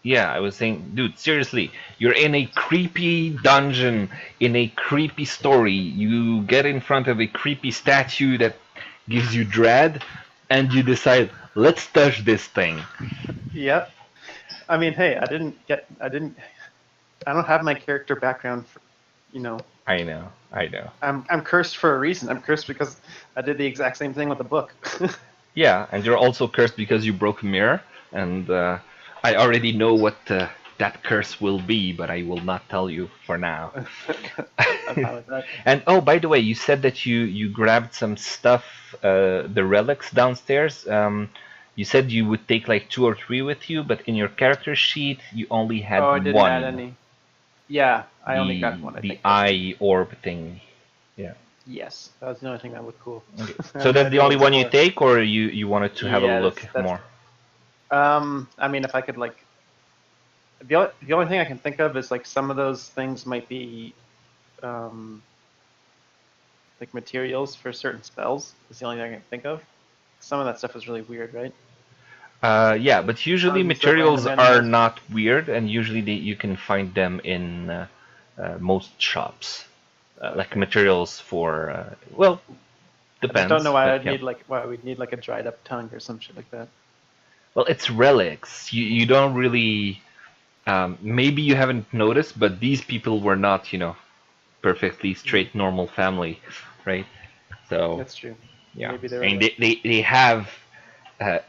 Yeah, I was saying, dude, seriously, you're in a creepy dungeon, in a creepy story. You get in front of a creepy statue that gives you dread, and you decide, let's touch this thing. Yep. I mean, hey, I don't have my character background for, you know, I know, I know. I'm cursed for a reason. I'm cursed because I did the exact same thing with the book. Yeah, and you're also cursed because you broke a mirror, and I already know what that curse will be, but I will not tell you for now. I'm fine with that. And oh, by the way, you said that you grabbed some stuff, the relics downstairs. You said you would take like 2 or 3 with you, but in your character sheet you only Oh, had I didn't add one. any. Yeah, I only The got one, I the think. That's it. eye orb thing. Yeah. Yes, that was the only thing that looked cool. Okay. I So had no that's the idea what only it was one you for. take, or you wanted to have a Yeah, look that's. more? I mean, if I could like, the only thing I can think of is like some of those things might be, um, like materials for certain spells. Is the only thing I can think of. Some of that stuff is really weird, right? Yeah, but usually Bugs or materials random are animals. not weird, and usually you can find them in most shops. Like Okay. materials for, well, I just don't know depends, why but I'd yeah. need like why we'd need like a dried up tongue or some shit like that. Well, it's relics. You don't really. Maybe you haven't noticed, but these people were not, perfectly Mm, straight, normal family, right? So, that's true. yeah. Maybe they I were mean, like. they have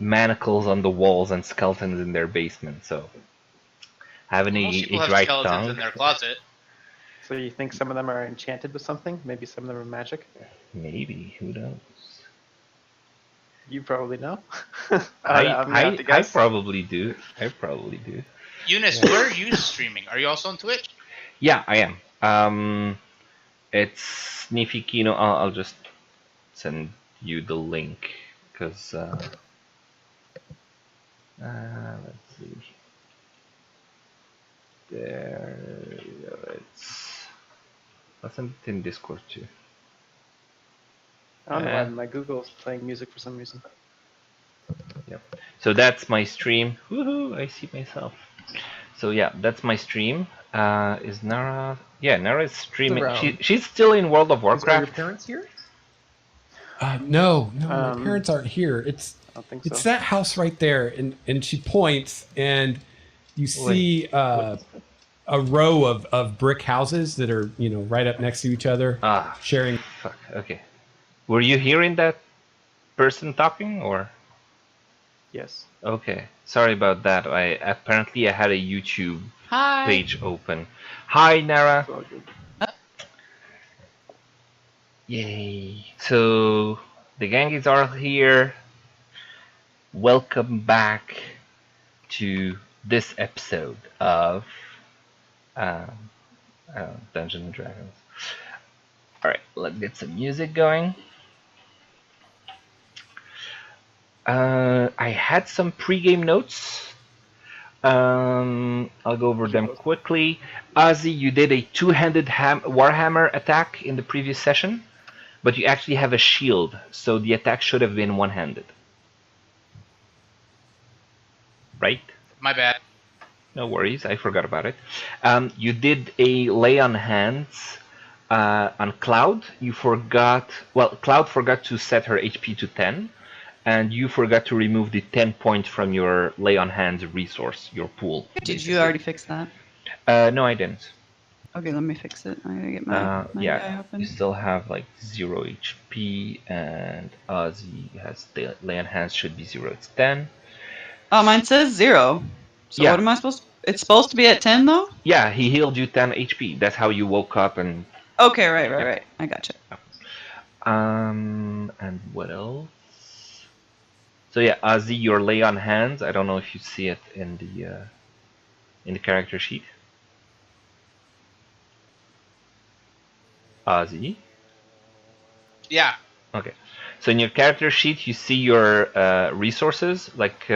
manacles on the walls and skeletons in their basement, so having Well, most a people have dry skeletons tongue, in their closet. So you think some of them are enchanted with something? Maybe some of them are magic. maybe, who knows? You probably know. I I'm gonna have I to I guess. probably do. I probably do. Eunice, Yeah. where are you streaming? Are you also on Twitch? Yeah, I am. It's Nifikino. I'll just send you the link because let's see. There you go. I'll send it in Discord too. I don't know why my Google's playing music for some reason. Yep. So that's my stream. Woohoo! I see myself. So yeah, that's my stream. Is Nara? Yeah, Nara is streaming. Around. She's still in World of Are your Warcraft. parents here? No, my Um, parents aren't here. I don't think It's so. that house right there, and she points, and you Wait. see a row of brick houses that are right up next to each other, Ah, sharing. fuck. Okay. Were you hearing that person talking or? Yes. Okay. Sorry about that. I had a YouTube Hi. page open. Hi, Nara. It's all good. Yay. So the gang is all here. Welcome back to this episode of um, Dungeons and Dragons. Alright, let's get some music going. I had some pre-game notes. I'll go over them quickly. Ozzy, you did a two-handed Warhammer attack in the previous session, but you actually have a shield, so the attack should have been one-handed. Right? My bad. No worries, I forgot about it. You did a lay on hands on Cloud. Cloud forgot to set her HP to 10, and you forgot to remove the 10 points from your lay on hands resource, your pool. Did you already fix that? No, I didn't. Okay, let me fix it. I gotta get my guy Yeah, open. you still have like 0 HP, and Ozzy has the lay on hands should be 0. It's 10. Oh, mine says 0. So Yeah. what am I supposed to... It's supposed to be at 10, though? Yeah, he healed you 10 HP. That's how you woke up and... Okay, right. I gotcha. And what else? So yeah, Ozzy, your lay on hands. I don't know if you see it in the character sheet. Ozzy. Yeah. Okay. So in your character sheet, you see your resources, like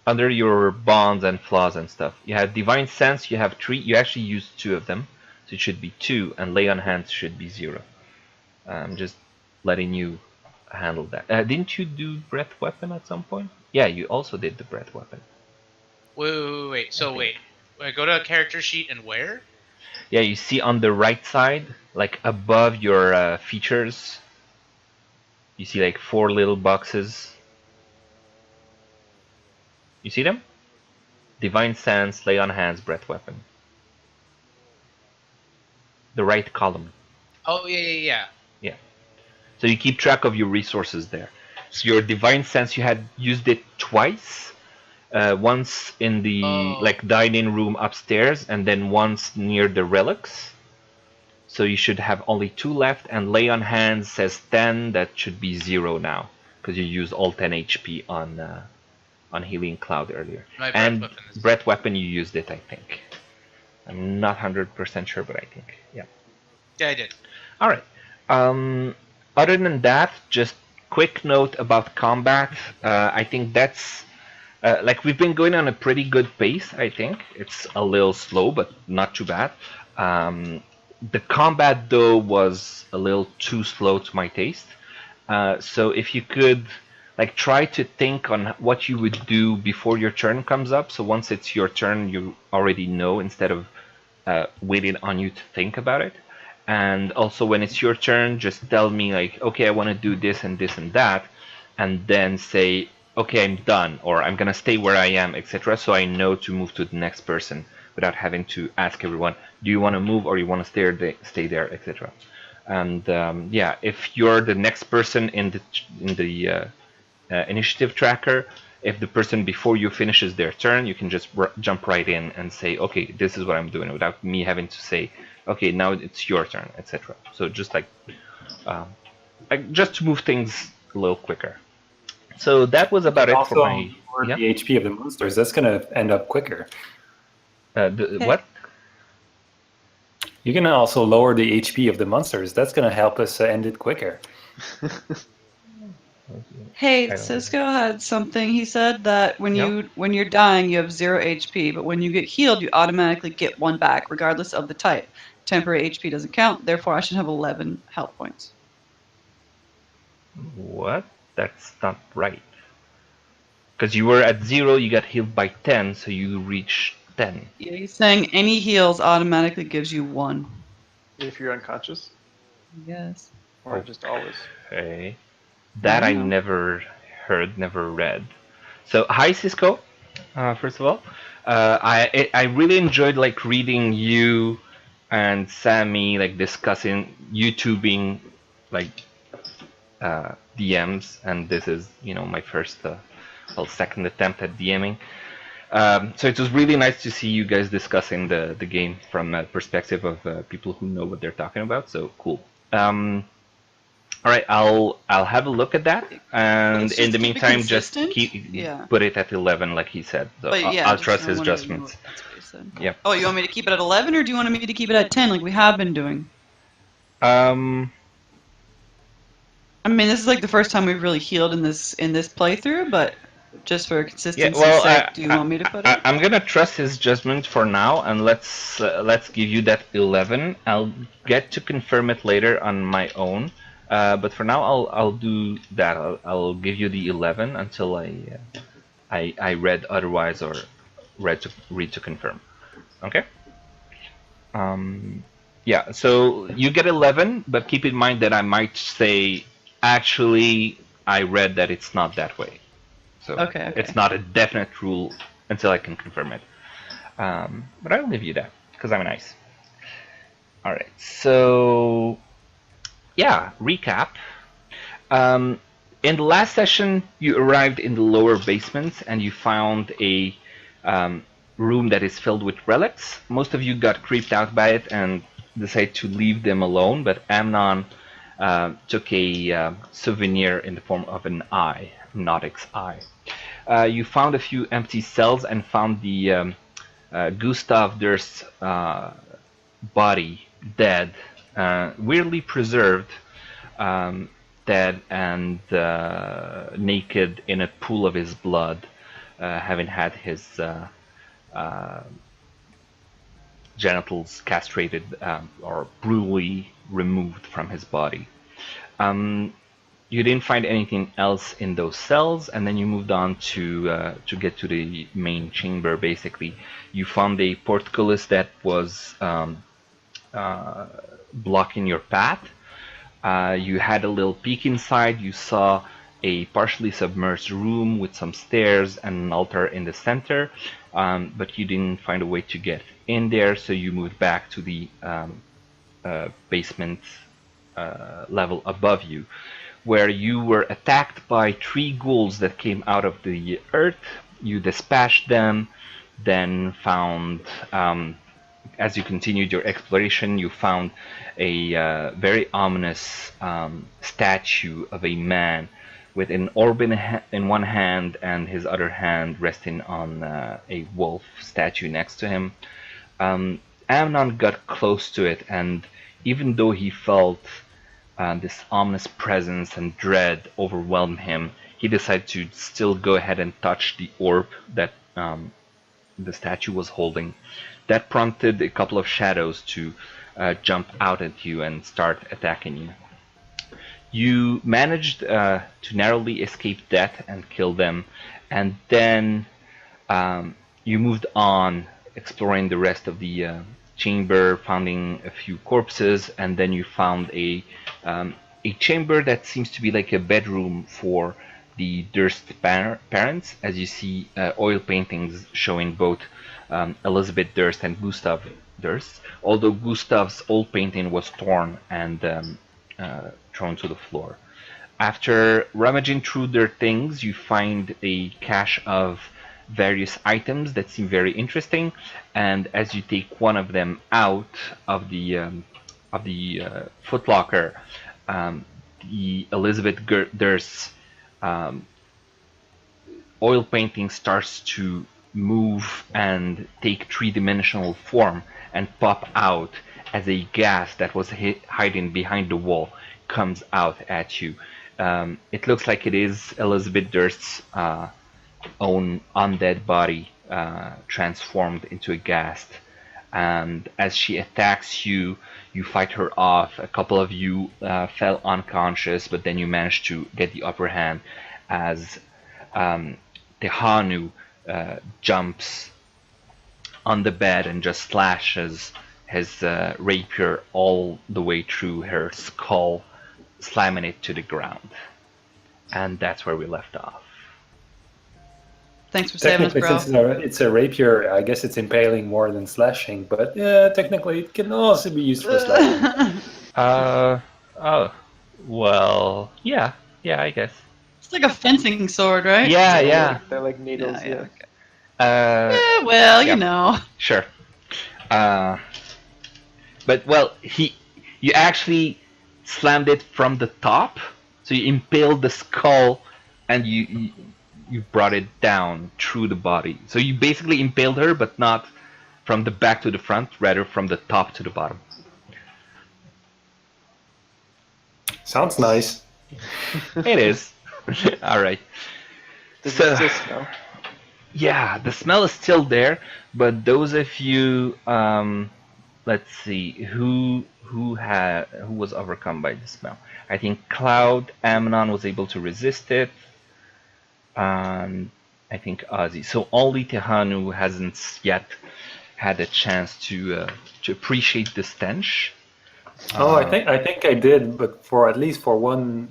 under your bonds and flaws and stuff. You have Divine Sense, you have 3. You actually used 2 of them. So it should be 2, and Lay on Hands should be 0. I'm just letting you handle that. Didn't you do Breath Weapon at some point? Yeah, you also did the Breath Weapon. Woo. Wait. So Okay. wait. Go to a character sheet and where? Yeah, you see on the right side, like above your features, you see like 4 little boxes. You see them? Divine Sense, Lay on Hands, Breath Weapon. The right column. Oh yeah. Yeah. So you keep track of your resources there. So your Divine Sense, you had used it twice. Once in the Oh. dining room upstairs, and then once near the relics. So you should have only 2 left, and Lay on Hands says 10. That should be 0 now, because you used all 10 HP on Healing Cloud earlier. My breath And weapon is. Breath Weapon, you used it, I think. I'm not 100% sure, but I think, yeah. Yeah, I did. All right. Other than that, just quick note about combat. I think that's we've been going on a pretty good pace. I think it's a little slow, but not too bad. The combat though was a little too slow to my taste. So if you could try to think on what you would do before your turn comes up. So once it's your turn, you already know instead of waiting on you to think about it. And also when it's your turn, just tell me okay, I want to do this and this and that, and then say, okay, I'm done, or I'm gonna stay where I am, etc. So I know to move to the next person without having to ask everyone, do you want to move or you want to stay there, etc. And yeah, if you're the next person in the initiative tracker, if the person before you finishes their turn, you can just jump right in and say, okay, this is what I'm doing, without me having to say, okay, now it's your turn, etc. So just just to move things a little quicker. So that was about it for my. Lower the HP of the monsters. That's going to end up quicker. What? You can also lower the HP of the monsters. That's going to help us end it quicker. Hey, I don't Cisco had something. He said that when Yep. you're dying, you have 0 HP, but when you get healed, you automatically get 1 back, regardless of the type. Temporary HP doesn't count. Therefore, I should have 11 health points. What? That's not right. Because you were at 0, you got healed by 10, so you reach 10. Yeah, he's saying any heals automatically gives you 1. If you're unconscious, Yes. or just always. Okay. That I Wow. never heard, never read. So hi Cisco, first of all. I really enjoyed reading you and Sammy discussing YouTubing DMs, and this is my first second attempt at DMing. So it was really nice to see you guys discussing the game from a perspective of people who know what they're talking about. So cool. All right, I'll have a look at that, and it's in just the keep it meantime, just consistent? put it at 11, like he said. So But yeah, I'll just trust I his wanted to know judgments. what- That's what he said. Yep. Oh, you want me to keep it at 11, or do you want me to keep it at 10, like we have been doing? Um, I mean, this is the first time we've really healed in this playthrough, but just for yeah. consistency's Well, sake, do you want me to put it? I'm gonna trust his judgment for now, and let's give you that 11. I'll get to confirm it later on my own. But for now, I'll do that. I'll give you the 11 until I read otherwise or read to confirm. Okay. Yeah. So you get 11, but keep in mind that I might say, actually, I read that it's not that way. So Okay. it's not a definite rule until I can confirm it. But I'll give you that because I'm nice. All right. So yeah, recap. In the last session, you arrived in the lower basement and you found a room that is filled with relics. Most of you got creeped out by it and decided to leave them alone, but Amnon took a souvenir in the form of an eye, Nodic's eye. You found a few empty cells and found the Gustav Durst's body, dead, weirdly preserved, dead and naked in a pool of his blood, having had his genitals castrated or brutally removed from his body. You didn't find anything else in those cells, and then you moved on to get to the main chamber. Basically, you found a portcullis that was blocking your path. You had a little peek inside. You saw a partially submerged room with some stairs and an altar in the center, but you didn't find a way to get in there, so you moved back to the basement level above you, where you were attacked by 3 ghouls that came out of the earth. You dispatched them, then found, as you continued your exploration, you found a very ominous statue of a man with an orb in one hand and his other hand resting on a wolf statue next to him. Amnon got close to it, and even though he felt this ominous presence and dread overwhelm him, he decided to still go ahead and touch the orb that the statue was holding. That prompted a couple of shadows to jump out at you and start attacking you. You managed to narrowly escape death and kill them, and then you moved on, exploring the rest of the chamber, finding a few corpses, and then you found a chamber that seems to be like a bedroom for the Durst parents, as you see oil paintings showing both Elizabeth Durst and Gustav Durst, although Gustav's old painting was torn and thrown to the floor. After rummaging through their things, you find a cache of various items that seem very interesting, and as you take one of them out of the footlocker, the Elizabeth Durst's oil painting starts to move and take 3-dimensional form and pop out as a gas that was hiding behind the wall comes out at you. It looks like it is Elizabeth Durst's own undead body transformed into a ghast. And as she attacks you, you fight her off. A couple of you fell unconscious, but then you managed to get the upper hand as Tehanu jumps on the bed and just slashes his rapier all the way through her skull, slamming it to the ground. And that's where we left off. Thanks for saving us, Technically, bro. since it's a rapier, I guess it's impaling more than slashing. But yeah, technically, it can also be used for slashing. Oh, well, yeah, I guess. It's like a fencing sword, right? Yeah. They're like needles, yeah. Okay. Uh, Well, yeah. you know. Sure. But well, you actually slammed it from the top, so you impaled the skull, and you brought it down through the body. So you basically impaled her, but not from the back to the front, rather from the top to the bottom. Sounds nice. It is. All right. Does So- it still smell? Yeah, the smell is still there, but those of you, let's see, who was overcome by the smell? I think Cloud, Amnon was able to resist it, and I think Ozzy. So only Tehanu hasn't yet had a chance to appreciate the stench. I think I did, but for at least for one.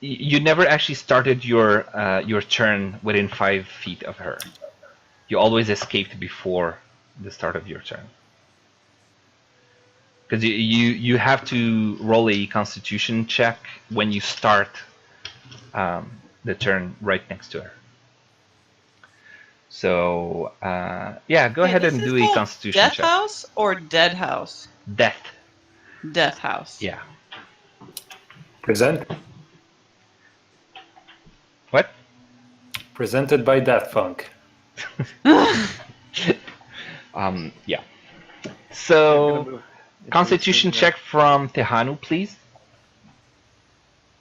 You never actually started your turn within 5 feet of her. You always escaped before the start of your turn. Because you have to roll a Constitution check when you start the turn right next to her. So yeah, go ahead and do a Constitution Death check. House or Dead House? Death. Death House. Yeah. Present. What? Presented by Daft Punk. Yeah. So Constitution check from Tehanu, please.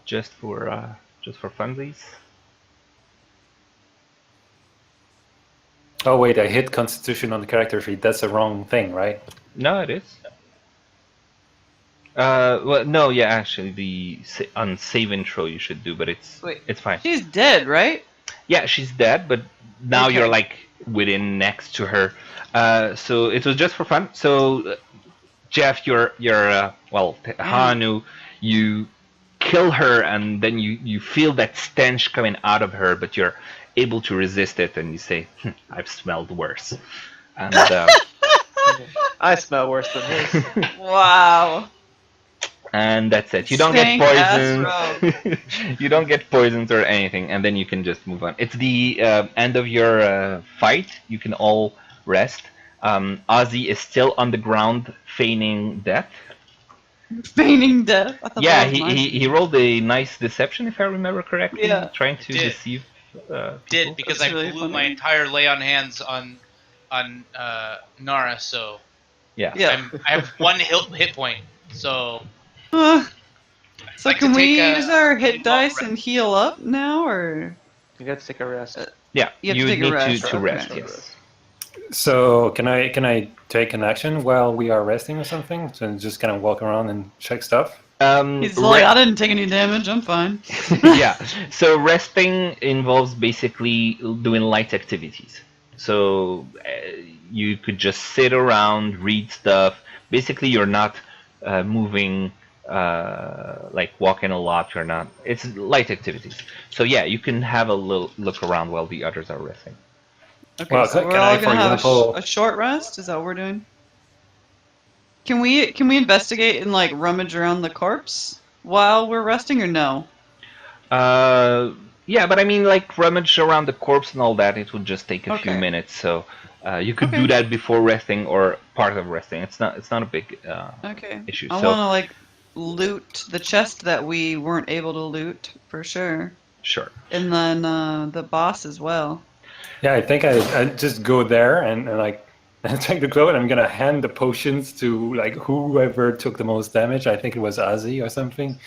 Just for funsies. Oh wait, I hit Constitution on the character sheet. That's the wrong thing, right? No, it is. Well, no, yeah, actually, on save intro you should do, but Wait. it's fine. She's dead, right? Yeah, she's dead, but now Okay. you're like within next to her. So it was just for fun. So Jeff, Hanu, you kill her, and then you feel that stench coming out of her, but you're able to resist it, and you say, "I've smelled worse." And I smell worse than this. Wow. and that's it. You don't get Stank ass poisoned. You don't get poisoned or anything, and then you can just move on. It's the end of your fight. You can all rest. Ozzy is still on the ground, feigning death. Feigning death. I thought Yeah, that was nice. he rolled a nice deception, if I remember correctly, Yeah. trying to Did. deceive. Did because That's I really blew my funny. entire lay on hands on Nara, so Yeah. Yeah. I have one hit point. So So like can to we take a use our hit long dice rest. and heal up now, or You got to take a rest. Yeah, You have to would take a need rest, to okay. rest. Yes. So can I take an action while we are resting or something? So just kind of walk around and check stuff. he's like, I didn't take any damage. I'm fine. Yeah. So resting involves basically doing light activities. So you could just sit around, read stuff. Basically, you're not moving, like walking a lot. You're not. It's light activities. So yeah, you can have a little look around while the others are resting. Okay, Well, so can we're I, all for gonna have example- a short rest. Is that what we're doing? Can we investigate and like rummage around the corpse while we're resting, or no? Yeah, but I mean, like rummage around the corpse and all that. It would just take a few Okay. minutes. So you could Okay. do that before resting or part of resting. It's not a big Okay. issue. I So want to like loot the chest that we weren't able to loot for sure, sure. and then the boss as well. Yeah, I think I just go there and like take the cloak and I'm gonna hand the potions to like whoever took the most damage. I think it was Ozzy or something,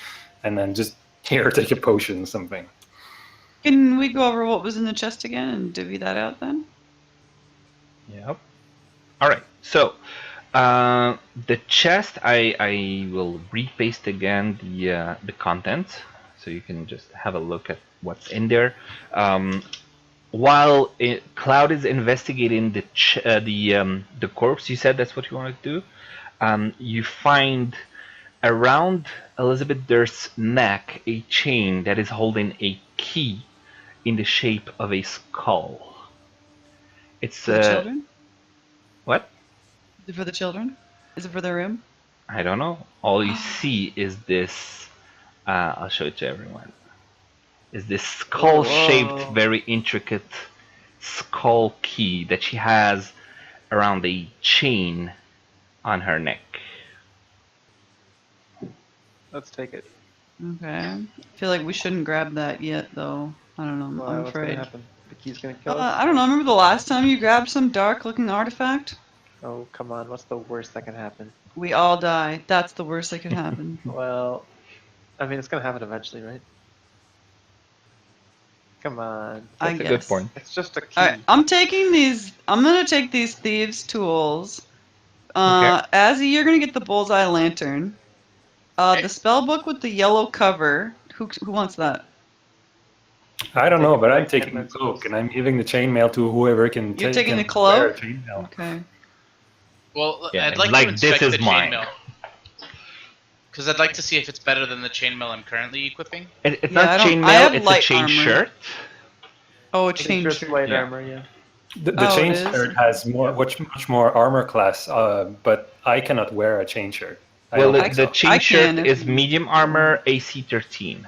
and then just here take a potion or something. Can we go over what was in the chest again and divvy that out then? Yep. All right. So the chest, I will repaste again the content, so you can just have a look at what's in there. While Cloud is investigating the corpse, you said that's what you want to do. You find around Elizabeth Durst's neck a chain that is holding a key in the shape of a skull. It's For the children? what? Is it for the children? Is it for their room? I don't know. All you see is this. I'll show it to everyone. Is this skull-shaped, Whoa. very intricate skull key that she has around a chain on her neck. Let's take it. Okay. I feel like we shouldn't grab that yet, though. I don't know. Why? I'm What's gonna afraid. happen? The key's gonna kill us? I don't know. Remember the last time you grabbed some dark-looking artifact? Oh, come on. What's the worst that can happen? We all die. That's the worst that could happen. Well, I mean, it's gonna happen eventually, right? Come on. I That's a guess. good point. It's just a key. Alright, I'm taking these. I'm gonna take these thieves' tools. Azzy, you're gonna get the bullseye lantern. The spell book with the yellow cover. Who wants that? I don't know, but I'm Take taking the it. cloak and I'm giving the chainmail to whoever can. You're taking can the cloak? wear a chainmail. Okay. well, Yeah, I'd like, like, to this inspect is the mine. chainmail. Because I'd like to see if it's better than the chainmail I'm currently equiping. It's Yeah, I not don't- I chainmail, have it's a light chain armor. shirt. Oh, a Pretty chain sure it's shirt. light Yeah. armor, yeah. The Oh, chain it is? shirt has much more armor class, but I cannot wear a chain shirt. I Well, don't the, think the so. chain I shirt can if is you- medium armor, AC 13.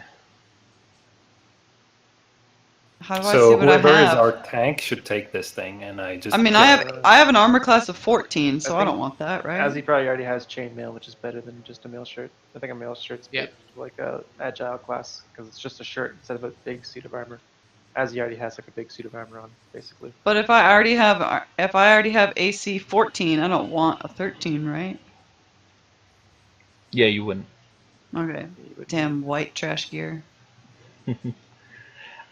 How do I So see what I whoever is have? our tank should take this thing, and I just. I mean, I have an armor class of 14, so I, think don't want that, right? Azzy probably already has chainmail, which is better than just a mail shirt. I think a mail shirt's Yeah. good, like a agile class, because it's just a shirt instead of a big suit of armor. Azzy already has like a big suit of armor on, basically. But if I already have AC 14, I don't want a 13, right? Yeah, you wouldn't. Okay. You would- Damn white trash gear.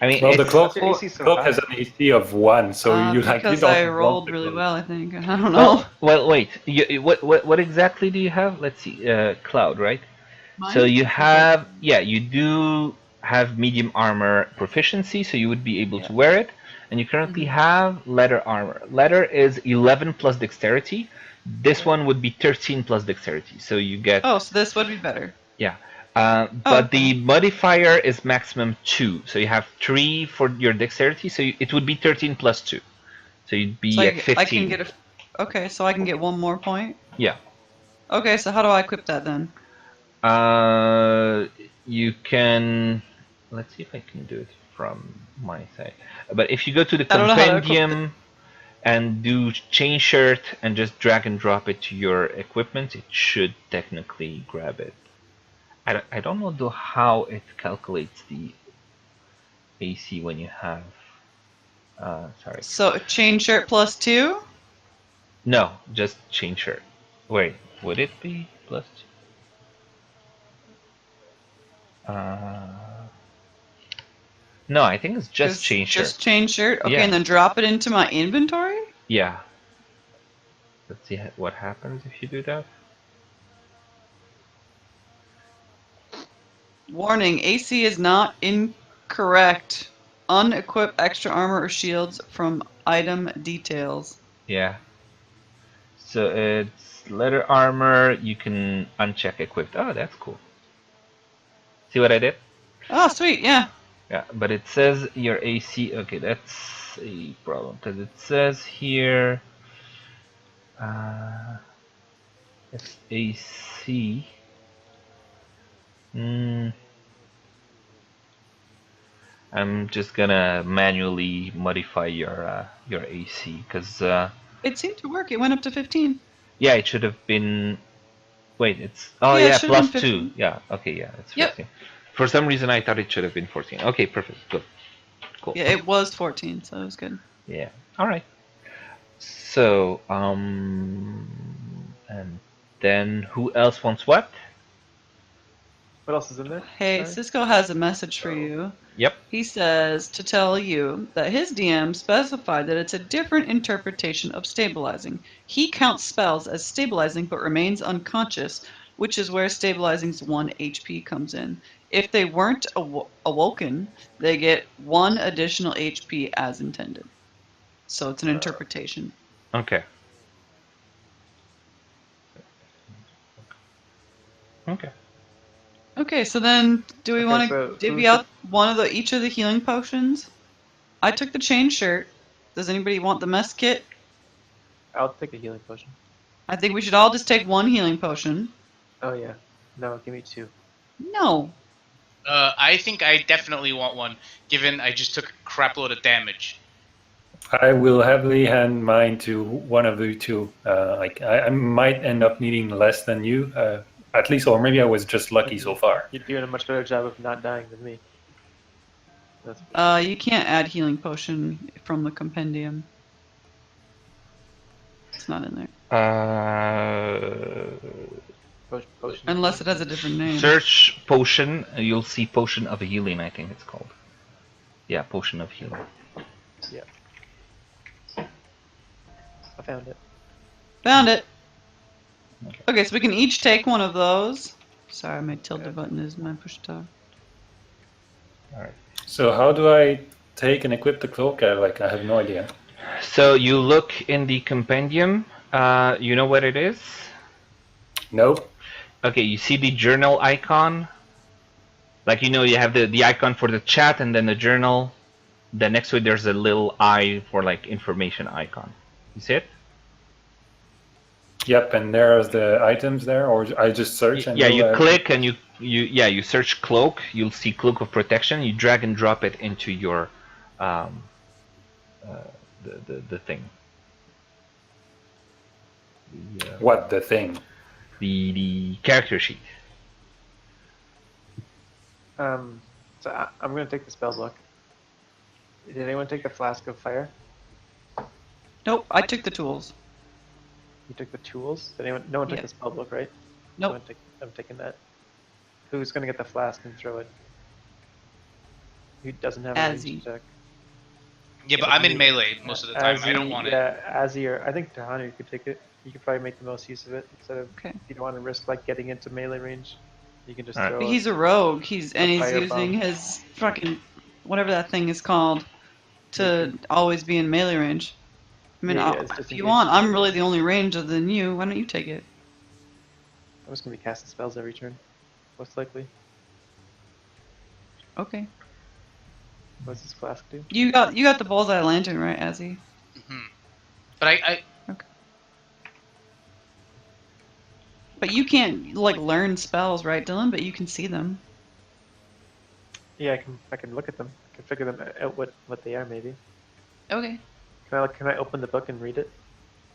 I mean, Well, the it's, cloak, Your AC 's so cloak high. has an AC of 1, so you like you because don't. I want rolled the really cloak. well, I think. I don't know. well, wait. What exactly do you have? Let's see. Cloud, right? So Mine? you have, yeah, you do have medium armor proficiency, so you would be able to Yeah. wear it. And you currently have leather armor. Leather is 11 plus dexterity. This one would be 13 plus dexterity. So you get, Oh, so this would be better. yeah. Oh, But okay. the modifier is maximum 2. So you have 3 for your dexterity, so it would be 13 plus 2. So you'd So be at I can 15. get a. Okay, so I can get one more point. Yeah. Okay, so how do I equip that then? You can. Let's see if I can do it from my side. But if you go to the I don't know how to equip compendium and do chain shirt and just drag and drop it to your equipment, it should technically grab it. I don't know though how it calculates the AC when you have. Sorry. So chain shirt plus 2? No, just chain shirt. Wait, would it be plus 2? No, I think it's just chain shirt. Just chain shirt? Okay, Yeah. and then drop it into my inventory? Yeah. Let's see what happens if you do that. Warning, AC is not incorrect. Unequip extra armor or shields from item details. Yeah. So it's leather armor. You can uncheck equipped. Oh, that's cool. See what I did? Oh, sweet, yeah. Yeah, but it says your AC. Okay, that's a problem because it says here it's AC. I'm just gonna manually modify your AC because It seemed to work. It went up to 15. yeah, it should have been. Wait, it's oh Yeah, it yeah, should have plus been 2. 15. Yeah, okay, yeah, it's Yep. 15. For some reason, I thought it should have been 14. Okay, perfect, good, cool. Yeah, it was 14, so it was good. Yeah, all right. So and then who else wants what? What else is in there? Hey, Sorry? Cisco has a message for you. Yep. He says to tell you that his DM specified that it's a different interpretation of stabilizing. He counts spells as stabilizing but remains unconscious, which is where stabilizing's 1 HP comes in. If they weren't awoken, they get 1 additional HP as intended. So it's an interpretation. Okay. Okay. Okay, so then do we Okay, want so to divvy who's out each of the healing potions? I took the chain shirt. Does anybody want the mess kit? I'll take a healing potion. I think we should all just take 1 healing potion. Oh yeah. No, give me 2. No. I think I definitely want one, given I just took a crap load of damage. I will heavily hand mine to one of the two. Like I might end up needing less than you, at least, or maybe I was just lucky so far. You're doing a much better job of not dying than me. That's You can't add healing potion from the compendium. It's not in there. potion. Unless it has a different name. Search potion. You'll see potion of healing. I think it's called. Yeah, potion of healing. Yeah. I found it. Found it. Okay, so we can each take one of those. Sorry, my tilde button is my push to talk. All right. So how do I take and equip the cloak? I have no idea. So you look in the compendium. You know what it is? Nope. Okay, you see the journal icon? Like, you know, you have the icon for the chat and then the journal. Then next to it, there's a little eye for, like, information icon. You see it? Yep, and there's the items there, or I just search and Yeah, go, you click and you search cloak. You'll see cloak of protection. You drag and drop it into your the thing. What the thing? The character sheet. So I'm gonna take the spell book. Did anyone take the flask of fire? Nope, I took the tools. You took the tools. Did anyone? No one took Yeah. the spell book, right? Nope. I'm taking that. Who's gonna get the flask and throw it? Who doesn't have a Azzy. range check? Yeah, but I'm in melee most of the time. I don't want it. Yeah, Azzy or I think Tahanu could take it. You could probably make the most use of it instead of Okay. if you don't want to risk like getting into melee range. You can just Alright. throw. But he's a rogue. He's fire using bomb. his fucking whatever that thing is called to always be in melee range. I mean, Yeah, it's if just you engaged want, I'm melee. really the only range other than you. Why don't you take it? I'm just gonna be casting spells every turn, most likely. Okay. What's this flask do? You got the bullseye lantern, right, Azzy? Hmm. But I But you can't like learn spells, right, Dylan? But you can see them. Yeah, I can look at them. I can figure them out what they are maybe. Okay. Can I open the book and read it?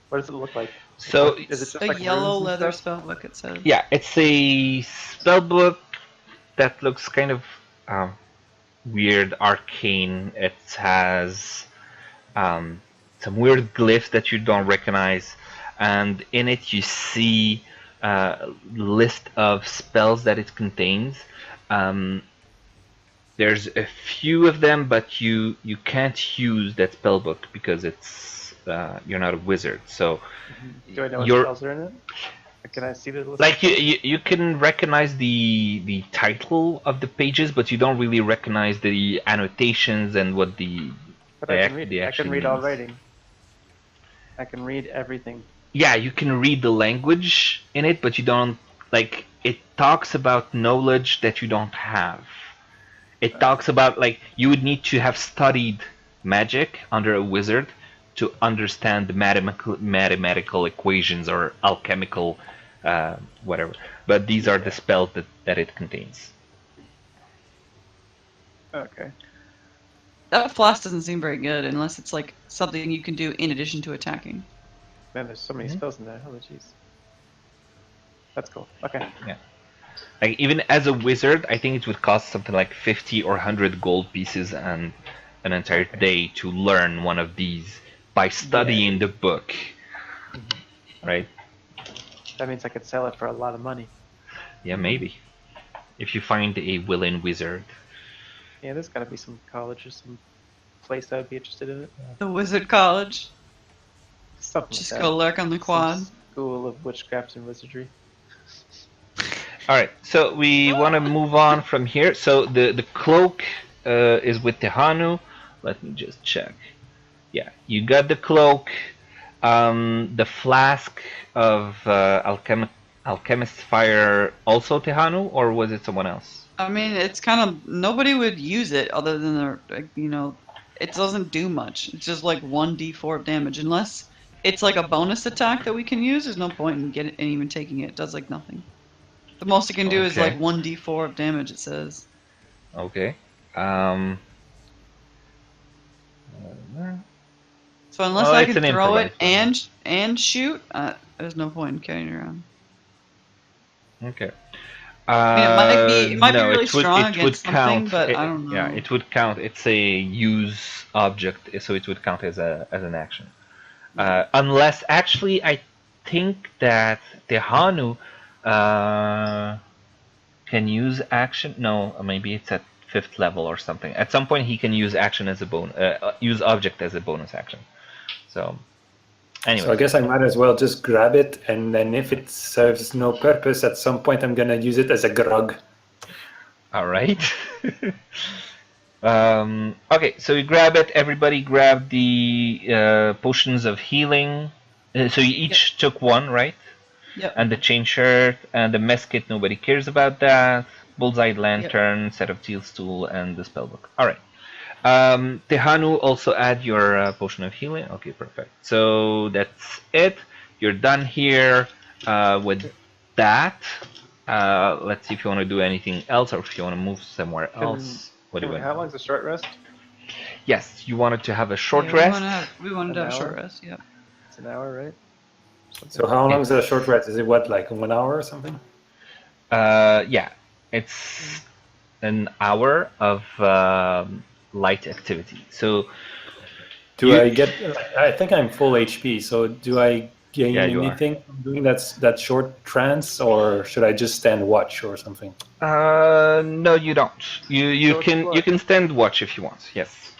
What does it look like? So Is it just A like yellow runes and leather stuff? spell book. It says. yeah, it's a spell book that looks kind of weird, arcane. It has some weird glyphs that you don't recognize, and in it you see a list of spells that it contains. There's a few of them, but you can't use that spell book because it's you're not a wizard. So Do I know what you're spells are in it? Can I see the list? like you can recognize the title of the pages, but you don't really recognize the annotations and what But I can read. the I actually can read all means. writing. I can read everything. Yeah, you can read the language in it, but you don't like it talks about knowledge that you don't have. It talks about like you would need to have studied magic under a wizard to understand the mathematical equations or alchemical whatever. But these are the spells that it contains. Okay. That flask doesn't seem very good unless it's like something you can do in addition to attacking. Man, there's so many spells in there. Holy jeez. That's cool. Okay. Yeah. Like even as a wizard, I think it would cost something like 50 or 100 gold pieces and an entire day to learn one of these by studying the book. Right? That means I could sell it for a lot of money. Yeah, maybe. If you find a willing wizard. Yeah, there's gotta be some college or some place I'd be interested in it. The Wizard College. Something Just like go that. lurk on the Some quad. School of Witchcraft and Wizardry. All right, so we want to move on from here. So the cloak is with Tehanu. Let me just check. Yeah, you got the cloak. The flask of alchemist fire also Tehanu, or was it someone else? I mean, it's kind of nobody would use it other than it doesn't do much. It's just like 1d4 of damage unless it's like a bonus attack that we can use. There's no point in even taking it. It does like nothing. The most it can do is like 1d4 of damage. It says. Okay. So unless I can throw it and shoot, there's no point in carrying it around. Okay. I mean, it might be really strong it against would something, count. but I don't know. Yeah, it would count. It's a use object, so it would count as an action. Unless, actually, I think that Tehanu can use action. No, maybe it's at 5th level or something. At some point, he can use action as a use object as a bonus action. So, anyway. So I guess I might as well just grab it, and then if it serves no purpose, at some point I'm gonna use it as a grog. All right. Okay, so you grab it. Everybody grab the potions of healing. So you each took one, right? Yep. And the chain shirt and the mess kit. Nobody cares about that. Bullseye lantern, set of teal stool, and the spellbook. All right. Tehanu, also add your potion of healing. Okay, perfect. So that's it. You're done here with that. Let's see if you want to do anything else or if you want to move somewhere else. What do you want? How long's the short rest? Yes, you wanted to have a short Yeah, rest. we wanted to have a short hour? rest. Yep. It's an hour, right? So how long is the short rest? Is it what, like 1 hour or something? Yeah, it's an hour of light activity. So Do I get? I think I'm full HP. So do I gain Yeah, you are. anything from doing that short trance, or should I just stand watch or something? no, you don't. You Go can explore. you can stand watch if you want. Yes.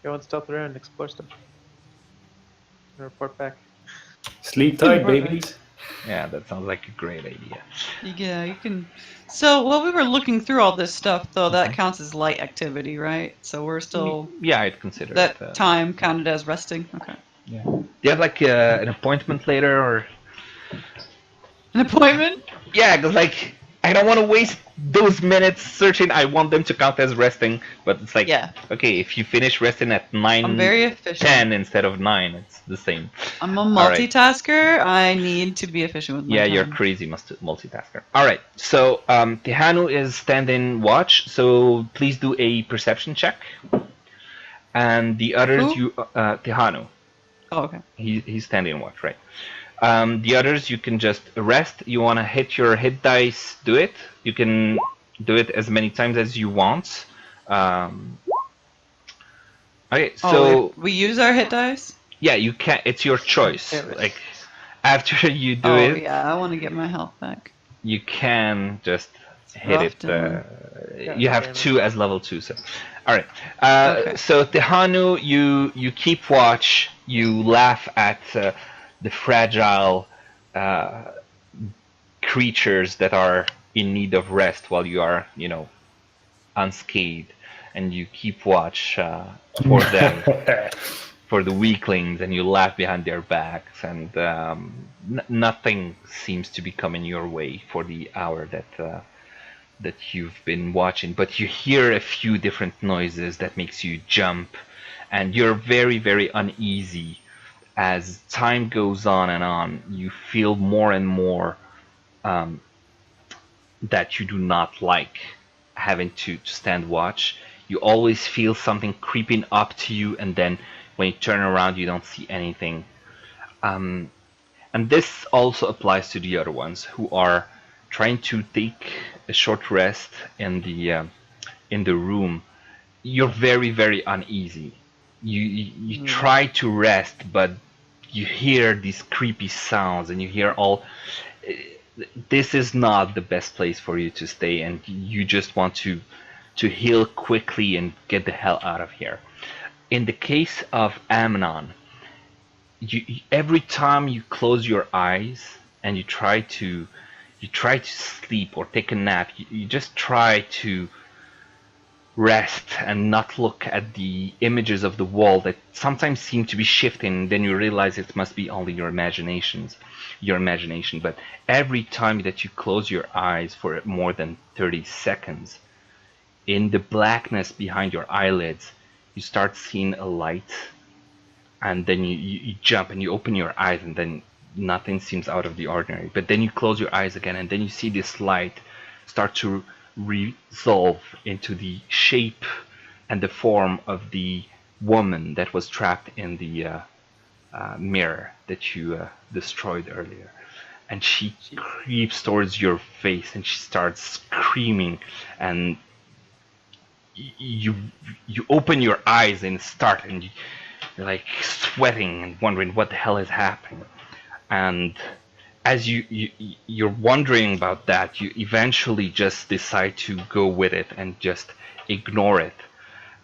Go and stealth around and explore stuff. And report back. Sleep tight, babies. Yeah, that sounds like a great idea. Yeah, you can. So while we were looking through all this stuff, though, that counts as light activity, right? So we're still Yeah, I'd consider it. that time counted as resting. Okay. Yeah. Do you have like an appointment later, or? An appointment? Yeah, because like I don't want to waste those minutes searching. I want them to count as resting, but it's like, Yeah. okay, if you finish resting at I'm very 9, efficient. 10 instead of 9, it's the same. I'm a All right. multitasker. I need to be efficient with my Yeah, time. you're crazy multitasker. All right, so Tehanu is standing watch, so please do a perception check. And the others, Who? Tehanu, Oh, okay. he's standing watch, right? The others, you can just rest. You want to hit your hit dice, do it. You can do it as many times as you want. Okay, so we use our hit dice? yeah, you can. It's your choice. Like after you do it, yeah, I want to get my health back. you can just hit Rough it. down. You have 2 as level 2. So, all right. Okay. So Tehanu, you keep watch. You laugh at the fragile creatures that are in need of rest while you are, unscathed, and you keep watch for them, for the weaklings, and you laugh behind their backs, and nothing seems to be coming your way for the hour that you've been watching. But you hear a few different noises that makes you jump, and you're very, very uneasy. As time goes on and on, you feel more and more that you do not like having to stand watch. You always feel something creeping up to you, and then when you turn around, you don't see anything. And this also applies to the other ones who are trying to take a short rest in the room. You're very, very uneasy. You try to rest, but you hear these creepy sounds, and you hear all. This is not the best place for you to stay, and you just want to heal quickly and get the hell out of here. In the case of Amnon, every time you close your eyes and you try to sleep or take a nap, you just try to rest and not look at the images of the wall that sometimes seem to be shifting. Then you realize it must be only your imagination. But every time that you close your eyes for more than 30 seconds, in the blackness behind your eyelids, you start seeing a light, and then you jump and you open your eyes, and then nothing seems out of the ordinary. But then you close your eyes again, and then you see this light start to resolve into the shape and the form of the woman that was trapped in the mirror that you destroyed earlier. And she creeps towards your face, and she starts screaming, and you open your eyes and start, and you're like sweating and wondering what the hell is happening. And as you're wondering about that, you eventually just decide to go with it and just ignore it.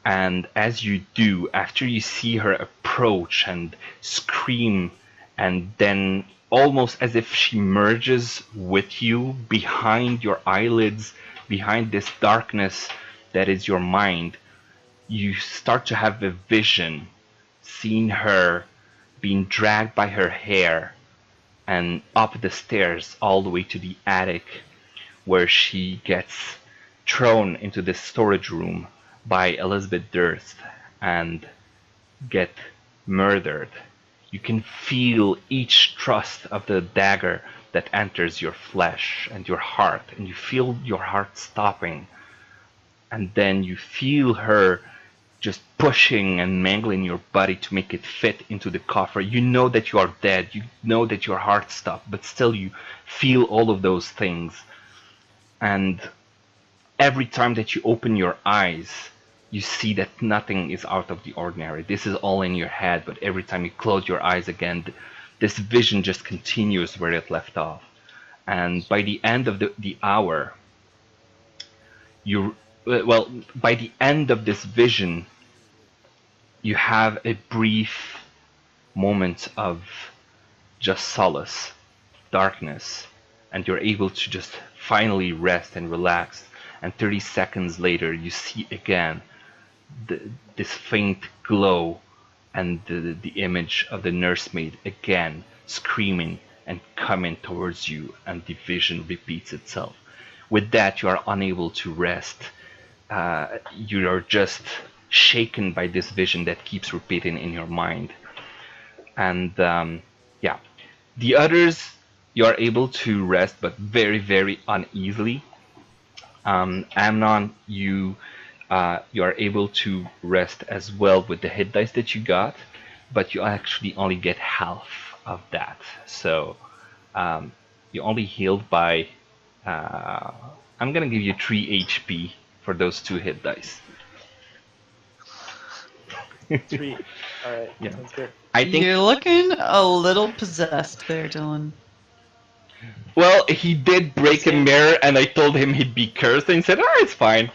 And as you do, after you see her approach and scream, and then almost as if she merges with you behind your eyelids, behind this darkness that is your mind, you start to have a vision, seeing her being dragged by her hair and up the stairs all the way to the attic, where she gets thrown into the storage room by Elizabeth Durst and get murdered. You can feel each thrust of the dagger that enters your flesh and your heart, and you feel your heart stopping. And then you feel her just pushing and mangling your body to make it fit into the coffer. You know that you are dead. You know that your heart stopped, but still you feel all of those things. And every time that you open your eyes, you see that nothing is out of the ordinary. This is all in your head, but every time you close your eyes again, this vision just continues where it left off. And by the end of the hour, by the end of this vision, you have a brief moment of just solace. darkness, and you're able to just finally rest and relax. And 30 seconds later, you see again this faint glow and the image of the nursemaid again screaming and coming towards you, and the vision repeats itself. With that, you are unable to rest. You are just shaken by this vision that keeps repeating in your mind. And yeah, the others, you are able to rest, but very, very uneasily. Amnon, you are able to rest as well with the hit dice that you got, but you actually only get half of that. So you only healed by, I'm gonna give you 3 HP for those 2 hit dice. 3. All right. Yeah. Sounds good. I think. You're looking a little possessed there, Dylan. Well, he did break a mirror, and I told him he'd be cursed, and he said, "Ah, it's fine."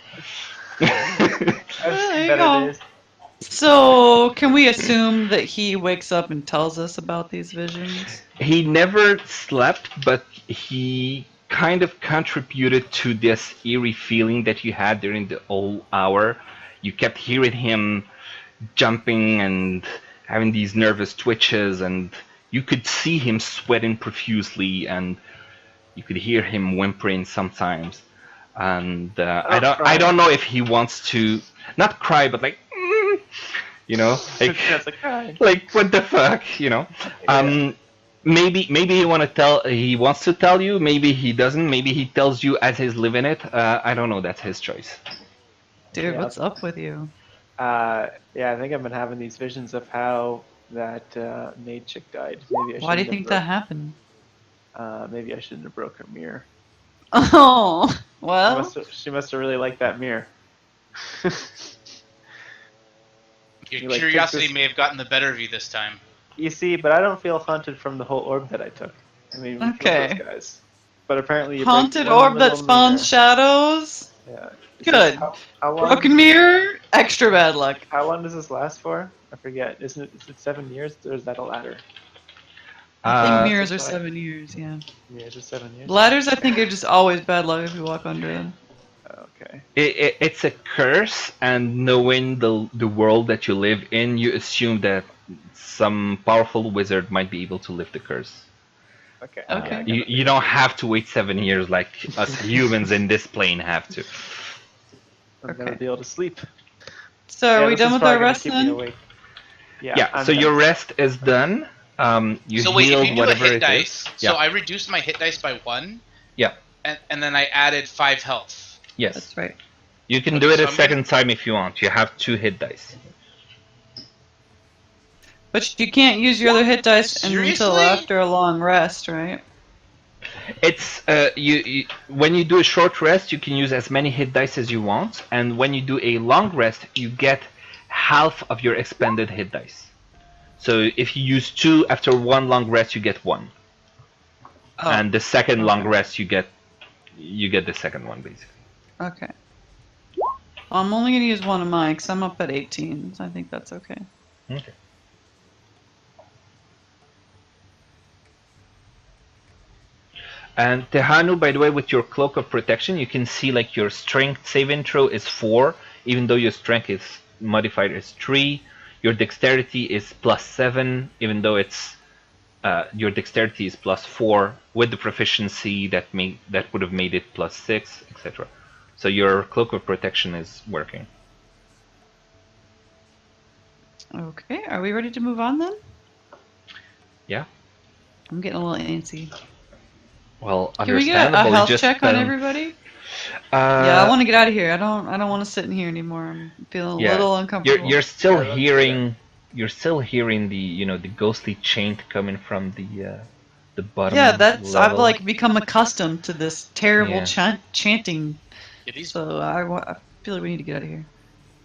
I've There seen you better go. days. So, can we assume that he wakes up and tells us about these visions? He never slept, but he kind of contributed to this eerie feeling that you had during the whole hour. You kept hearing him jumping and having these nervous twitches, and you could see him sweating profusely, and you could hear him whimpering sometimes. And I don't know if he wants to not cry, but like, you know, like, That's like, "Hi." like what the fuck, you know. Maybe he wants to tell you, maybe he doesn't, maybe he tells you as he's living it. I don't know, that's his choice. Dude, Yeah. what's up with you? Yeah, I think I've been having these visions of how that maid chick died. Maybe Why do you think that happened? Maybe I shouldn't have broke her mirror. Oh, well. She must have really liked that mirror. Your You, like, curiosity took this- may have gotten the better of you this time. You see, but I don't feel haunted from the whole orb that I took. I mean, we killed Okay. those guys. But apparently, you break Haunted one orb that little spawns mirror. shadows? Yeah. Good. How long? Broken mirror? Extra bad luck. How long does this last for? I forget. Is it 7 years, or is that a ladder? I think Uh, mirrors are so- 7 years, yeah. Yeah, it's just 7 years. Ladders, I think, are just always bad luck if you walk under them. Okay. it's a curse, and knowing the world that you live in, you assume that some powerful wizard might be able to lift the curse. Okay. Okay. You don't have to wait 7 years like us humans in this plane have to. I'm gonna Okay. be able to sleep. So, are Yeah, we this done is with probably our gonna rest keep me then? awake. Yeah, I'm so done. your rest is done. You So wait, if healed you do a whatever hit it dice, is. so Yeah. I reduced my hit dice by 1, Yeah. and then I added 5 health. Yes. That's right. You can Okay, do it so a I'm second time if you want. You have 2 hit dice. But you can't use your other hit dice until Seriously? after a long rest, right? It's you when you do a short rest, you can use as many hit dice as you want, and when you do a long rest, you get half of your expended hit dice. So if you use 2 after 1 long rest, you get 1, Oh, and the second long okay. rest, you get the second one basically. Okay. Well, I'm only going to use one of mine because I'm up at 18, so I think that's okay. Okay. And Tehanu, by the way, with your cloak of protection, you can see like your strength saving throw is 4, even though your strength is modified as 3. Your dexterity is +7, even though it's your dexterity is +4 with the proficiency that would have made it +6, etc. So your cloak of protection is working. Okay, are we ready to move on then? Yeah. I'm getting a little antsy. Well, Can we get a understandable. health just, check on everybody? Yeah, I want to get out of here. I don't want to sit in here anymore. I'm feeling a Yeah, little uncomfortable. You're still Yeah, hearing the the ghostly chant coming from the bottom. Yeah, I've level. like become accustomed to this terrible Yeah. chanting. It is. So I feel like we need to get out of here.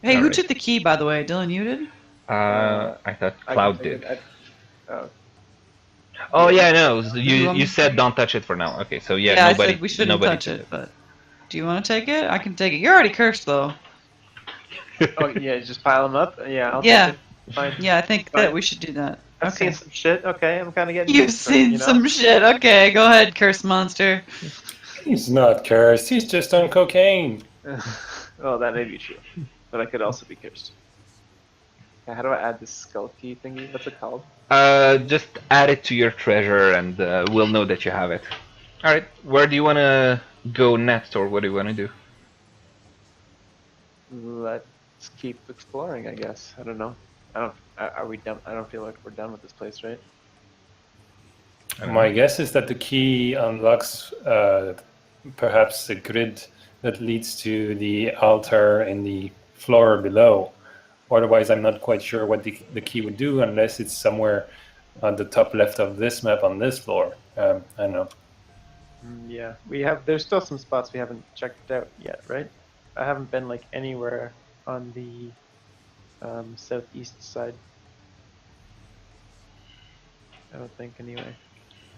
Hey, who Alright. took the key, by the way? Dylan, you did? I thought I can Cloud take did. it. Oh yeah, no. You You want you me- said don't touch it for now. Okay, so yeah, I nobody said we shouldn't nobody touch took it, but do you want to take it? I can take it. You're already cursed, though. Oh yeah, just pile them up. Yeah. I'll Yeah. Take it. Fine. Yeah, I think Fine. that we should do that. I've Okay. seen some shit. Okay, I'm kind of getting. You've used to it, seen you know? some shit. Okay, go ahead, curse monster. He's not cursed. He's just on cocaine. Well, that may be true, but I could also be cursed. Yeah, how do I add this skull key thingy? What's it called? Just add it to your treasure, and we'll know that you have it. All right. Where do you want to go next, or what do you want to do? Let's keep exploring, I guess. I don't know. I don't. Are we done? I don't feel like we're done with this place, right? I don't My know. guess is that the key unlocks perhaps a grid that leads to the altar in the floor below. Otherwise, I'm not quite sure what the key would do unless it's somewhere on the top left of this map on this floor. I don't know. Yeah, we have. There's still some spots we haven't checked out yet, right? I haven't been like anywhere on the southeast side. I don't think, anyway.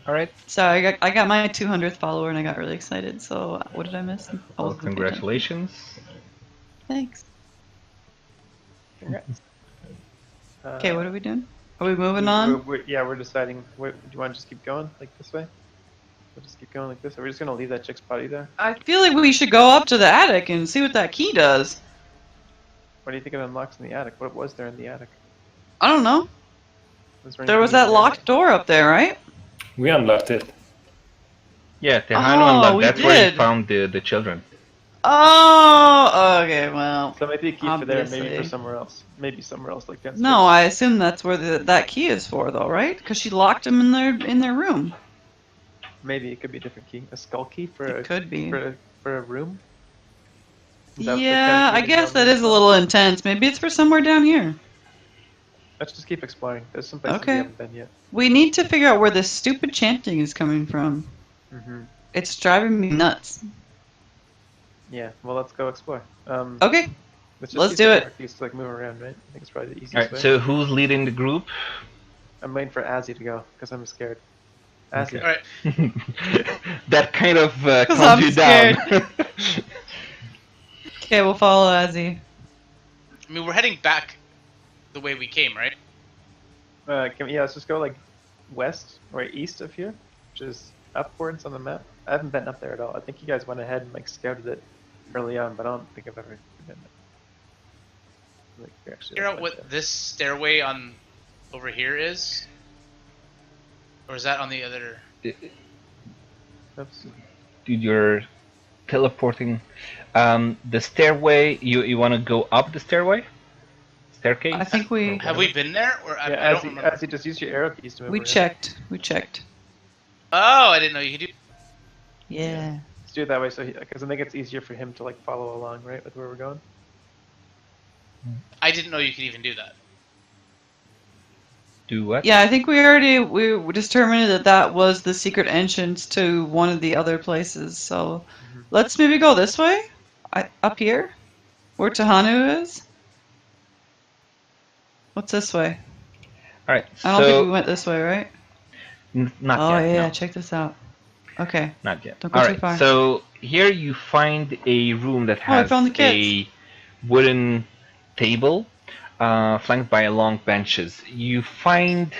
All right. Sorry, I got my 200th follower and I got really excited. So what did I miss? I Well, wasn't paying attention. congratulations. Thanks. Congrats. Okay, what are we doing? Are we moving on? We're deciding. Do you want to just keep going like this way? We'll just keep going like this. Are we just gonna leave that chick's body there? I feel like we should go up to the attic and see what that key does. What do you think it unlocks in the attic? What was there in the attic? I don't know. There was anything that in there? locked door up there, right? We unlocked it. Yeah, Tejano Oh, unlocked. we That's where you did. found the children. Oh, okay, well. So maybe a key for there, maybe Obviously. for somewhere else. Maybe somewhere else like downstairs. No, I assume that's where that key is for, though, right? Because she locked him in their room. Maybe it could be a different key. A skull key for It could be. for a room. Is that the kind of Yeah, key I that guess that normally is a little intense. Maybe it's for somewhere down here. Let's just keep exploring. There's some places Okay. we haven't been yet. We need to figure out where this stupid chanting is coming from. Mm-hmm. It's driving me nuts. Yeah. Well, let's go explore. Okay. Let's let's use do the it. dark keys to like move around, right? I think it's probably the easiest All right. way. So who's leading the group? I'm waiting for Azzy to go because I'm scared. Azzy. Okay. Alright. That kind of 'Cause calms I'm you down. Okay, we'll follow Azzy. I mean, we're heading back the way we came, right? Let's just go like west or east of here, which is upwards on the map. I haven't been up there at all. I think you guys went ahead and like scouted it early on, but I don't think I've ever been there. Like, we actually, Figure like, out went what this stairway on over here is? Or is that on the other... there. Oops. Dude, you're teleporting. The stairway. You want to go up the stairway? Staircase? I think we Have we been there? Or I Yeah, don't remember. Azzy, just use your arrow keys to move around. checked. We checked. Oh, I didn't know you could do... Yeah. Let's do it that way, so because I think it's easier for him to like follow along, right, with where we're going. I didn't know you could even do that. Do what? Yeah, I think we determined that was the secret entrance to one of the other places. So let's maybe go this way, up here, where Tahanu is. What's this way? All right. I don't think we So went this way, right? not Oh yet. yeah, No, check this out. Okay. not yet. Don't go All too right. far. So here you find a room that Oh, I has found the a kids. wooden table, flanked by long benches. You find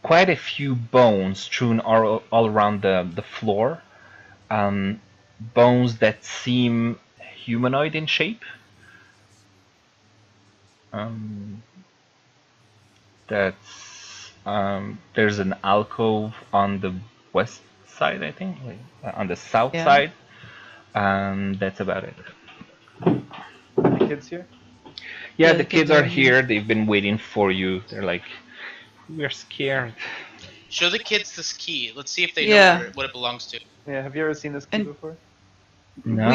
quite a few bones strewn all around the floor. Bones that seem humanoid in shape. There's an alcove on the west side, I think, on the south Yeah. side. That's about it. The kids here. Yeah, Yeah, the kids are here. They've been waiting for you. They're like, we're scared. Show the kids this key. Let's see if they Yeah. know what it belongs to. Yeah. Have you ever seen this key And- before? No,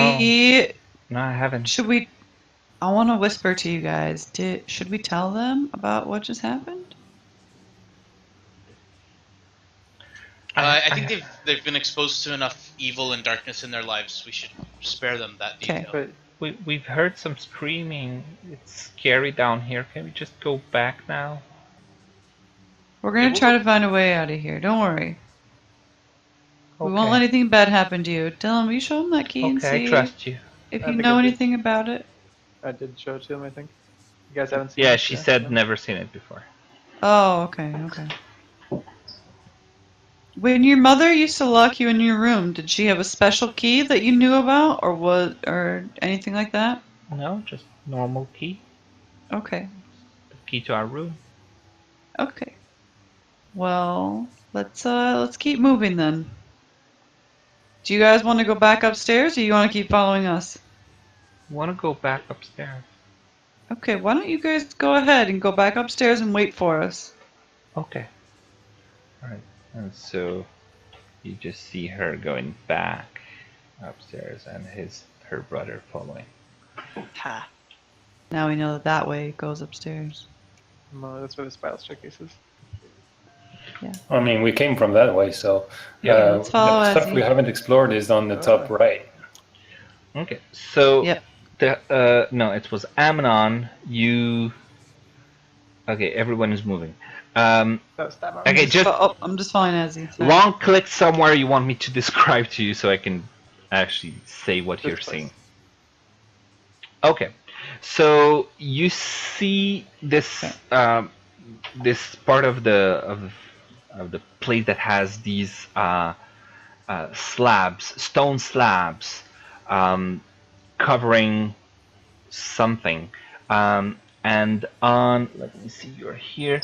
no, I haven't. Should we? I want to whisper to you guys. Should we tell them about what just happened? I think they've been exposed to enough evil and darkness in their lives. We should spare them that Okay. detail. But We've heard some screaming. It's scary down here. Can we just go back now? We're gonna Yeah, try we'll- to find a way out of here. Don't worry. We won't Okay. let anything bad happen to you. Tell them you show them that key and Okay, see I trust you. if I you think know I did. anything about it. I did show it to him. I think. You guys haven't seen Yeah, it? she said No? never seen it before. Oh, okay, okay. When your mother used to lock you in your room, did she have a special key that you knew about, or anything like that? No, just normal key. Okay. The key to our room. Okay. Well, let's keep moving then. Do you guys want to go back upstairs, or you want to keep following us? Want to go back upstairs? Okay, why don't you guys go ahead and go back upstairs and wait for us? Okay. All right. And so you just see her going back upstairs, and her brother following. Ha. Now we know that that way it goes upstairs. No, that's where the spiral staircase is. I mean, we came from that way, so Yeah. Let's follow the stuff Ezzy. we haven't explored is on the top right. Okay. So Yep. no, it was Amnon. You. Okay, everyone is moving. That's that one. Okay, just I'm just following Ezzy. Sorry. long click somewhere you want me to describe to you so I can actually say what This you're place. seeing. Okay, so you see this this part of the plate that has these slabs, stone slabs, covering something, and on, let me see, you're here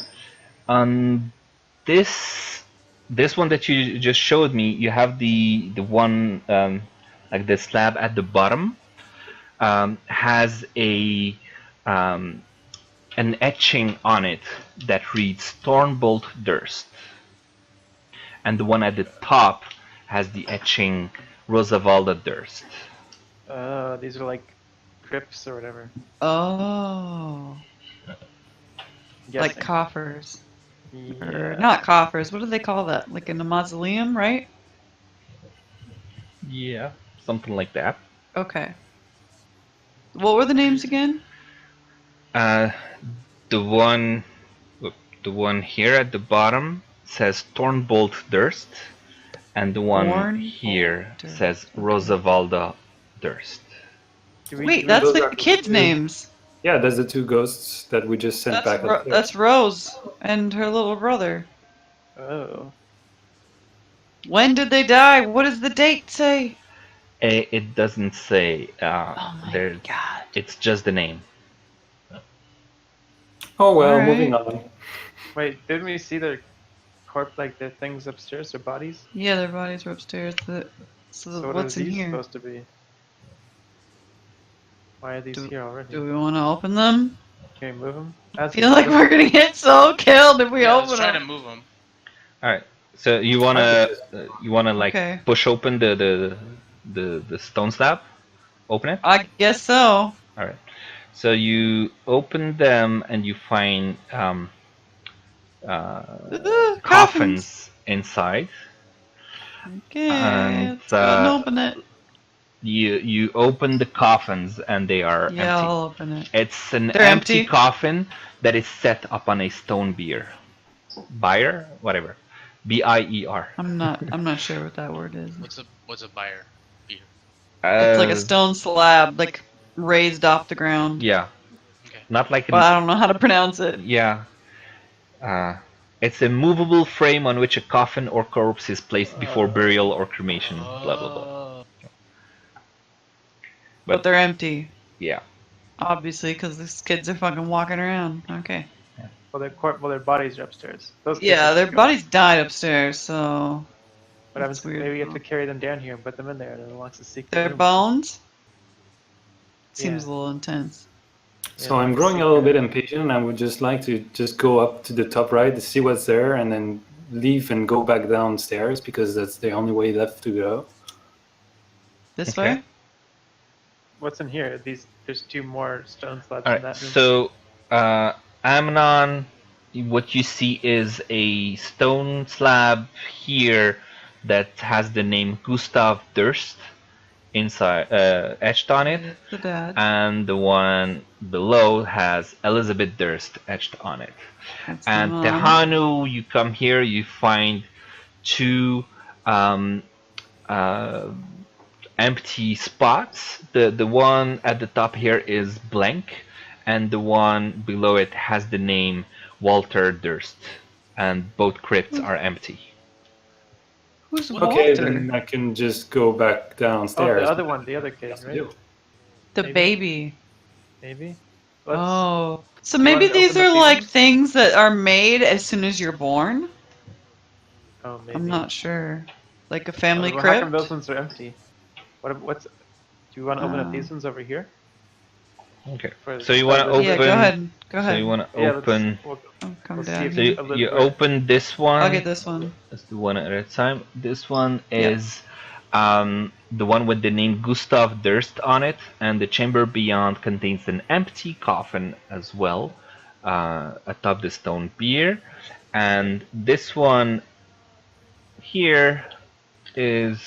on this one that you just showed me. You have the one like the slab at the bottom has a an etching on it that reads Thornbolt Durst, and the one at the top has the etching Rosavalda Durst. These are like crypts or whatever. Oh, like Guessing. coffers. Or Yeah. not coffers. What do they call that? Like in a mausoleum, right? Yeah, something like that. Okay. What were the names again? The one here at the bottom says Thornbolt Durst, and the one Thornbolt here Durst, says okay. Rosavalda Durst. Wait, that's those the are kids' two- names. Yeah, that's the two ghosts that we just sent back upstairs. That's Rose and her little brother. Oh. When did they die? What does the date say? It doesn't say. Oh my There, god. it's just the name. Oh well, Alright. moving on. Wait, didn't we see their like their things upstairs, their bodies? Yeah, their bodies were upstairs. So So what what's are in these here? supposed to be? Why are these here already? Do we want to open them? Can we move them? I feel like we're gonna get so killed if we Yeah, let's open try to them. move them. All right. So you wanna like Okay. push open the stone slab? Open it. I guess so. All right. So you open them and you find coffins inside. Okay, And, let's go ahead and open it. You open the coffins and they are Yeah, empty. I'll open it. It's an They're empty empty? coffin that is set up on a stone bier. Bier? Whatever. B-I-E-R. I'm not sure what that word is. What's a buyer? Beer. It's like a stone slab, like raised off the ground. Yeah. Okay. Not like But I don't know how to pronounce it. yeah. It's a movable frame on which a coffin or corpse is placed before burial or cremation. Blah blah blah. Oh. But they're empty, Yeah. obviously, because these kids are fucking walking around. Okay. Well, their bodies are upstairs. Those kids Yeah, are their gone. bodies died upstairs, so What happens? that's weird. Maybe you have to carry them down here and put them in there. And then unlocks the secret their room. bones. Seems Yeah. a little intense. So Yeah, I'm like growing a secret. little bit impatient, and I would just like to just go up to the top right to see what's there, and then leave and go back downstairs because that's the only way left to go. This Okay. way? What's in here? There's two more stone slabs All in right. that room. So Amnon, what you see is a stone slab here that has the name Gustav Durst inside etched on it. The dad. And the one below has Elizabeth Durst etched on it. That's And the mom. Tehanu, you come here, you find two empty spots. The one at the top here is blank, and the one below it has the name Walter Durst. And both crypts are empty. Who's Okay, Walter? then I can just go back Oh, downstairs. the other one, the other kid, Yes, I right? do. The maybe. baby. Maybe. Oh. So you maybe want to these open the are like seasons? things that are made as soon as you're born? Oh, maybe. I'm not sure. Like a family Well, how come crypt? those ones are empty? What's? Do you want to open up these ones over here? Okay. For So you spell want to wizard? Yeah, go open. ahead. Go So you ahead. want to Yeah, open. I'll come we'll see down if So here. you you, live you through it. open this one. I'll get this one. Let's do one at a time. This one Yeah. is the one with the name Gustav Durst on it, and the chamber beyond contains an empty coffin as well, atop the stone bier. And this one here is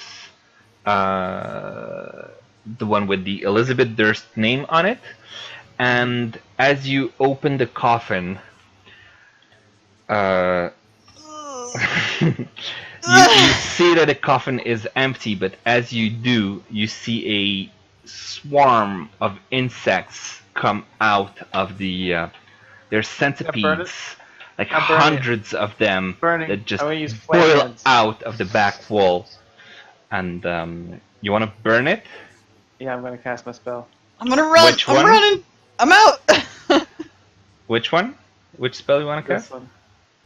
the one with the Elizabeth Durst name on it. And as you open the coffin, you see that the coffin is empty, but as you do, you see a swarm of insects come out of the. They're centipedes, like I'm burning it. hundreds of them Burning. that just I'm gonna use flame boil hands. out of the back wall. And you want to burn it? Yeah, I'm gonna cast my spell. I'm gonna run. Which I'm one? running. I'm out. Which one? Which spell you want to This cast? one.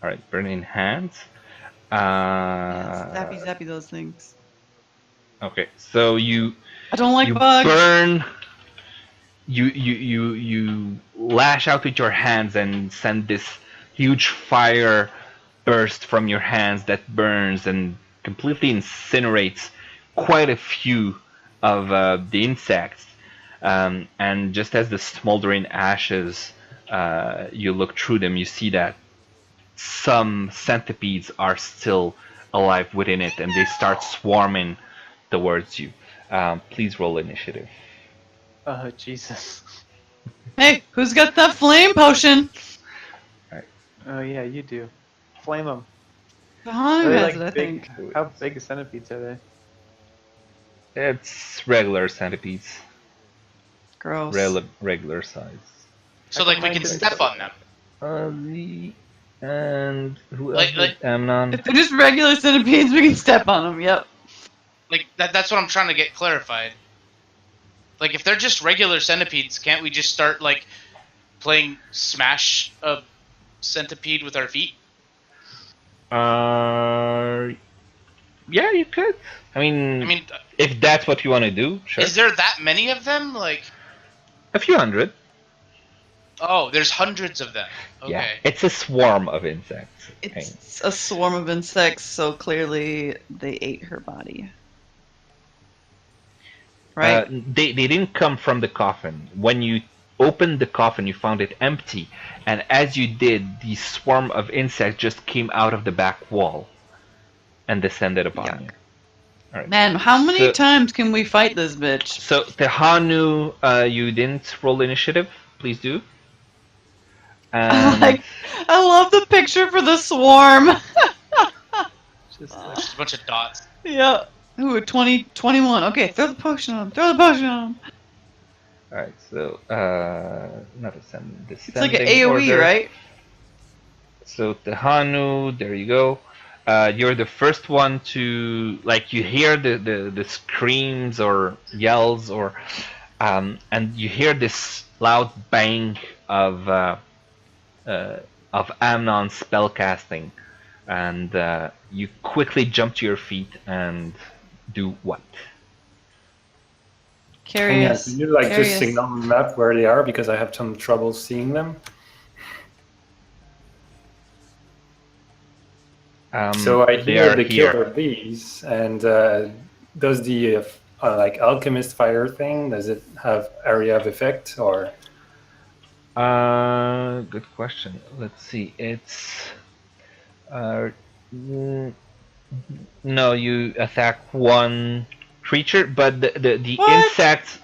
All right, burning hands. Zappy, zappy those things. Okay, so you I don't like you bugs. burn. You lash out with your hands and send this huge fire burst from your hands that burns and completely incinerates quite a few of the insects. And just as the smoldering ashes, you look through them, you see that some centipedes are still alive within it, and they start swarming towards you. Please roll initiative. Oh, Jesus. Hey, who's got that flame potion? Oh, yeah, you do. Flame them. Kahanu Are they has like it, I big? think. How big centipedes are they? It's regular centipedes, Gross. regular size. So like we can step on them. And who Like- else? like- Amnon. If they're just regular centipedes, we can step on them. Yep. Like that's what I'm trying to get clarified. Like if they're just regular centipedes, can't we just start like playing smash a centipede with our feet? Yeah, you could. I mean, if that's what you want to do, sure. Is there that many of them? Like, A few hundred. oh, there's hundreds of them. Okay. Yeah, it's a swarm of insects. It's a swarm of insects, so clearly they ate her body. Right? They didn't come from the coffin. When you opened the coffin, you found it empty, and as you did, the swarm of insects just came out of the back wall and descended upon Yuck. you. All right. Man, how many times can we fight this bitch? So Tehanu, you didn't roll initiative. Please do. And I love the picture for the swarm. Just Just a bunch of dots. Yeah. Ooh, 20, 21. Okay, throw the potion on him. Throw the potion on him. all right, so not descending. It's like an AoE, order. right? So Tehanu, there you go. You're the first one to you hear the screams or yells and you hear this loud bang of Amnon's spellcasting, and you quickly jump to your feet and do what? Curious. Can you just Curious. signal on the map where they are, because I have some trouble seeing them. So I they hear are the here. killer bees, and does the alchemist fire thing, does it have area of effect, or? Good question. Let's see. It's no, you attack one creature, but the What?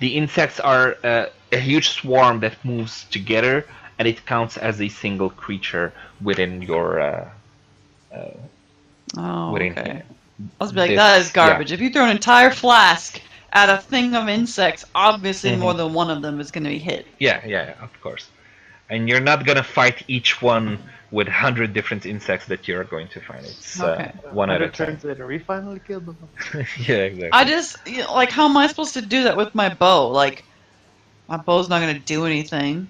insects are a huge swarm that moves together, and it counts as a single creature within your Oh, within okay. here. I was like, This- that is garbage. If you throw an entire flask at a thing of insects, obviously Mhm. more than one of them is going to be hit. Yeah, of course. And you're not gonna fight each one with 100 different insects that you're going to find. It's Okay. one at a time. turns later, we finally killed them. Yeah, exactly. I just like, how am I supposed to do that with my bow? Like, my bow's not gonna do anything.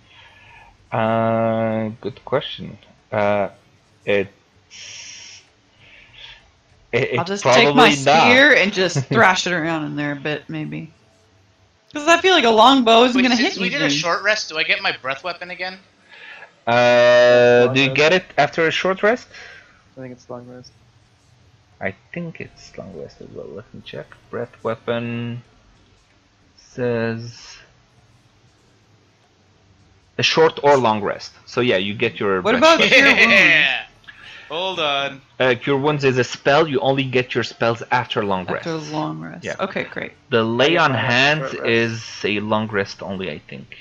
Good question. It's I'll just probably take my not. spear and just thrash it around in there a bit, maybe. Because I feel like a long bow isn't Wait, gonna since hit we did a anything. short rest, do I get my breath weapon again? Do you get it after a short rest? I think it's long rest. I think it's long rest as well. Let me check. Breath weapon says a short or long rest. So yeah, you get your. What breath about weapon. Cure Wounds? Yeah. Hold on. Cure Wounds is a spell. You only get your spells after long rest. After a long rest. Yeah. Okay, great. The Lay get on mine after Hands short rest. is a long rest only, I think.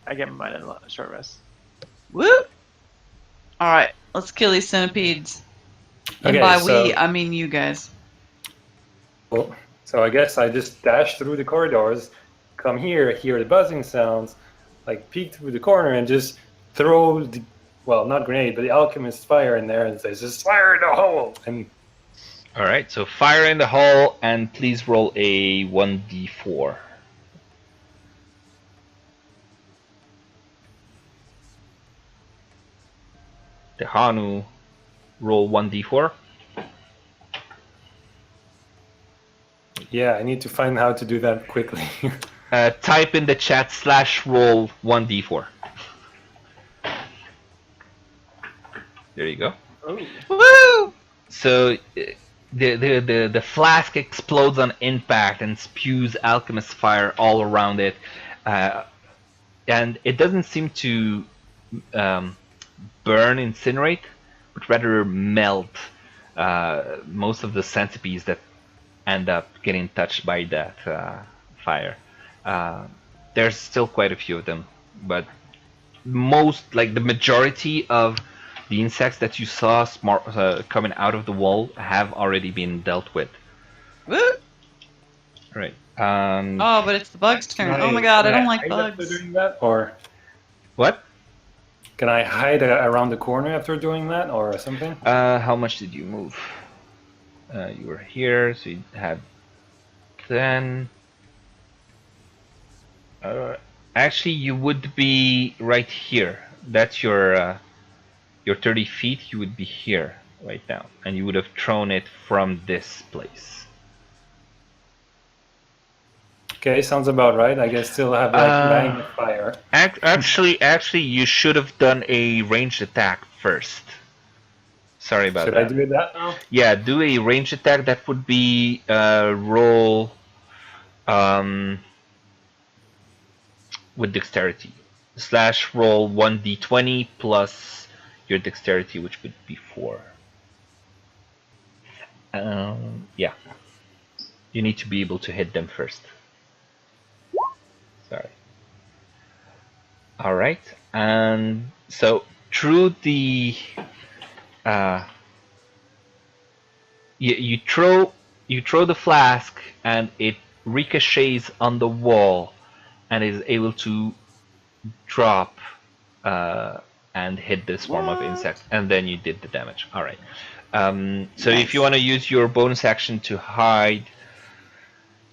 I get mine in a short rest. Woo! Alright, let's kill these centipedes. And Okay, by so- we, I mean you guys. Well, so I guess I just dash through the corridors, come here, hear the buzzing sounds, like peek through the corner and just throw the, well, not grenade, but the alchemist fire in there and says, just fire in the hole! And All right, so fire in the hole and please roll a 1d4. The Hanu, roll 1d4. yeah, I need to find how to do that quickly. Type in the chat /roll 1d4. There you go. Oh. Woo! So the flask explodes on impact and spews alchemist fire all around it, and it doesn't seem to burn, incinerate, but rather melt most of the centipedes that end up getting touched by that fire. There's still quite a few of them, but most, like the majority of the insects that you saw coming out of the wall have already been dealt with. Woo! Right. Oh, but it's the bug's turn. Oh my god, I don't like bugs. Doing that, or What? can I hide around the corner after doing that, or something? How much did you move? You were here, so you had 10. Actually, you would be right here. That's your 30 feet. You would be here right now, and you would have thrown it from this place. Okay, sounds about right. I guess still have like line of fire. Actually, you should have done a ranged attack first. Sorry about Should that. I do that now? Yeah, do a ranged attack. That would be roll with dexterity / roll 1d20 plus your dexterity, which would be 4. Yeah, you need to be able to hit them first. Sorry. All right, and so through the you throw the flask and it ricochets on the wall and is able to drop and hit the swarm of insects, and then you did the damage. All right. So Nice. if you want to use your bonus action to hide,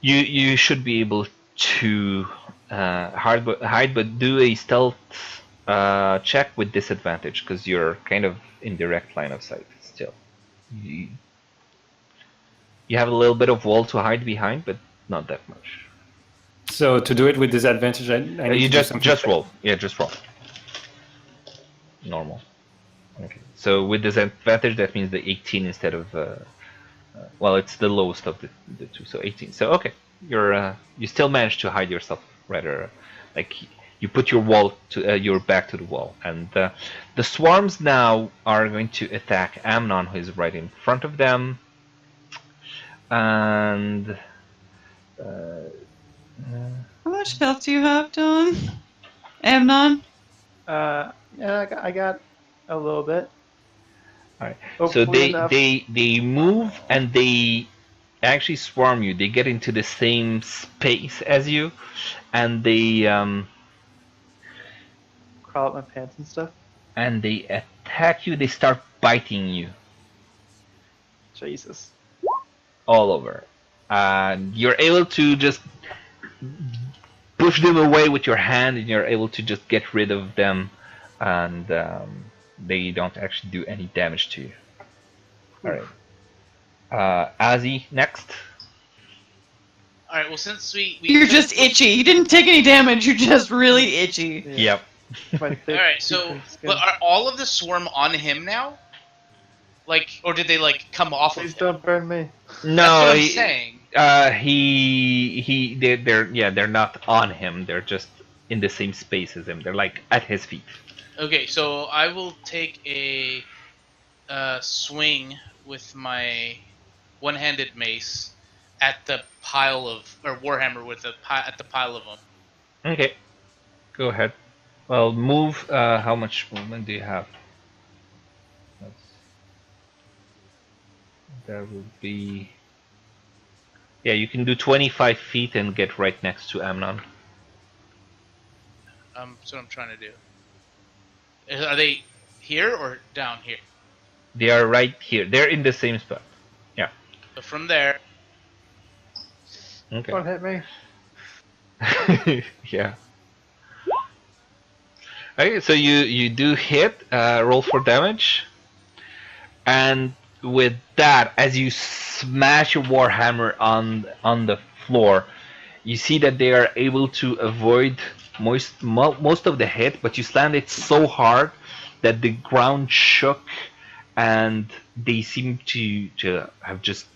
you should be able to hide, but do a stealth check with disadvantage because you're kind of in direct line of sight still. You have a little bit of wall to hide behind, but not that much. So to do it with disadvantage, I need You to do something. just roll. Yeah, just roll. Normal. Okay. So with disadvantage, that means the 18 instead of well, it's the lowest of the two, so 18. So okay, you still managed to hide yourself rather, like you put your wall to your back to the wall, and the swarms now are going to attack Amnon, who is right in front of them, and. How much health do you have, Don? Amnon? Yeah, I got a little bit. All right. Hopefully So enough. they move and they actually swarm you. They get into the same space as you, and they Crawl up my pants and stuff. and they attack you. They start biting you Jesus. all over. You're able to just push them away with your hand, and you're able to just get rid of them, and they don't actually do any damage to you. All right. Azzy next. All right. Well, since we You're just itchy. You didn't take any damage. You're just really itchy. Yep. My thick, All right. So, too-tone skin. but are all of the swarm on him now? Like, or did they like come off Please of him? don't burn me. No, That's what I'm saying. they're not on him. They're just in the same space as him. They're like at his feet. Okay, so I will take a swing with my one-handed mace at the pile of, or warhammer with at the pile of them. Okay, go ahead. Well, move. How much movement do you have? That would be. Yeah, you can do 25 feet and get right next to Amnon. That's what I'm trying to do. Are they here or down here? They are right here. They're in the same spot. Yeah. So from there, Okay. Don't hit me. Yeah. Okay, so you do hit. Roll for damage, and with that, as you smash your warhammer on the floor, you see that they are able to avoid most of the hit, but you slammed it so hard that the ground shook, and they seem to have just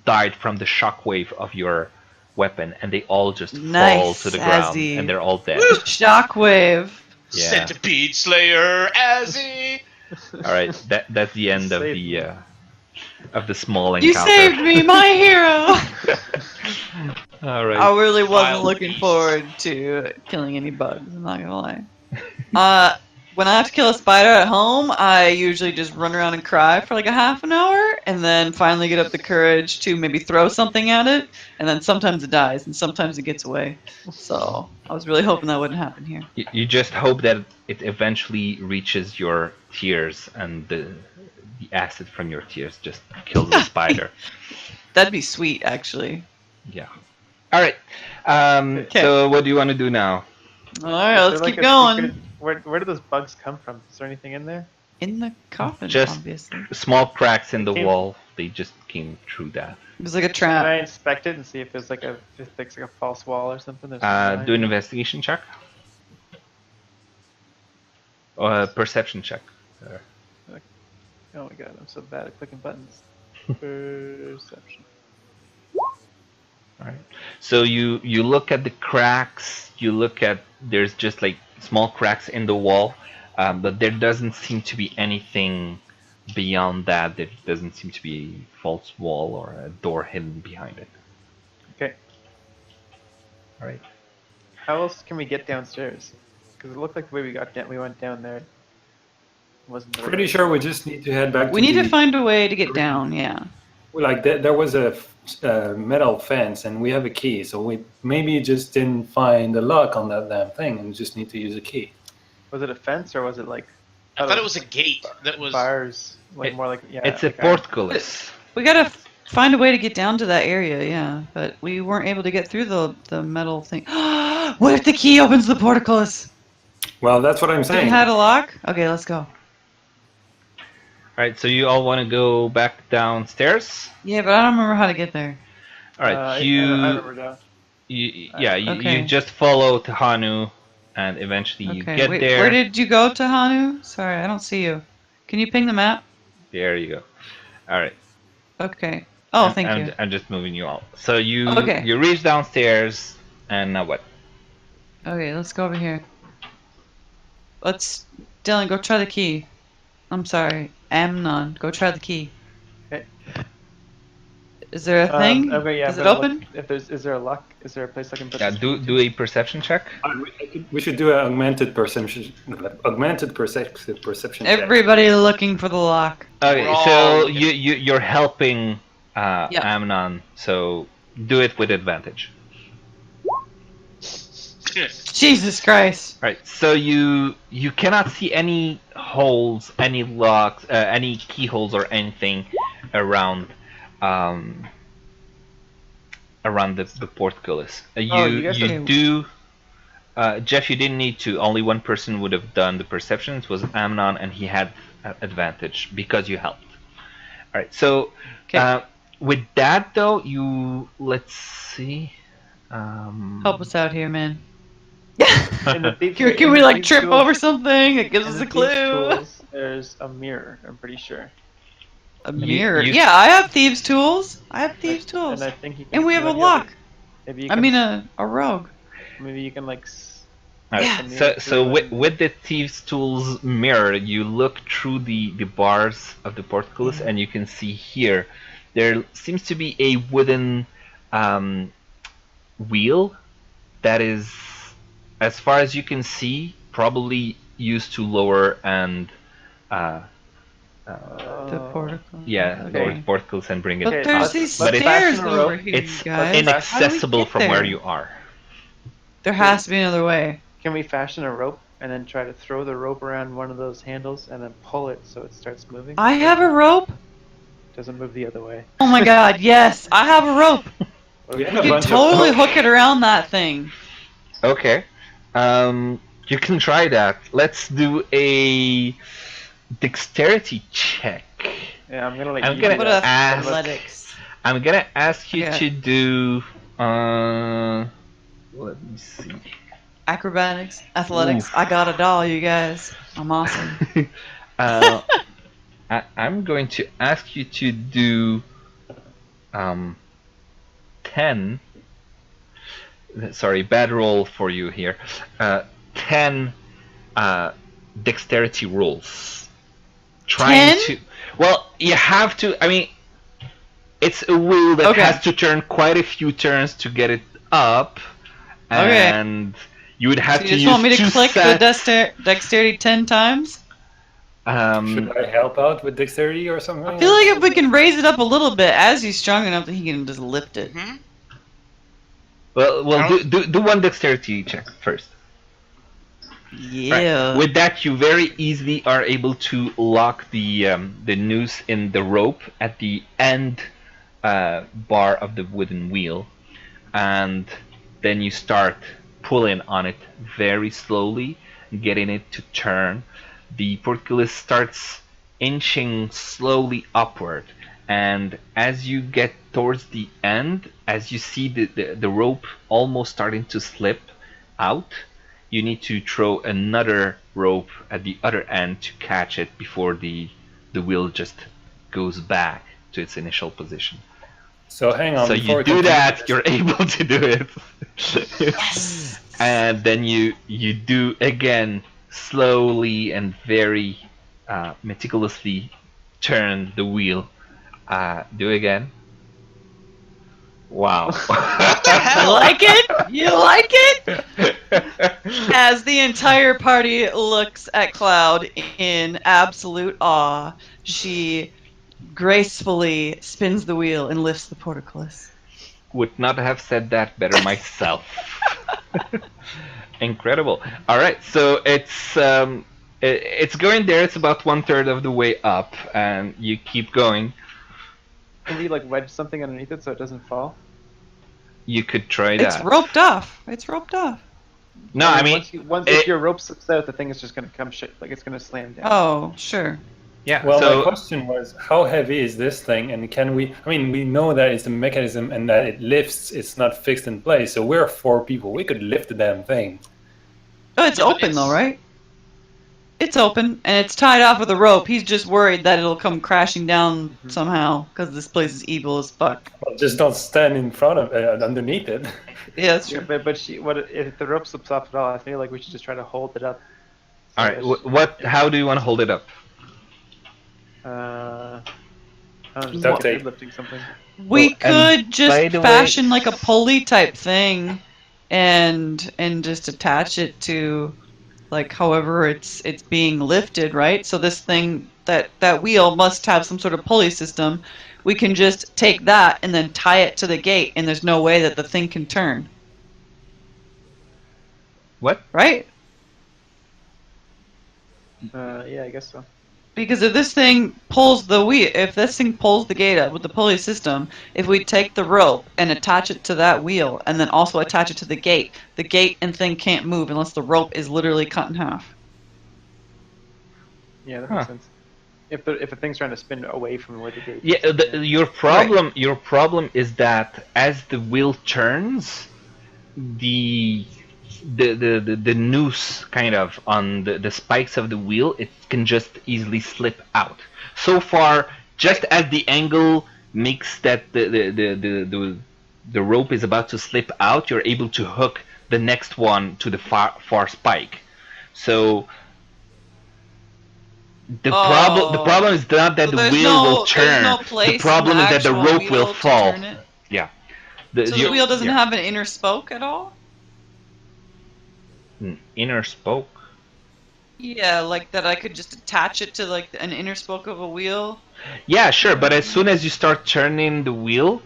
died from the shockwave of your weapon, and they all just fall Nice, to the ground, Azzy. and they're all dead. Shockwave. Yeah. Centipede Slayer, Azzy. All right, that's the end of the small encounter. You saved me, my hero. All right. I really wasn't Wild looking beast. forward to killing any bugs. I'm not gonna lie. When I have to kill a spider at home, I usually just run around and cry for like a half an hour, and then finally get up the courage to maybe throw something at it, and then sometimes it dies, and sometimes it gets away. So I was really hoping that wouldn't happen here. You just hope that it eventually reaches your tears, and the acid from your tears just kills the spider. That'd be sweet, actually. Yeah. All right. Okay. So what do you want to do now? All right, Is let's there, keep a going. secret- Where do those bugs come from? Is there anything in there? In the coffin, Just- obviously. Small cracks in the Okay. wall. They just came through that. It was like a Can I trap. inspect it and see if there's like a false wall or something? There's Do an investigation check. Or a perception check. Oh my god, I'm so bad at clicking buttons. Perception. Alright. So you look at the cracks, you look at, there's just like small cracks in the wall, but there doesn't seem to be anything beyond that. There doesn't seem to be a false wall or a door hidden behind it. Okay. Alright. How else can we get downstairs? Because it looked like the way we went down there wasn't the Pretty sure we just need to head back. We need to find a way to get down, yeah. Like there was a metal fence, and we have a key, so we maybe just didn't find the lock on that damn thing, and just need to use a key. Was it a fence or was it like? I thought it was a gate that was. bars. Like more like It's a like portcullis. We gotta find a way to get down to that area, yeah. But we weren't able to get through the metal thing. What if the key opens the portcullis? Well, that's what I'm It saying. had a lock? Okay, let's go. Alright, so you all want to go back downstairs? Yeah, but I don't remember how to get there. Alright, I you remember now. Okay. you just follow Tahanu, and eventually you Okay, get wait, there. where did you go, Tahanu? Sorry, I don't see you. Can you ping the map? There you go. Alright. Okay. Oh, thank you. I'm just moving you all. So you Okay. you reach downstairs, and now what? Okay, let's go over here. Dylan, go try the key. I'm sorry, Amnon, go try the key. Okay. Is there a thing? Okay, yeah. Does I'm it gonna open? look Is there a lock? Is there a place I can put? Yeah, this do key do a perception check. We should do an augmented perception check. Everybody looking for the lock. Okay, We're all so looking. you're helping Yeah. Amnon, so do it with advantage. Jesus Christ. Right. So you cannot see any holes, any locks, any keyholes or anything around around the portcullis. you guys You are- do. Jeff, you didn't need to. Only one person would have done the perception. It was Amnon, and he had advantage because you helped. All right. So Okay. with that though, let's see. Help us out here, man. In the thief- Can in we the like thief trip tools- over something that gives in us the a thief clue? tools, there's a mirror. I'm pretty sure. A mirror. you- Yeah, I have thieves' tools. I have thieves' tools. And I think you can. And we have a maybe lock. Maybe you I can, mean, a rogue. maybe you can like. All right, Yeah. So with the thieves' tools mirror, you look through the bars of the portcullis, and you can see here there seems to be a wooden wheel that is, as far as you can see, probably used to lower and The portico. lower the Okay. portcullis and bring it But Okay, there's up. these But stairs fashion a over rope. here, it's you guys. How do we inaccessible get from where there? you are. There has to be another way. Can we fashion a rope and then try to throw the rope around one of those handles and then pull it so it starts moving? I have a rope. Doesn't move the other way. Oh my god, yes, I have a rope. We have You a can bunch totally of hook it around that thing. Okay. You can try that. Let's do a dexterity check. Yeah, I'm gonna let I'm you gonna do What that. ask- athletics. I'm gonna ask you Okay. to do. Let me see. Acrobatics, athletics. Oof. I got a doll, you guys. I'm awesome. I'm going to ask you to do 10. Sorry, bad roll for you here. 10 dexterity rolls. Trying 10? to. Well, you have to. I mean, it's a wheel that Okay. has to turn quite a few turns to get it up, Okay. and you would have So you to just use want me to two click sets. the dexterity 10 times? Should I help out with dexterity or something? I feel like if we can raise it up a little bit, as he's strong enough that he can just lift it. Hmm? Well, How- do one dexterity check first. Yeah. Right. With that, you very easily are able to lock the noose in the rope at the end bar of the wooden wheel, and then you start pulling on it very slowly, getting it to turn. The portcullis starts inching slowly upward, and as you get towards the end, as you see the rope almost starting to slip out, you need to throw another rope at the other end to catch it before the wheel just goes back to its initial position. So hang on. So before you we do continue that, this- you're able to do it. Yes. And then you do again slowly and very meticulously turn the wheel. Do again. Wow. You like it? You like it? As the entire party looks at Cloud in absolute awe, she gracefully spins the wheel and lifts the portcullis. Would not have said that better myself. Incredible. All right, so it's going there. It's about 1/3 of the way up, and you keep going. Can we like wedge something underneath it so it doesn't fall? You could try It's that. roped off. It's roped off. No, I mean, if it- your rope slips out, the thing is just gonna come like it's gonna slam down. Oh, sure. yeah. Well, so my question was, how heavy is this thing, and can we? I mean, we know that it's a mechanism and that it lifts. It's not fixed in place. So we're 4 people. We could lift the damn thing. Oh, it's Yeah, but open though, it's- right? It's open and it's tied off with a rope. He's just worried that it'll come crashing down somehow because this place is evil as fuck. Well, just don't stand in front of underneath it. Yeah, that's Yeah, true. but what if the rope slips off at all? I feel like we should just try to hold it up. So all right. it's- What? How do you want to hold it up? I don't know, Duct just tape. lifting something. We Oh, and could just by the way- fashion like a pulley type thing and just attach it to like however it's being lifted, right? So this thing that wheel must have some sort of pulley system. We can just take that and then tie it to the gate and there's no way that the thing can turn. What? right? Yeah, I guess so. Because if this thing pulls the gate up with the pulley system, if we take the rope and attach it to that wheel, and then also attach it to the gate and thing can't move unless the rope is literally cut in half. Yeah, that Huh. makes sense. If the thing's trying to spin away from where the gate Yeah, is. your problem is that as the wheel turns, the noose kind of on the spikes of the wheel, it can just easily slip out. So far, just as the angle makes that the rope is about to slip out, you're able to hook the next one to the far spike. So the problem is not that So the wheel will there's turn. no The place problem in is that the actual rope will wheel to fall. turn it? Yeah. So the wheel doesn't yeah. have an inner spoke at all? An inner spoke. Yeah, like that I could just attach it to like an inner spoke of a wheel. Yeah, sure, but as soon as you start turning the wheel,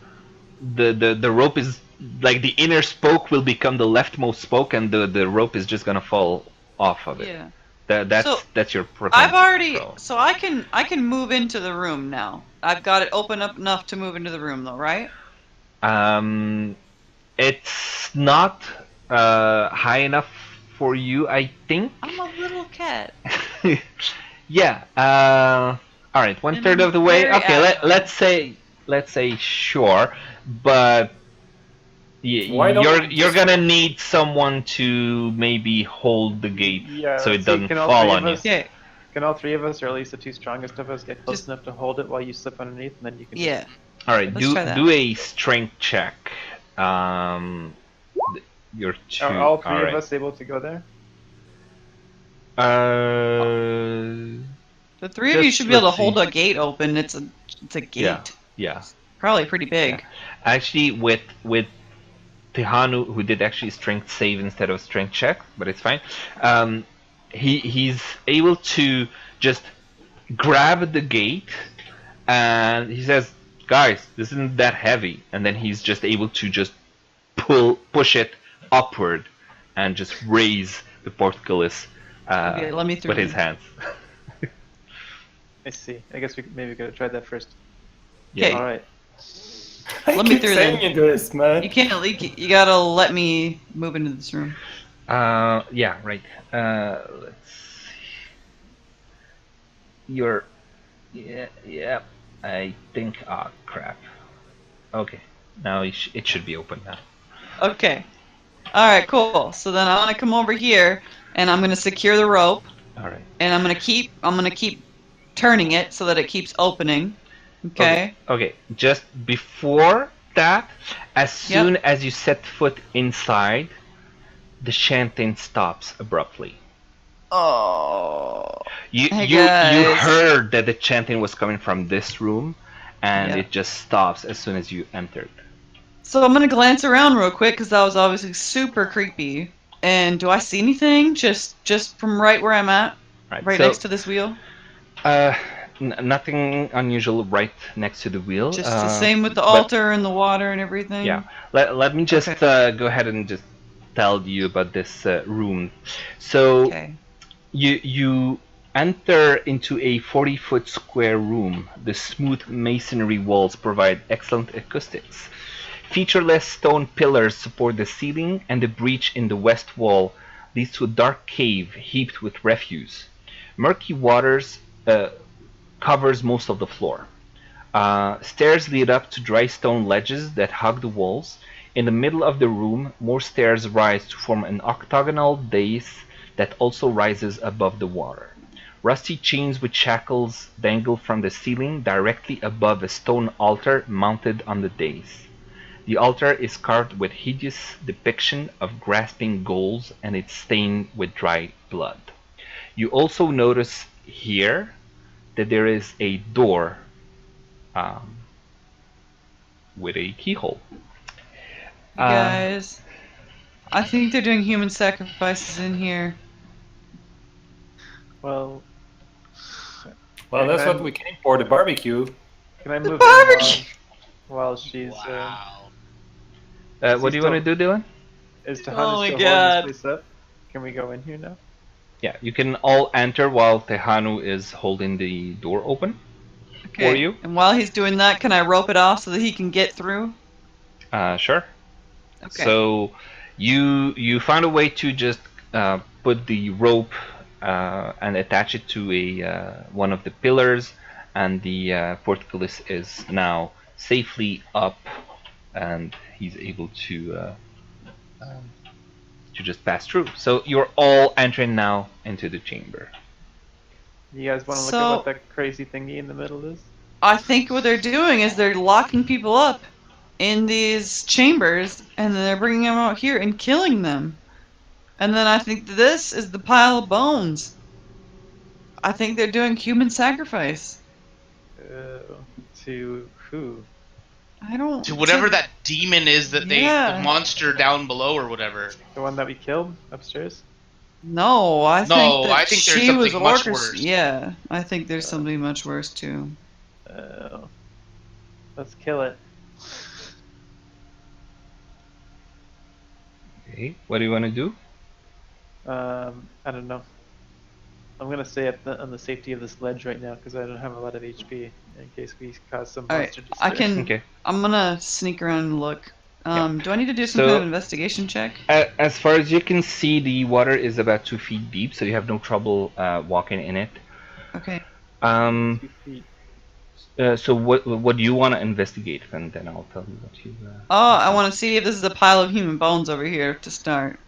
the rope is like the inner spoke will become the leftmost spoke, and the rope is just gonna fall off of it. Yeah. That's your I've already problem. so I can move into the room now. I've got it open up enough to move into the room though, right? It's not high enough for you, I think. I'm a little cat. Yeah. All right. 1/3 of the way. very Okay. agile. Let's say sure, but Why don't we you're just- gonna need someone to maybe hold the gate Yeah, so it see, doesn't can all fall three on of you. us- Okay. Can all three of us, or at least the two strongest of us, get close Just- enough to hold it while you slip underneath, and then you can. Yeah. All right. Let's try that. Do a strength check. You're two. Are all three all right. of us able to go there? The three of you Just should be able to let's hold see. a gate open. It's a gate. Yeah. Probably pretty big. Actually, with Tihanu, who did actually strength save instead of strength check, but it's fine. He's able to just grab the gate, and he says, "Guys, this isn't that heavy," and then he's just able to just push it upward, and just raise the portcullis Okay, let me through with his then. hands. I see. I guess maybe we could have tried that first. Okay. All right. I Let me keep through saying then. you do this, man. You can't leak. You gotta let me move into this room. Yeah, right. Let's see. You're. Yeah. I think. Ah, crap. Okay. Now it should be open now. Okay. All right. Cool. So then I'm gonna come over here, and I'm gonna secure the rope, All right. and I'm gonna keep turning it so that it keeps opening. Okay. Okay. Just before that, as Yep. soon as you set foot inside, the chanting stops abruptly. Oh. You Hey, you guys. heard that the chanting was coming from this room, and Yeah. it just stops as soon as you entered. So I'm gonna glance around real quick because that was obviously super creepy. And do I see anything? Just from right where I'm at, right so, next to this wheel. Nothing unusual right next to the wheel. Just the same with the but- altar and the water and everything. Yeah. Let me just Okay. go ahead and just tell you about this room. So Okay. you enter into a 40-foot square room. The smooth masonry walls provide excellent acoustics. Featureless stone pillars support the ceiling, and the breach in the west wall leads to a dark cave heaped with refuse. Murky waters covers most of the floor. Stairs lead up to dry stone ledges that hug the walls. In the middle of the room, more stairs rise to form an octagonal dais that also rises above the water. Rusty chains with shackles dangle from the ceiling directly above a stone altar mounted on the dais. The altar is carved with hideous depiction of grasping ghouls, and it's stained with dry blood. You also notice here that there is a door with a keyhole. You guys, I think they're doing human sacrifices in here. Well, Well, that's what we came for, the barbecue. can I move barbecue! in while she's Wow. What do you want to do, Dylan? is Tahani Oh my still God. holding this place up? Can we go in here now? Yeah, you can all enter while Tehanu is holding the door open for you. And while he's doing that, can I rope it off so that he can get through? Sure. Okay. So you found a way to just put the rope and attach it to a one of the pillars, and the portcullis is now safely up, and he's able to just pass through. So you're all entering now into the chamber. You guys want to look So- at what that crazy thingy in the middle is? I think what they're doing is they're locking people up in these chambers, and then they're bringing them out here and killing them. And then I think this is the pile of bones. I think they're doing human sacrifice. To who? I don't. To whatever that demon is that Yeah. the monster down below or whatever. The one that we killed upstairs? No, I No, think that I think there's she something was much orchest- worse. Yeah, I think there's something much worse too. Let's kill it. Okay, what do you want to do? I don't know. I'm gonna stay on the safety of this ledge right now because I don't have a lot of HP in case we cause some All right, monster I distress. can. Okay. I'm gonna sneak around and look. Do I need to do some So- kind of investigation check? As far as you can see, the water is about 2 feet deep, so you have no trouble walking in it. Okay. 2 feet. So what do you want to investigate, and then I'll tell you what you. Oh, I want to see if this is a pile of human bones over here to start.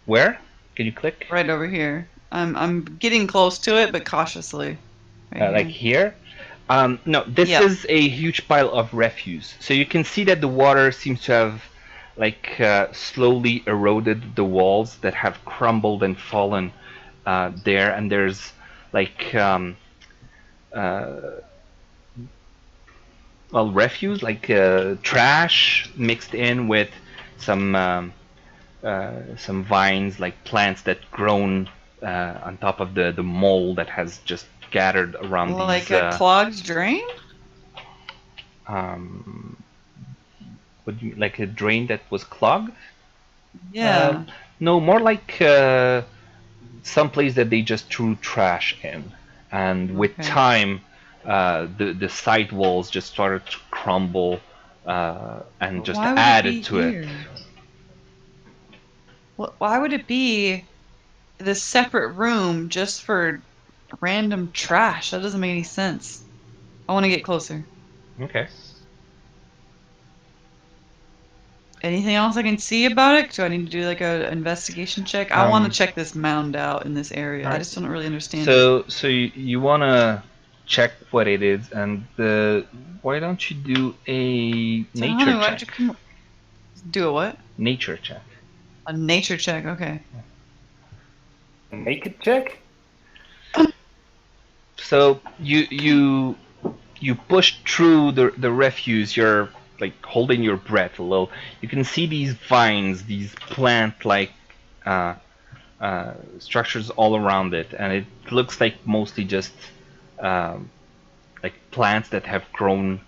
Where? Can you click? Right over here. I'm getting close to it, but cautiously. Right Like here. here? No, this Yep. is a huge pile of refuse. So you can see that the water seems to have like slowly eroded the walls that have crumbled and fallen there, and there's like well, refuse, like trash mixed in with some vines, like plants that grown on top of the mold that has just gathered around Like these. a clogged drain? What do you, like a drain that was clogged? Yeah. No, more like some place that they just threw trash in, and with Okay. time, the side walls just started to crumble and just Why would added be to it. here? Why would it be this separate room just for random trash? That doesn't make any sense. I want to get closer. Okay. Anything else I can see about it? Do I need to do like a investigation check? I want to Um, check this mound out in this area. I alright. just don't really understand it. So you wanna check what it is, and why don't you do a So, nature honey, why'd check? you come? Do a what? Nature check. A nature check. Okay. Naked check? So you push through the refuse. You're like holding your breath a little. You can see these vines, these plant-like structures all around it, and it looks like mostly just like plants that have grown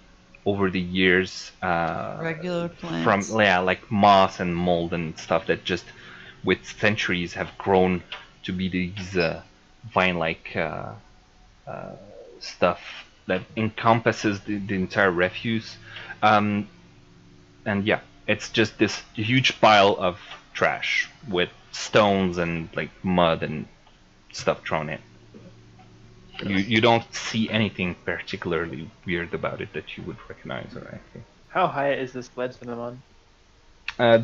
over the years. Regular From plants. like moss and mold and stuff that just with centuries have grown to be these vine-like stuff that encompasses the entire refuse. And yeah, it's just this huge pile of trash with stones and like mud and stuff thrown in. You don't see anything particularly weird about it that you would recognize or anything. How high is this ledge that I'm on?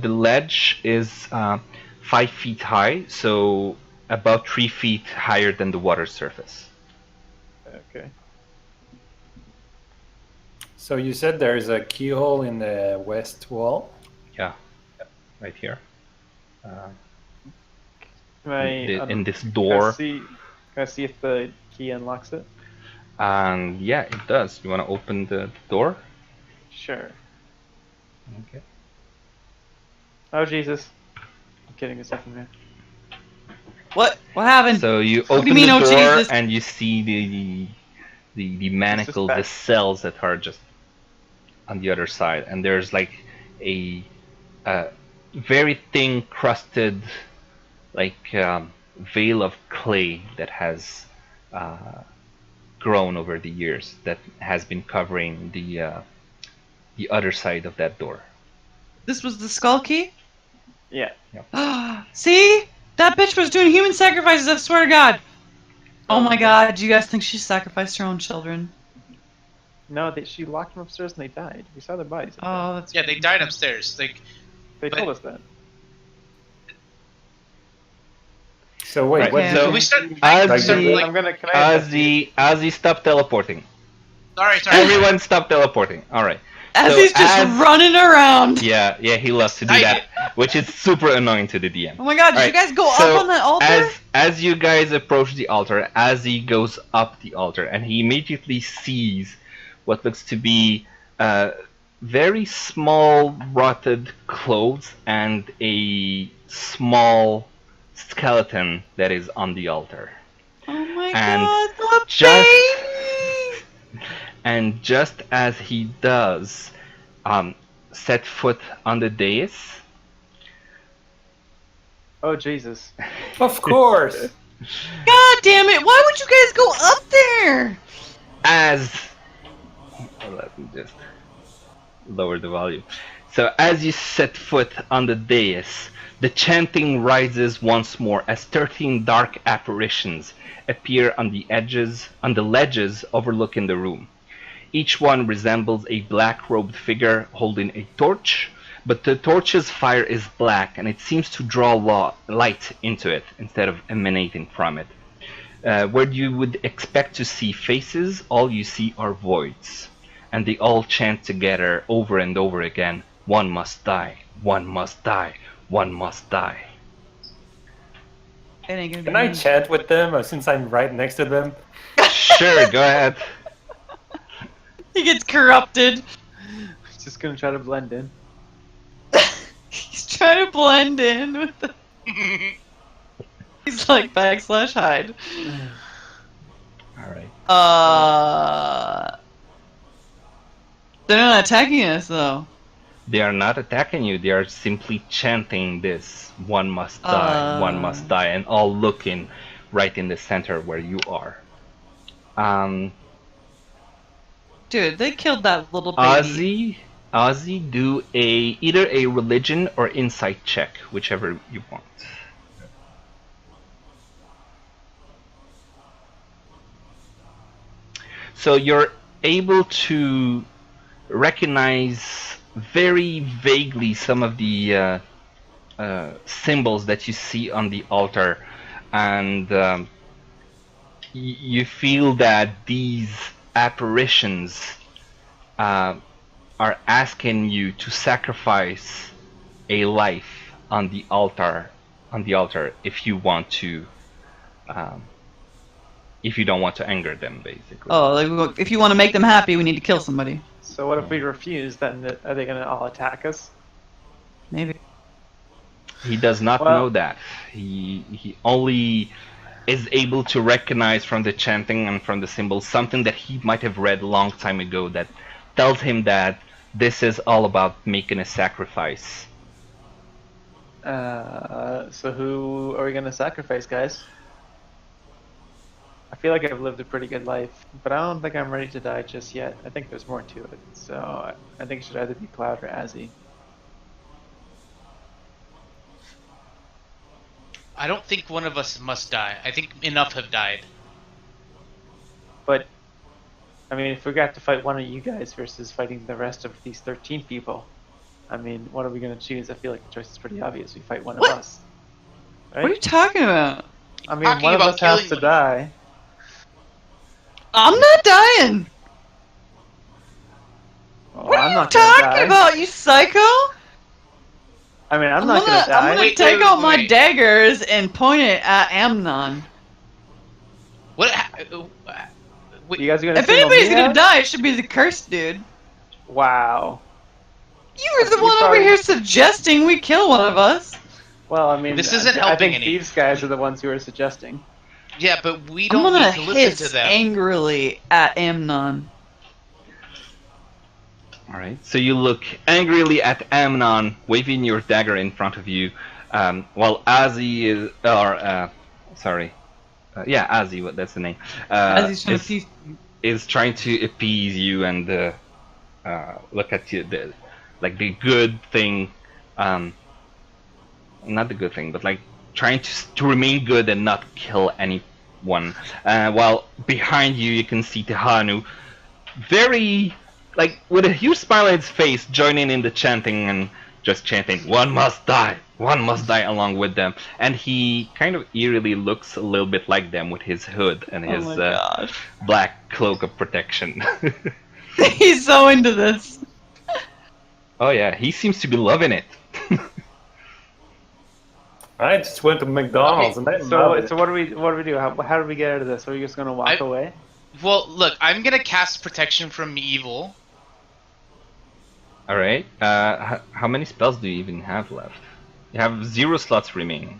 The ledge is 5 feet high, so about 3 feet higher than the water surface. Okay. So you said there's a keyhole in the west wall? Yeah, right here. Can I, In this Can door. I see if the key unlocks it? And yeah, it does. You want to open the door? Sure. Okay. Oh Jesus! I'm kidding. There's nothing there. What? What happened? So you What do open you mean, the oh, door Jesus? and you see the manacles, the bad. cells that are just on the other side, and there's like a very thin crusted veil of clay that has grown over the years that has been covering the other side of that door. This was the skull key? Yeah. See? That bitch was doing human sacrifices, I swear to God. Oh my God, do you guys think she sacrificed her own children? No, she locked them upstairs and they died. We saw their bodies. Oh, that's Yeah, they died upstairs. They told us that. So wait, Right, what? so- Can we start? Ozzy- I'm gonna. Can I? Ozzy, stop teleporting. Sorry. Everyone stop teleporting. All right. As So he's just running around. Yeah, he loves to do that, which is super annoying to the DM. Oh my God, did All you guys go so up on that altar? As you guys approach the altar, Ozzy goes up the altar, and he immediately sees what looks to be very small rotted clothes and a small skeleton that is on the altar. Oh my And God, the just- baby! And just as he does set foot on the dais, Oh Jesus! Of course. God damn it! Why would you guys go up there? let me just lower the volume. So as you set foot on the dais, the chanting rises once more as 13 dark apparitions appear on the ledges overlooking the room. Each one resembles a black-robed figure holding a torch, but the torch's fire is black and it seems to draw light into it instead of emanating from it. Where you would expect to see faces, all you see are voids. And they all chant together over and over again, "One must die, one must die, one must die." It ain't gonna be Can I me. chat with them since I'm right next to them? Sure, go ahead. He gets corrupted. He's just gonna try to blend in. He's trying to blend in with the. He's like /hide. Alright. They're not attacking us though. They are not attacking you, they are simply chanting this, "One must die, one must die," and all looking right in the center where you are. Dude, they killed that little baby. Ozzy, do either a religion or insight check, whichever you want. So you're able to recognize very vaguely some of the symbols that you see on the altar, and you feel that these apparitions are asking you to sacrifice a life on the altar if you want to if you don't want to anger them, basically. Oh, like, if you want to make them happy, we need to kill somebody. So what if we refuse? Then are they gonna all attack us? Maybe. He does not Well- know that. He only is able to recognize from the chanting and from the symbols something that he might have read a long time ago that tells him that this is all about making a sacrifice. So who are we gonna sacrifice, guys? I feel like I've lived a pretty good life, but I don't think I'm ready to die just yet. I think there's more to it. So I think it should either be Cloud or Azzy. I don't think one of us must die. I think enough have died. But I mean, if we got to fight one of you guys versus fighting the rest of these 13 people, I mean, what are we gonna choose? I feel like the choice is pretty obvious. We fight one What? of us. Right? What are you talking about? I mean, Talking one of about us has killing to them. die. I'm not dying. Well, What I'm are you not gonna talking die. about, you psycho? I mean, I'm not gonna die. I'm gonna Wait, take wait, out my wait. daggers and point it at Amnon. What? Wait, You guys are gonna If single anybody's me gonna out? die, it should be the cursed dude. Wow. You were the You one over probably- here suggesting we kill one of us. Well, I mean, This isn't I helping think any. these guys are the ones who are suggesting. yeah, but we I'm don't gonna need to listen hiss to them. angrily at Amnon. Alright, so you look angrily at Amnon, waving your dagger in front of you. While Ozzy is, sorry, Ozzy, that's the name. As he's trying to piece. Is trying to appease you and look at you, like the good thing, not the good thing, but like trying to remain good and not kill anyone. While behind you, you can see Tehanu, very like with a huge smile on his face, joining in the chanting and just chanting, one must die along with them. And he kind of eerily looks a little bit like them with his hood and his black cloak of protection. He's so into this. Oh yeah, he seems to be loving it. I just went to McDonald's and I So love it. what do we do? How do we get out of this? Are we just gonna walk away? Well, look, I'm gonna cast protection from evil. All right. How many spells do you even have left? You have 0 slots remaining,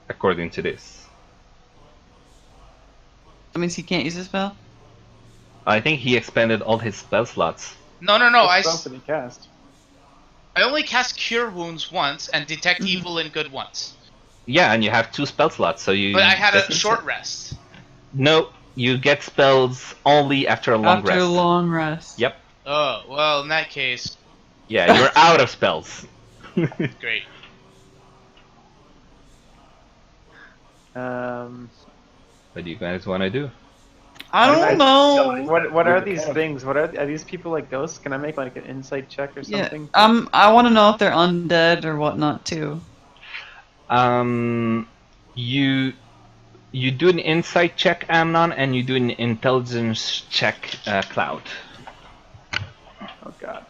according to this. That means he can't use a spell? I think he expended all his spell slots. No. What spells did he cast? I only cast Cure Wounds once and Detect Evil and Good once. Yeah, and you have 2 spell slots, so you. But I had a short rest. No, you get spells only after a long rest. After a long rest. Yep. Oh, well, in that case... Yeah, you're out of spells. Great. What do you guys want to do? I don't know. What are these things? Are these people like ghosts? Can I make like an insight check or something? Yeah. I want to know if they're undead or whatnot too. You do an insight check, Amnon, and you do an intelligence check, Cloud. Oh God.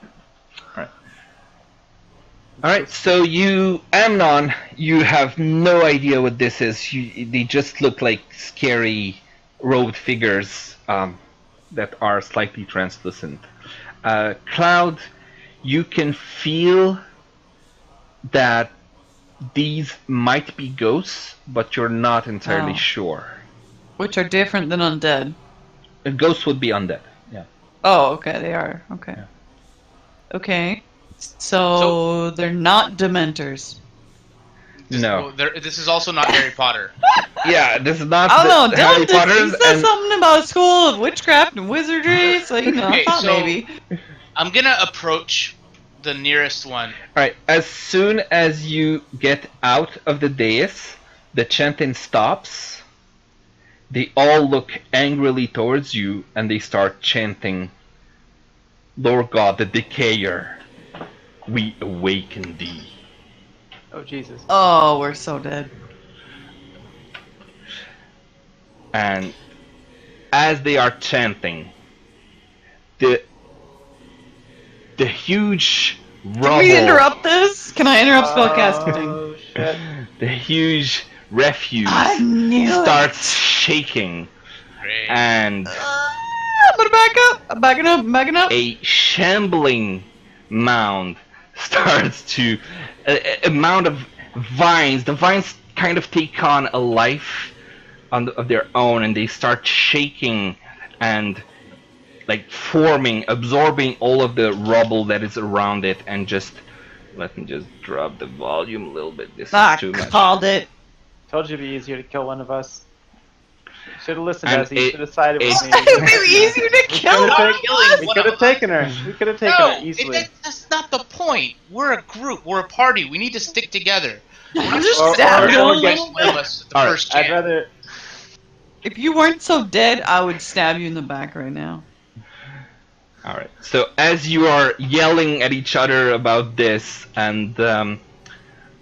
Alright, so Amnon, you have no idea what this is. They just look like scary robed figures that are slightly translucent. Cloud, you can feel that these might be ghosts, but you're not entirely sure. Which are different than undead. A ghost would be undead, yeah. Oh, okay, they are. Okay. Yeah. Okay. So they're not Dementors. No. This is also not Harry Potter. Yeah, this is not I don't know. Harry Dylan Potter's. he said something about a school of witchcraft and wizardry, so you know, I thought maybe. I'm gonna approach the nearest one. Alright, as soon as you get out of the dais, the chanting stops. They all look angrily towards you and they start chanting, Lord God, the Decayer, we awaken thee. Oh Jesus. Oh, we're so dead. And as they are chanting, the huge rubble... Can we interrupt this? Can I interrupt spellcasting? Oh shit. The huge refuse I knew starts shaking. Great. And I'm gonna back up. I'm backing up. a shambling mound starts to a mound of vines. The vines kind of take on a life of their own, and they start shaking and like forming, absorbing all of the rubble that is around it. And just let me just drop the volume a little bit. This is too much. Called it. Told you it'd be easier to kill one of us. Should have listened, And as he should have sided with me. It would be easier to kill We her. could have taken her. We could have taken her easily. That's not the point. We're a group. We're a party. We need to stick together. I'm just Or- stabbing or- her. Against one of us at the Alright, first chance. I'd rather. If you weren't so dead, I would stab you in the back right now. Alright, so as you are yelling at each other about this, and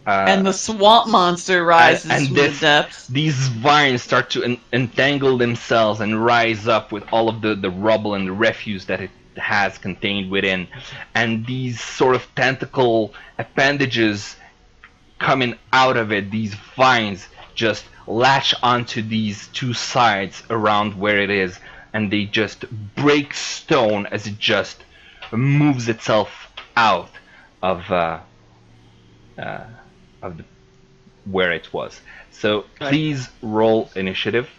And the swamp monster rises and from this- the depths. these vines start to entangle themselves and rise up with all of the rubble and the refuse that it has contained within. And these sort of tentacle appendages coming out of it, these vines just latch onto these two sides around where it is, and they just break stone as it just moves itself out of where it was. So please roll initiative.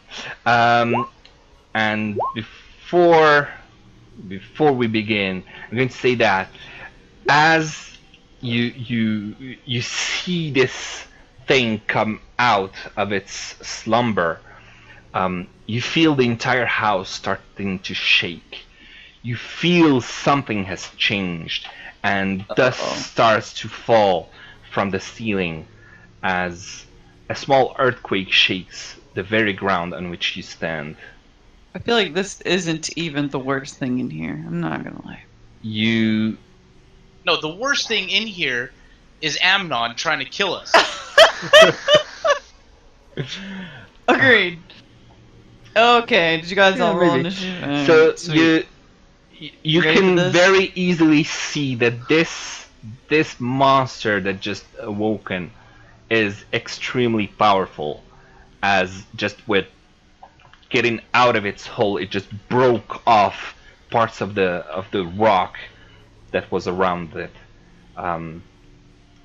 And before we begin, I'm going to say that as you see this thing come out of its slumber. You feel the entire house starting to shake. You feel something has changed, and dust starts to fall from the ceiling as a small earthquake shakes the very ground on which you stand. I feel like this isn't even the worst thing in here. I'm not gonna lie. You No, the worst thing in here is Amnon trying to kill us. Agreed. Okay, did you guys all roll maybe. initiative? So Sweet. you Ready for can this? very easily see that this monster that just awoken is extremely powerful, as just with getting out of its hole, it just broke off parts of the rock that was around it, and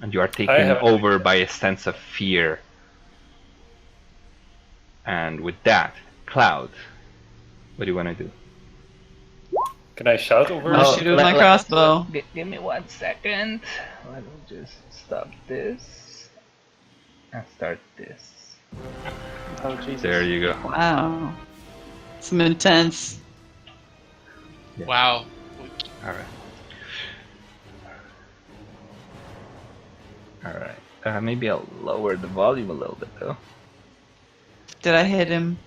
you are taken have an over by a sense of fear. And with that, Cloud, what do you want to do? Can I shout over? I'm gonna shoot it with my crossbow. Give me 1 second. Let me just stop this and start this. Oh, Jesus. There you go. Wow. Some intense. Wow. All right. All right. Maybe I'll lower the volume a little bit though. Did I hit him?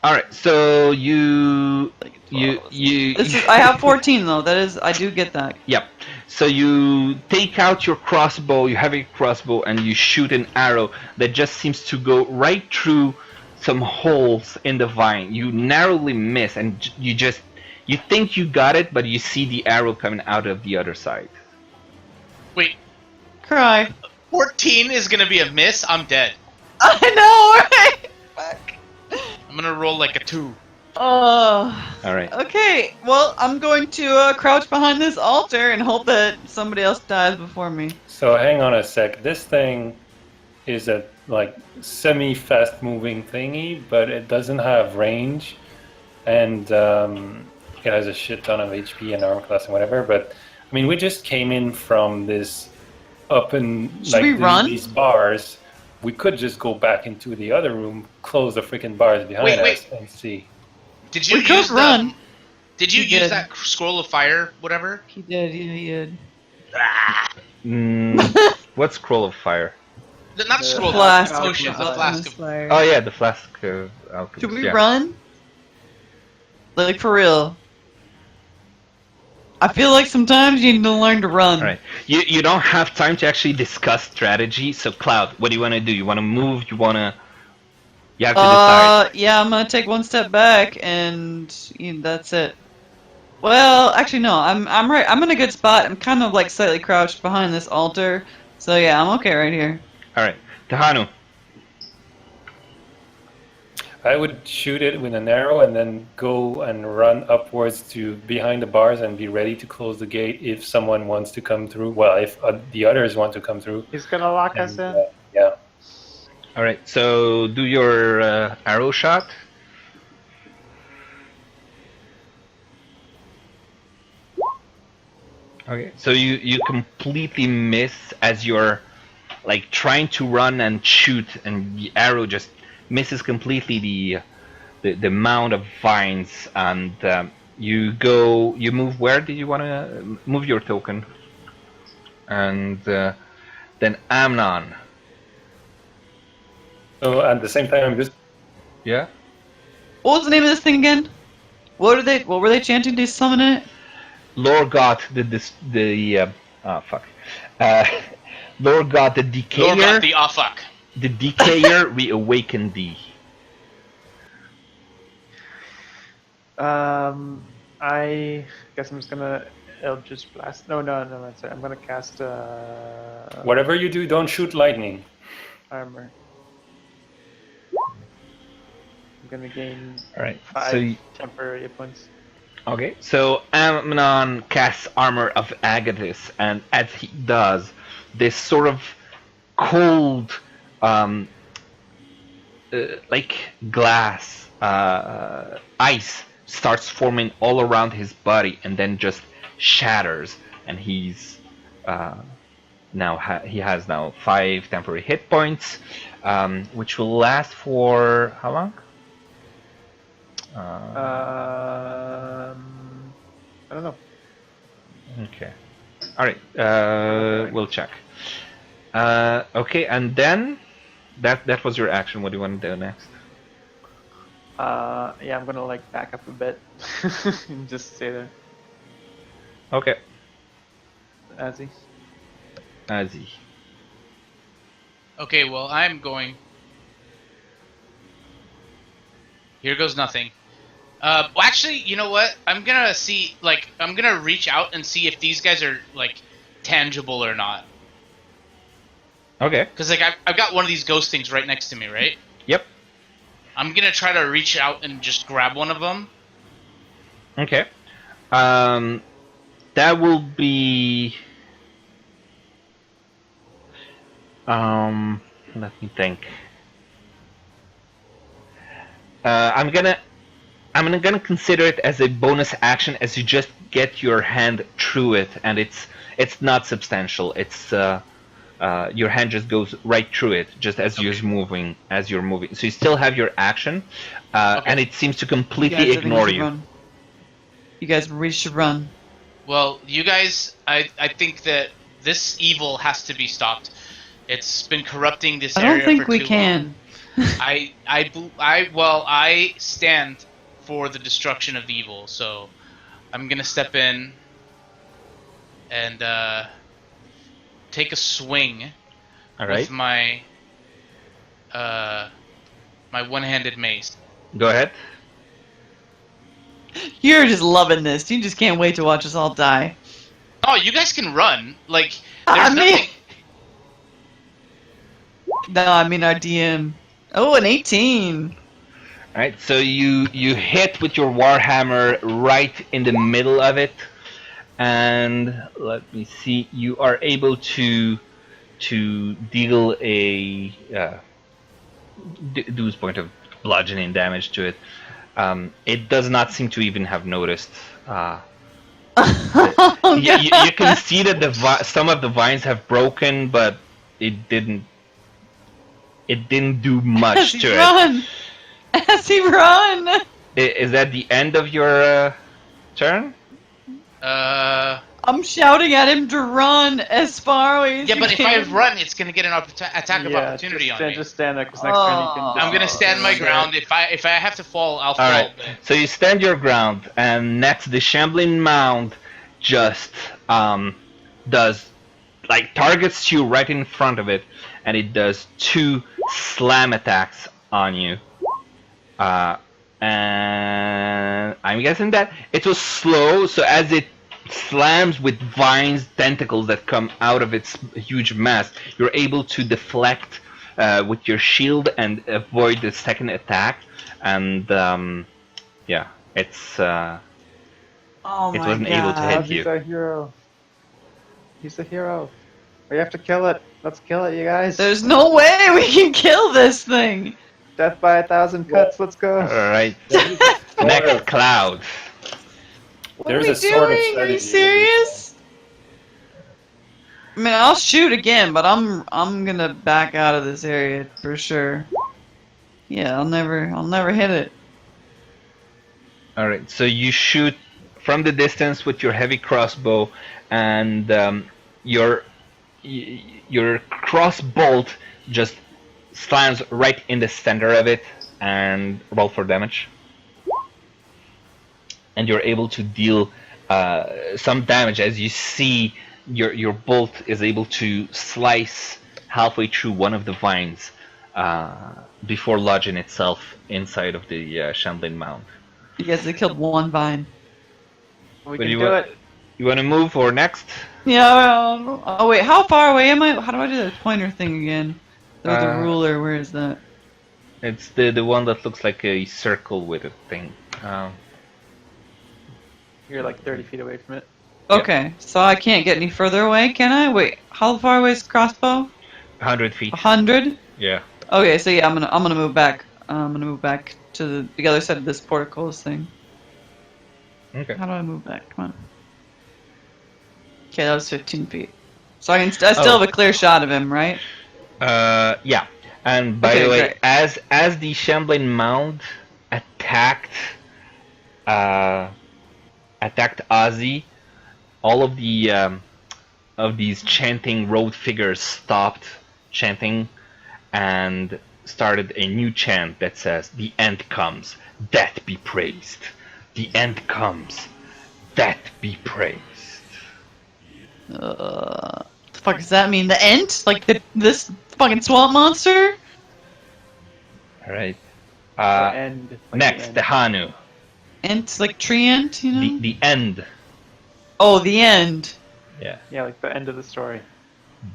All right. So you. I have 14 though. That is, I do get that. Yep. So you take out your crossbow, you have a crossbow, and you shoot an arrow that just seems to go right through some holes in the vine. You narrowly miss, and you think you got it, but you see the arrow coming out of the other side. Wait, Cry. 14 is gonna be a miss? I'm dead. I know, right? Fuck. I'm gonna roll like a 2. Oh. All right. Okay, well, I'm going to crouch behind this altar and hope that somebody else dies before me. So hang on a sec. This thing is a like semi-fast moving thingy, but it doesn't have range, and it has a shit ton of HP and armor class and whatever. But I mean, we just came in from this up and Should we run? these bars. We could just go back into the other room, close the freaking bars behind us, and see. Did you We could use run. Did you He use did. that scroll of fire, whatever? He did, yeah, he did. What scroll of fire? Not The scroll, Flask. potions, the flask of... fire. Oh yeah, the flask of alchemy. Should we yeah. run? Like, for real. I feel like sometimes you need to learn to run. All right. You don't have time to actually discuss strategy. So Cloud, what do you want to do? You want to move? You have to decide. Yeah, I'm gonna take one step back, and that's it. Well, actually, no. I'm right. I'm in a good spot. I'm kind of like slightly crouched behind this altar, so yeah, I'm okay right here. All right, Tahanu. I would shoot it with an arrow and then go and run upwards to behind the bars and be ready to close the gate if someone wants to come through. Well, if the others want to come through. He's gonna lock us And, in. yeah. All right, so do your arrow shot. Okay, so you completely miss as you're like trying to run and shoot, and the arrow just misses completely the mound of vines, and you move. Where did you want to move your token? And then Amnon. So at the same time, I'm just Yeah. What was the name of this thing again? What were they chanting to summon it? Lord God, fuck. Lord God, the Decayer. Lord got the fuck. The Decayer reawaken thee. I guess I'm just gonna Eldritch Blast. No, sorry. I'm gonna cast whatever you do, don't shoot lightning. armor. I'm gonna gain All right. 5 So temporary hit points. okay. So Amnon casts Armor of Agathis, and as he does, this sort of cold, like glass, ice starts forming all around his body, and then just shatters, and he's now he has now 5 temporary hit points, which will last for how long? I don't know. Okay. All right. We'll check. Okay, and then that was your action. What do you want to do next? Yeah, I'm gonna like back up a bit and just stay there. Okay. Azzy. Azzy. Okay, well, I'm going. Here goes nothing. Well, actually, you know what? I'm gonna see, like, I'm gonna reach out and see if these guys are, like, tangible or not. Okay. Because, like, I've got one of these ghost things right next to me, right? Yep. I'm gonna try to reach out and just grab one of them. Okay. That will be. Let me think. I'm gonna consider it as a bonus action as you just get your hand through it, and it's not substantial. It's your hand just goes right through it, just as you're moving. So you still have your action, and it seems to completely ignore you. You guys really should run. Well, you guys, I think that this evil has to be stopped. It's been corrupting this area for too long. I don't think we can. I stand for the destruction of evil, so I'm gonna step in and take a swing with my my one-handed mace. Go ahead. You're just loving this. You just can't wait to watch us all die. Oh, you guys can run. Like, there's nothing. No, I mean our DM. Oh, an 18. Alright, so you hit with your warhammer right in the middle of it, and let me see. You are able to deal a deuce point of bludgeoning damage to it. It does not seem to even have noticed. You can see that some of the vines have broken, but it didn't do much to it. As he run! Is that the end of your turn? I'm shouting at him to run as far away as Yeah, but can. if I run, it's gonna get an attack of opportunity on me. Just stand there, because next turn you can. I'm gonna stand my ground. If I have to fall, I'll fall. Alright, so you stand your ground, and next the shambling mound just does, like, targets you right in front of it, and it does 2 slam attacks on you. And I'm guessing that it was slow, so as it slams with vines, tentacles that come out of its huge mass, you're able to deflect with your shield and avoid the second attack. And yeah, it wasn't able to hit you. He's our hero. He's the hero. We have to kill it. Let's kill it, you guys. There's no way we can kill this thing. Death by 1,000 cuts. Let's go. All right. Next, Cloud. What are we doing? Are you serious? I mean, I'll shoot again, but I'm gonna back out of this area for sure. Yeah, I'll never hit it. All right. So you shoot from the distance with your heavy crossbow, and your cross bolt just slams right in the center of it, and roll for damage. And you're able to deal some damage as you see your bolt is able to slice halfway through one of the vines before lodging itself inside of the shambling mound. You guys have killed one vine. We can do it. You want to move or next? Yeah. Oh wait, how far away am I? How do I do that pointer thing again? Or the ruler? Where is that? It's the one that looks like a circle with a thing. You're like 30 feet away from it. Okay, so I can't get any further away, can I? Wait, how far away is crossbow? 100 feet. 100? Yeah. Okay, so yeah, I'm gonna move back. I'm gonna move back to the other side of this porticos thing. Okay. How do I move back? Come on. Okay, that was 15 feet. So I still have a clear shot of him, right? Yeah. And by Okay, the way, great. as the Shambling Mound attacked Ozzy, all of these chanting road figures stopped chanting and started a new chant that says, "The end comes, death be praised. The end comes, death be praised." The fuck does that mean? The Ent? Like this fucking swamp monster? All right. Or end. Like Next, the the end. Hanu. Ent, like tree ant, you know? The end. Oh, the end. Yeah. Yeah, like the end of the story.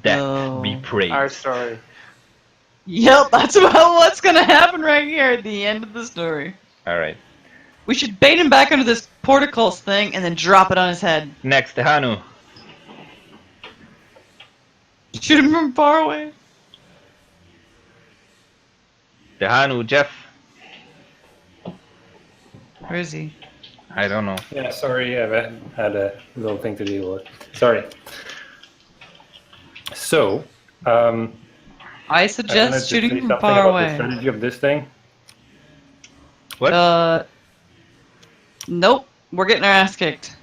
Death be Oh. praised. Our story. Yep, that's about what's gonna happen right here at the end of the story. All right. We should bait him back under this portcullis thing and then drop it on his head. Next, the Hanu. Shoot him from far away. The Hanu, Jeff. Where is he? I don't know. Yeah, sorry, I've had a little thing to deal with. Sorry. So, I I wanted suggest to shooting say from something far about away. the strategy of this thing. What? Nope. We're getting our ass kicked.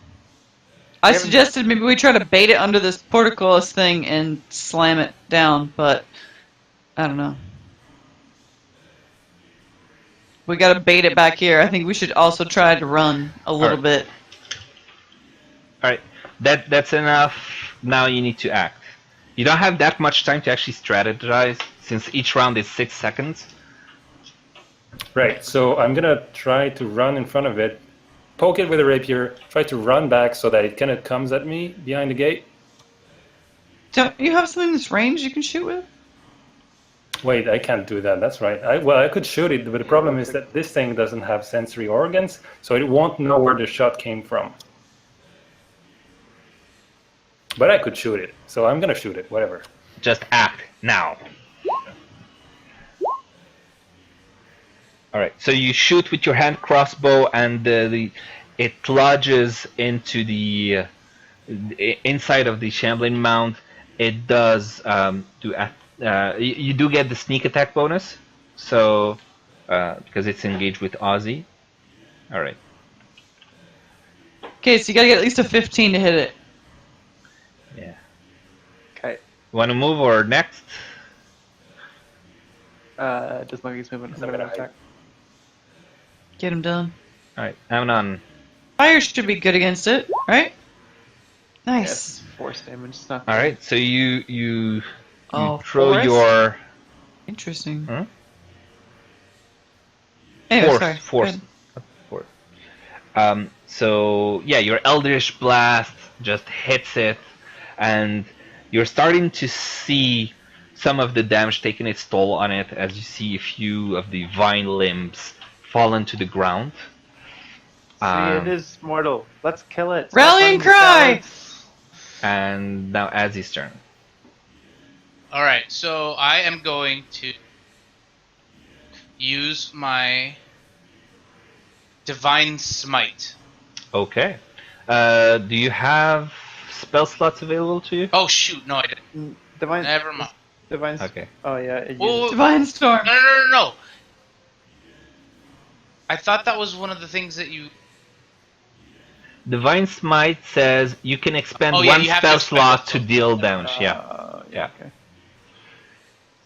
I haven't- suggested maybe we try to bait it under this portcullis thing and slam it down, but I don't know. We gotta bait it back here. I think we should also try to run a little bit. All right. That's enough. Now you need to act. You don't have that much time to actually strategize, since each round is 6 seconds. Right, so I'm gonna try to run in front of it, poke it with a rapier, try to run back so that it kind of comes at me behind the gate. Don't you have something that's range you can shoot with? Wait, I can't do that. That's right. I could shoot it, but the problem is that this thing doesn't have sensory organs, so it won't know where the shot came from. But I could shoot it, so I'm gonna shoot it. Whatever. Just act now. All right. So you shoot with your hand crossbow, and it lodges into the inside of the Shambling Mound. It does you do get the sneak attack bonus, so because it's engaged with Ozzy. All right. Okay, so you gotta get at least a 15 to hit it. Yeah. Okay. Want to move or next? Just like he's moving instead of an attack. Get him done. All right. I'm on. Fire should be good against it, right? Nice. Yes, force damage. It's not. All right. So you Oh, throw force? your Interesting. Huh? Anyway, sorry. force. Go Force. So yeah, your Eldritch Blast just hits it, and you're starting to see some of the damage taking its toll on it as you see a few of the vine limbs fallen to the ground. See, it is mortal. Let's kill it. Stop Rallying running the cry! salads. And now Azzy's turn. All right, so I am going to use my Divine Smite. Okay. Do you have spell slots available to you? Oh shoot, no, I didn't. Divine. Never mind. Divine. Okay. Oh yeah. It Whoa, uses- whoa, Divine Storm. No. I thought that was one of the things that you. Divine Smite says you can expend Oh, yeah, one you have to spell expend slot one to spell. deal damage. Yeah. yeah. Yeah. Okay.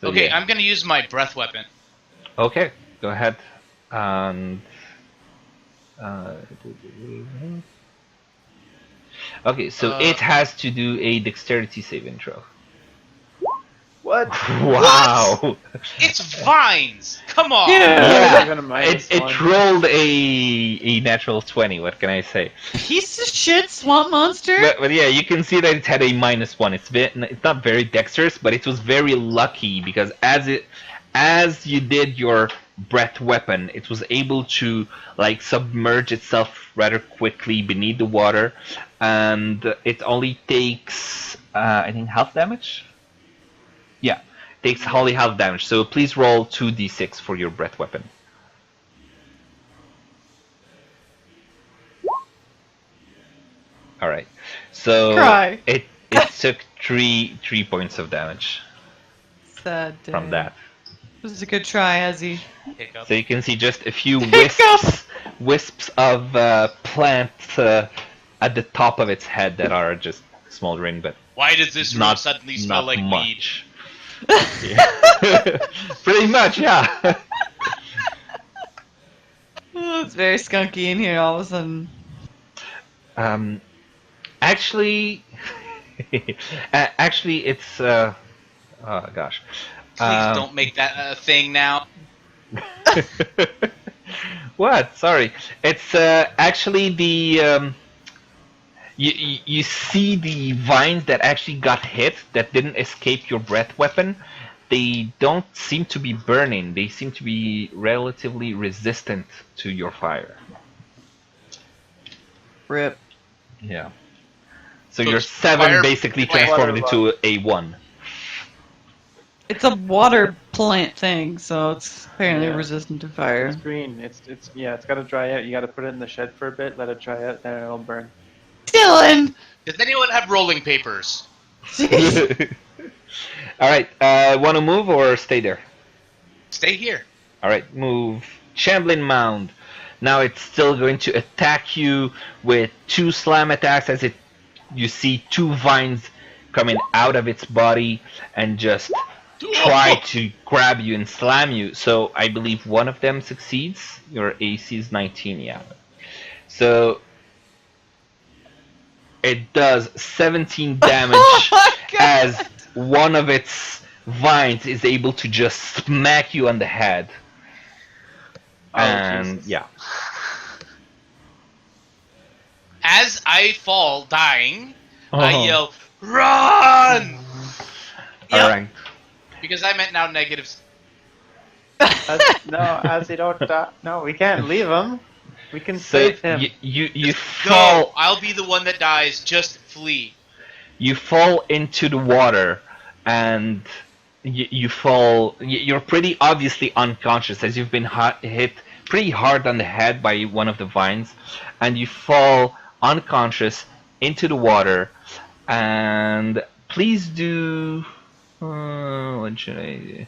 So, Okay, yeah. I'm gonna use my breath weapon. Okay. Go ahead. And okay, so it has to do a dexterity saving throw. What? Wow. It's vines. Come on. Yeah. Even a minus It one. rolled a natural 20. What can I say? Piece of shit swamp monster. But yeah, you can see that it had a -1. It's not very dexterous, but it was very lucky because as you did your breath weapon, it was able to like submerge itself rather quickly beneath the water, and it only takes I think half damage. Yeah, takes only half damage. So please roll 2d6 for your breath weapon. All right. So Cry. it took 3 points of damage Sad day. from that. This is a good try, Ezzy. Hiccup. So you can see just a few Hiccup! wisps of plant at the top of its head that are just smoldering, but Why does this room not suddenly smell not like weed? much. Yeah. Pretty much, yeah. Oh, it's very skunky in here all of a sudden. Actually, actually, it's oh gosh. Please don't make that a thing now. What? Sorry. It's actually the you see the vines that actually got hit that didn't escape your breath weapon. They don't seem to be burning. They seem to be relatively resistant to your fire. Rip. Yeah. So So your it's 7 fire basically plant. transformed into a 1. It's a water plant thing, so it's apparently Yeah. resistant to fire. It's green. It's got to dry out. You got to put it in the shed for a bit, let it dry out, then it'll burn. Dylan! Does anyone have rolling papers? Jeez. All right. Want to move or stay there? Stay here. All right. Move. Shambling Mound. Now it's still going to attack you with 2 slam attacks as you see 2 vines coming out of its body and just try to grab you and slam you. So I believe one of them succeeds. Your AC is 19, yeah. So it does 17 damage Oh my God. as one of its vines is able to just smack you on the head. Oh, And Jesus. yeah. As I fall, dying, Oh. I yell, "Run!" All right. Because I meant now negatives. As you don't. No, we can't leave him. We can So save him. you Go! fall I'll be the one that dies. Just flee. you fall into the water and you fall. You're pretty obviously unconscious as you've been hit pretty hard on the head by one of the vines, and you fall unconscious into the water. And please do. What should I do?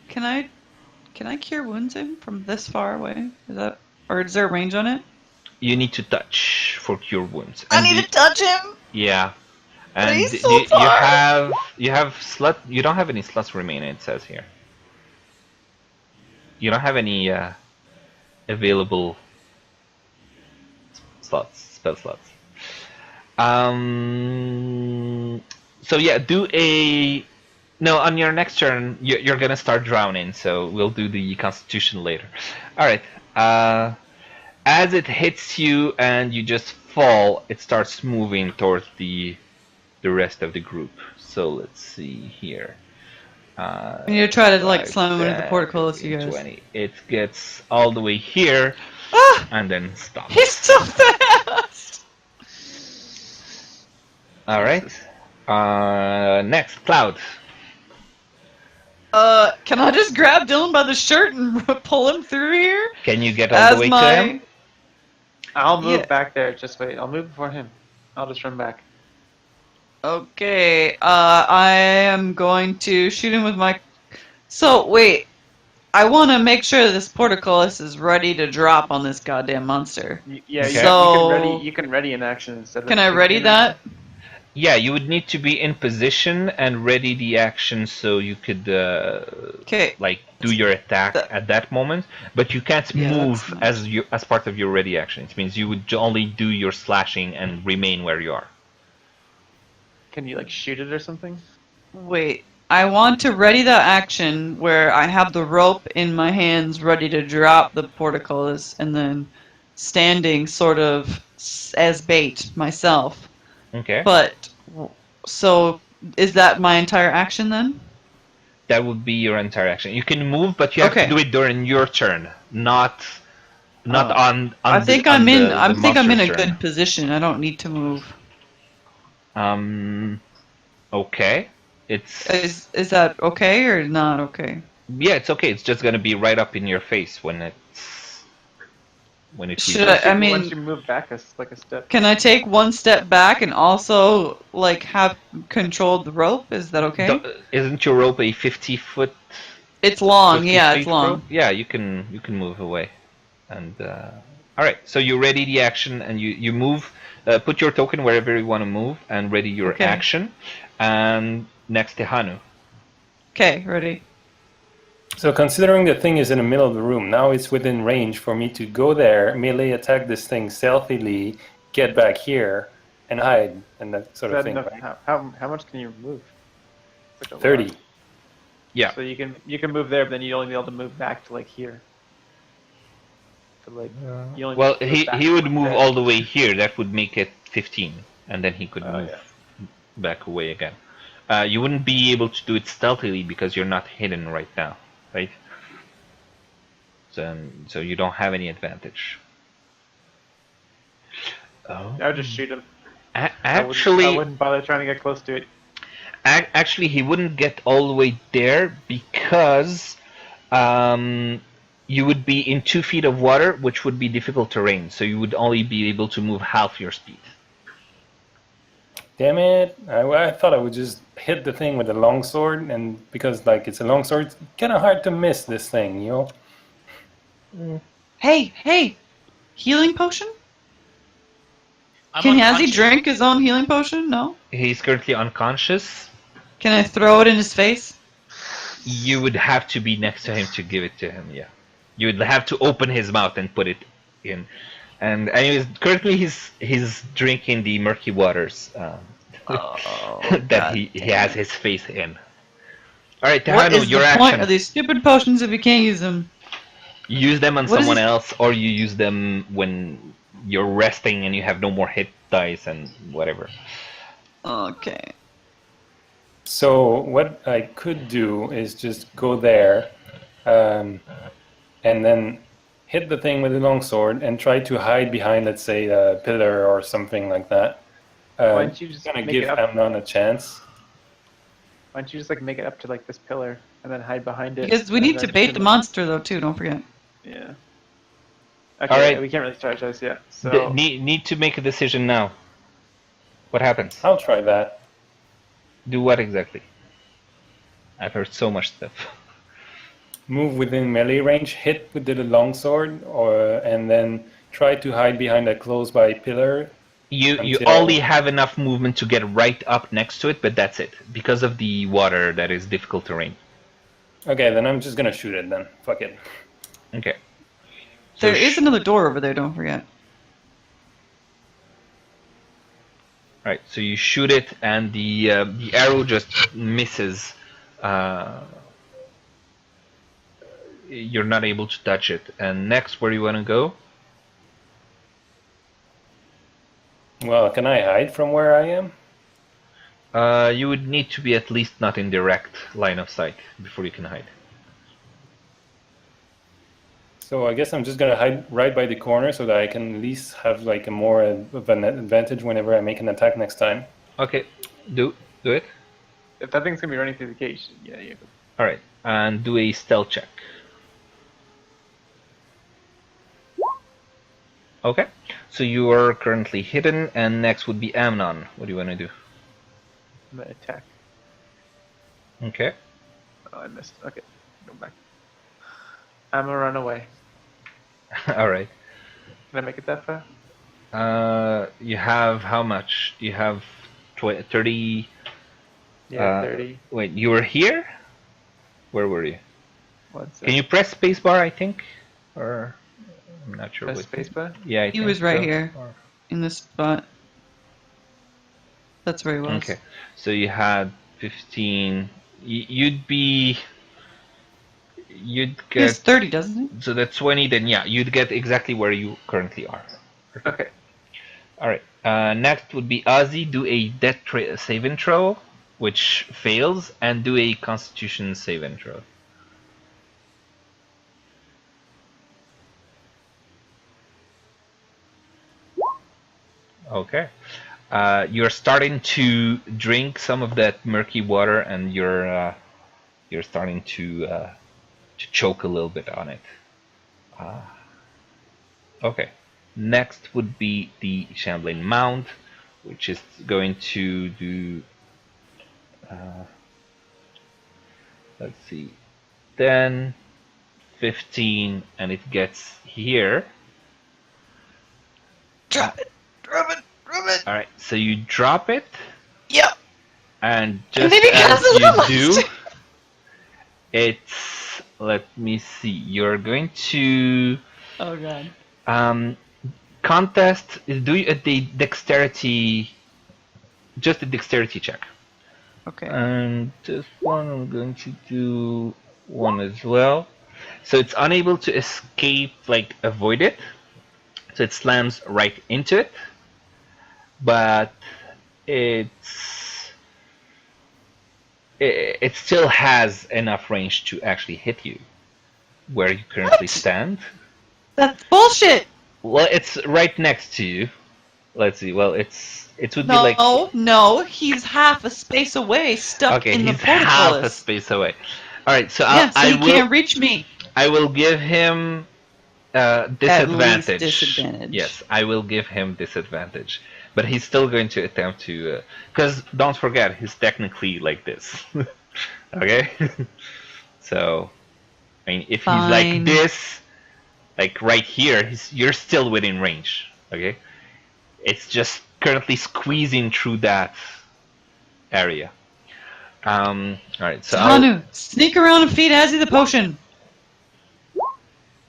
Can I cure wounds him from this far away? Is there a range on it? You need to touch for cure wounds. I And need to touch him. Yeah. But And he's so you far. you have slut. You don't have any slots remaining. It says here. You don't have any available spell slots. So yeah, do a. No, on your next turn, you're gonna start drowning. So we'll do the Constitution later. All right. As it hits you and you just fall, it starts moving towards the rest of the group. So let's see here. I need to try to like 5, slam him into the 10, portcullis, 15, you guys. 20. It gets all the way here Ah! and then stops. He's so fast! All right. Next, Cloud. Can I just grab Dylan by the shirt and pull him through here? Can you get all the way to him? I'll move Yeah. back there. Just wait. I'll move before him. I'll just run back. Okay, I am going to shoot him with my... So, wait. I want to make sure this portcullis is ready to drop on this goddamn monster. Yeah, Okay. So- you can ready an action instead of. Can I ready that? Yeah, you would need to be in position and ready the action so you could Okay. like do your attack That- at that moment, but you can't Yeah, move that's as part of your ready action. It means you would only do your slashing and remain where you are. Can you like shoot it or something? Wait. I want to ready that action where I have the rope in my hands ready to drop the portcullis and then standing sort of as bait myself. Okay. But, so, is that my entire action then? That would be your entire action. You can move, but you have Okay. to do it during your turn, not Oh. on. I the- think on I'm in. the I think I'm in a monster's good position. I don't need to move. turn. Okay. Is that okay or not okay? Yeah, it's okay. It's just gonna be right up in your face when it's. when it Should refills. I mean, once you move back a step. can I take one step back and also like have controlled the rope? Is that okay? Isn't your rope a 50-foot? It's long. 50 Yeah, it's feet long. rope? Yeah, you can move away. And all right, so you ready the action, and you move. Put your token wherever you want to move, and ready your Okay. action. And next to Hanu. Okay, ready. So considering the thing is in the middle of the room, now it's within range for me to go there, melee attack this thing stealthily, get back here, and hide, and that sort Is of that thing, enough? right? How much can you move? It's like a 30. lot. Yeah. So you can move there, but then you'd only be able to move back to like here. To like you only Well, move back he to, would like, move there. all the way here. That would make it 15, and then he could Oh, move yeah. back away again. You wouldn't be able to do it stealthily because you're not hidden right now, right? So you don't have any advantage. Oh. I would just shoot him. Actually, I wouldn't bother trying to get close to it. Actually, he wouldn't get all the way there because you would be in 2 feet of water, which would be difficult terrain. So you would only be able to move half your speed. Damn it! I thought I would just hit the thing with a longsword, and because like it's a longsword, it's kind of hard to miss this thing, you know. Hey, healing potion? I'm Can Yazzie unconscious. drink his own healing potion? No. He's currently unconscious. Can I throw it in his face? You would have to be next to him to give it to him. Yeah, you would have to open his mouth and put it in. And anyways, currently he's drinking the murky waters that God he damn has it. his face in. All right, What Tahano, is your the action. point of these stupid potions if you can't use them? You use them on What is someone it- else, or you use them when you're resting and you have no more hit dice and whatever. Okay. So what I could do is just go there, and then hit the thing with the longsword and try to hide behind, let's say, a pillar or something like that. Why don't you just kind of make give it up? Amnon a chance? Why don't you just like make it up to like this pillar and then hide behind it? Because we and need then to bait shoot the him? monster though too. Don't forget. Yeah. Okay. All right. We can't really strategize yet. So Need to make a decision now. What happens? I'll try that. Do what exactly? I've heard so much stuff. Move within melee range, hit with the longsword, and then try to hide behind a close-by pillar. You Until- only have enough movement to get right up next to it, but that's it. Because of the water, that is difficult terrain. Okay, then I'm just gonna shoot it then. Fuck it. Okay. So There is another door over there. Don't forget. Right, so you shoot it, and the arrow just misses. You're not able to touch it. And next, where do you want to go? Well, can I hide from where I am? You would need to be at least not in direct line of sight before you can hide. So I guess I'm just gonna hide right by the corner so that I can at least have like a more of an advantage whenever I make an attack next time. Okay, do it. if that thing's gonna be running through the cage, yeah, you. All right, and do a stealth check. Okay, so you are currently hidden, and next would be Amnon. What do you want to do? I'm gonna attack. Okay. Oh, I missed. Okay, go back. I'm gonna run away. All right. Can I make it that far? You have how much? You have 30. Yeah, 30. Wait, you were here? Where were you? What's Can you press spacebar? I think, or I'm not sure. press what- spacebar? Yeah, I He think was right so. here. Or- In this spot. That's where he was. Okay, so you had 15. You'd be. You'd He has get 30, doesn't he? so that's 20. Then yeah, you'd get exactly where you currently are. Okay. All right. Next would be Ozzy. Do a death save intro, which fails, and do a Constitution save intro. Okay. You're starting to drink some of that murky water, and you're starting to choke a little bit on it. Okay. Next would be the Shambling Mound, which is going to do. Let's see, 10, 15, and it gets here. Drop it. Drop it. Drop it. All right, so you drop it. Yep. And And just then it becomes as a you little do, monster. it's. Let me see. You're going to Oh god. contest. Do a dexterity. Just a dexterity check. Okay. And this one, I'm going to do one as well. So it's unable to escape, like avoid it. So it slams right into it. But it still has enough range to actually hit you where you currently What? stand. That's bullshit. Well, it's right next to you. Let's see. Well, it would be No, like. no, he's half a space away, stuck Okay, in the he's half a portcullis. space away. All right, so Yeah, so I he will. can't reach me. I will give him disadvantage. At least disadvantage. Yes, I will give him disadvantage. But he's still going to attempt to. Because don't forget, he's technically like this. Okay? So, I mean, if he's like Fine. this, like right here, you're still within range. Okay? It's just currently squeezing through that area. Alright, so Hanu, sneak around and feed Azzy the potion.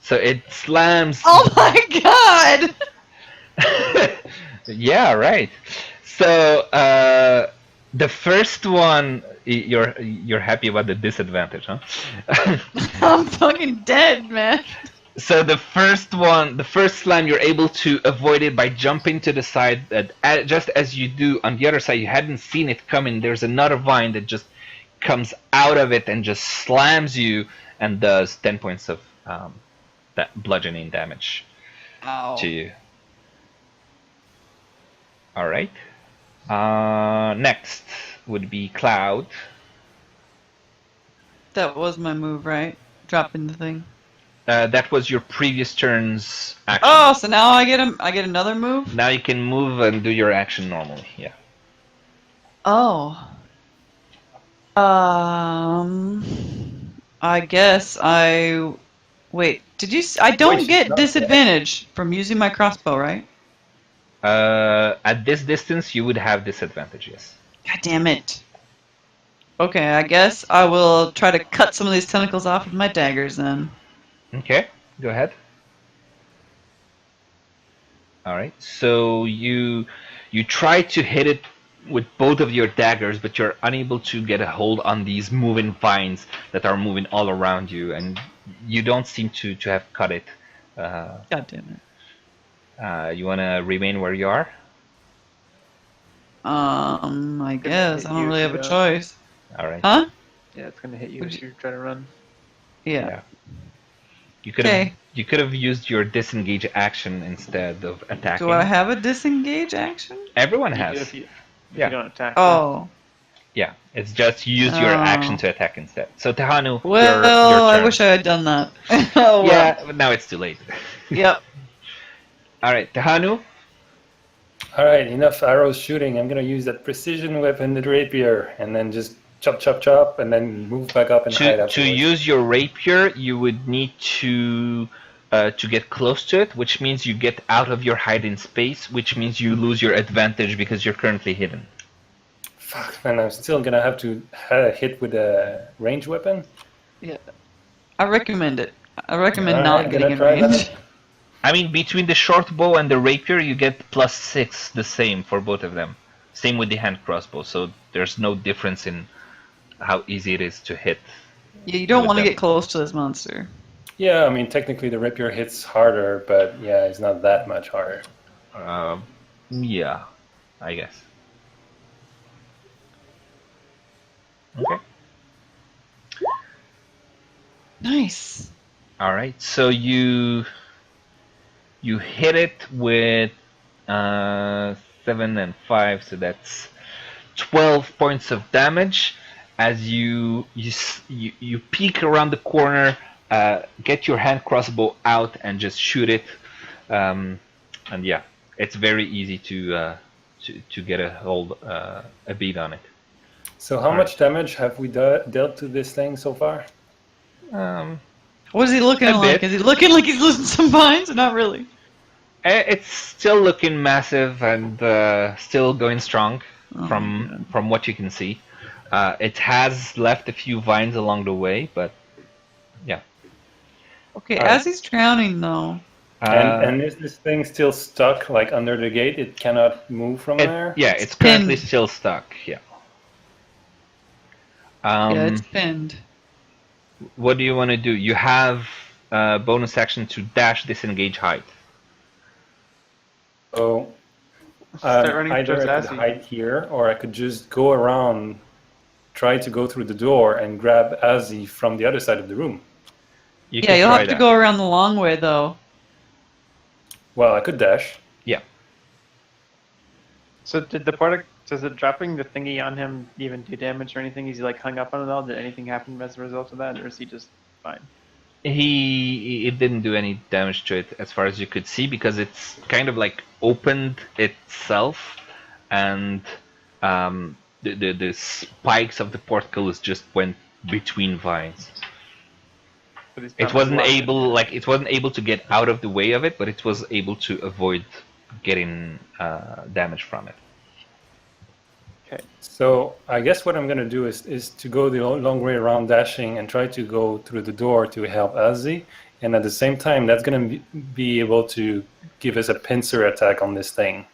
so it slams. Oh my god! Yeah, right. So the first one, you're happy about the disadvantage, huh? I'm fucking dead, man. So the first one, the first slam, you're able to avoid it by jumping to the side. Just as you do on the other side, you hadn't seen it coming. There's another vine that just comes out of it and just slams you and does 10 points of that bludgeoning damage Ow. to you. All right. Next would be Cloud. That was my move, right? Dropping the thing. That was your previous turn's action. Oh, so now I get another move? Now you can move and do your action normally. Yeah. Oh. I guess wait, did you I don't Wait, get not disadvantage from using my crossbow, right? At this distance, you would have disadvantage. Yes. God damn it. Okay, I guess I will try to cut some of these tentacles off with my daggers then. Okay. Go ahead. All right. So you try to hit it with both of your daggers, but you're unable to get a hold on these moving vines that are moving all around you, and you don't seem to have cut it. God damn it. You want to remain where you are? I guess. I don't you really if have a you choice. All right. Huh? Yeah, it's gonna hit you Would if you try to run. Yeah. Yeah. You could have Okay. you could have used your disengage action instead of attacking. Do I have a disengage action? Everyone You do has. if you Yeah. don't attack. Oh. Yeah, it's just you use your action Oh. to attack instead. So Tahanu, Well, your I turn. wish I had done that. Oh, well. Yeah, but now it's too late. Yep. All right, Tahanu. All right, enough arrows shooting. I'm gonna use that precision weapon, the rapier, and then just chop, chop, chop, and then move back up and hide To afterwards. use your rapier, you would need to get close to it, which means you get out of your hiding space, which means you lose your advantage because you're currently hidden. Fuck, and I'm still gonna have to hit with a range weapon. Yeah. I recommend it. I recommend All not right, getting in gonna try range. that. I mean, between the short bow and the rapier, you get +6, the same for both of them. Same with the hand crossbow, so there's no difference in how easy it is to hit. Yeah, you don't with want to them. get close to this monster. Yeah, I mean, technically the rapier hits harder, but yeah, it's not that much harder. Yeah, I guess. Okay. Nice. All right. So you hit it with 7 and 5, so that's 12 points of damage. As you peek around the corner, get your hand crossbow out and just shoot it. And yeah, it's very easy to get a beat on it. So how much damage have we dealt to this thing so far? What is he looking A like? bit. Is he looking like he's losing some vines? Or not really. It's still looking massive and still going strong from what you can see. It has left a few vines along the way, but yeah. Okay, All right. as he's drowning though. And is this thing still stuck like under the gate? It cannot move from there? Yeah, it's currently pinned. still stuck. Yeah. Yeah, it's pinned. What do you want to do? You have bonus action to dash, disengage, hide. So Start running either towards I could Azzy. hide here, or I could just go around, try to go through the door and grab Azzy from the other side of the room. You Yeah, can you'll try have to that. go around the long way though. Well, I could dash. Yeah. So does it dropping the thingy on him even do damage or anything? Is he like hung up on it all? Did anything happen as a result of that, or is he just fine? It didn't do any damage to it as far as you could see because it's kind of like opened itself, and the spikes of the portcullis just went between vines. But he's It not wasn't locked in. able to get out of the way of it, but it was able to avoid getting damage from it. Okay. So I guess what I'm going to do is to go the long way around dashing and try to go through the door to help Azzy. And at the same time, that's going to be able to give us a pincer attack on this thing.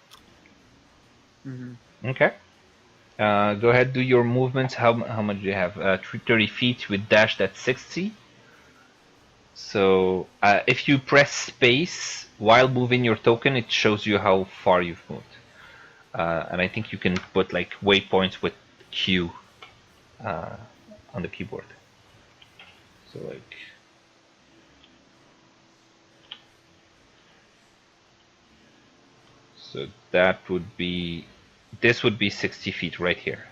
Mm-hmm. Okay. Go ahead, do your movements. How much do you have? 30 feet with dash, that's 60. So if you press space while moving your token, it shows you how far you've moved. And I think you can put like waypoints with Q on the keyboard. So like, so that would be, this would be 60 feet right here.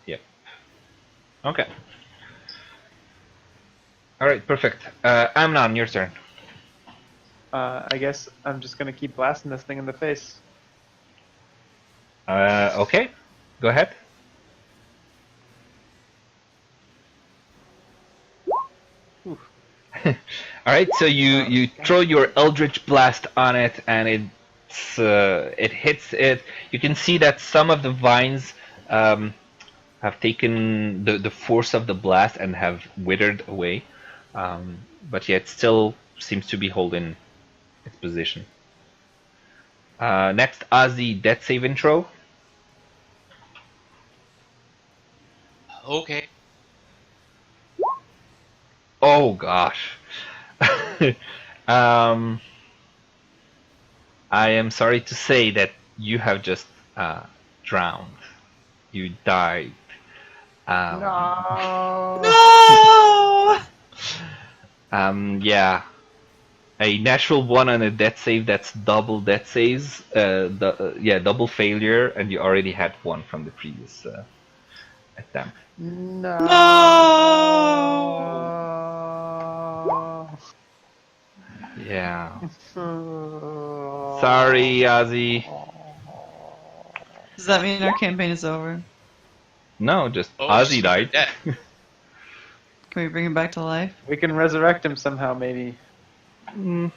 Yep. Okay. All right, perfect. Amnon, your turn. I guess I'm just gonna keep blasting this thing in the face. Okay, go ahead. All right, so you throw your Eldritch Blast on it, and it hits it. You can see that some of the vines have taken the force of the blast and have withered away, but yet still seems to be holding its position. Next, Ozzy, death save intro. Okay. Oh gosh. I am sorry to say that you have just drowned. You died. No. No! Yeah. A natural 1 on a death save, that's double death saves. Double failure, and you already had 1 from the previous attempt. No. Yeah. Sorry, Ozzy. Does that mean our campaign is over? No, just Oh, Ozzy super died. dead. Can we bring him back to life? We can resurrect him somehow, maybe. You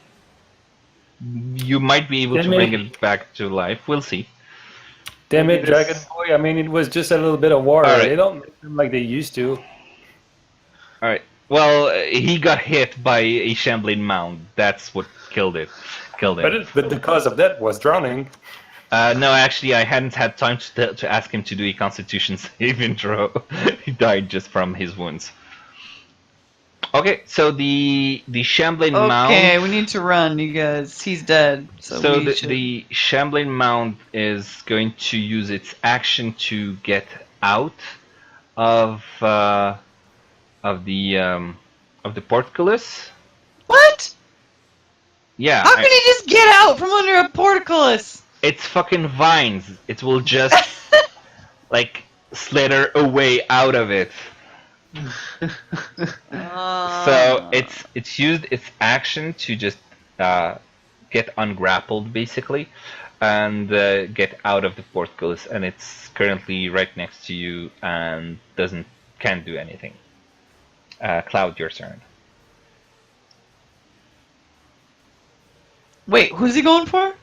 might be able to Damn bring it. it back to life. We'll see. Damn it, Maybe this- Dragon Boy. I mean, it was just a little bit of water. All right. They don't make them like they used to. All right. Well, he got hit by a shambling mound. That's what killed him. But the cause of that was drowning. No, actually, I hadn't had time to ask him to do a Constitution saving throw. He died just from his wounds. Okay, so the shambling mound. Okay, we need to run, you guys. He's dead. So we should... the shambling mound is going to use its action to get out of the portcullis. What? Yeah. How can he just get out from under a portcullis? It's fucking vines. It will just like slither away out of it. So it's used its action to just get ungrappled basically, and get out of the portcullis, and it's currently right next to you and can't do anything. Cloud, your turn. Wait, who's he going for?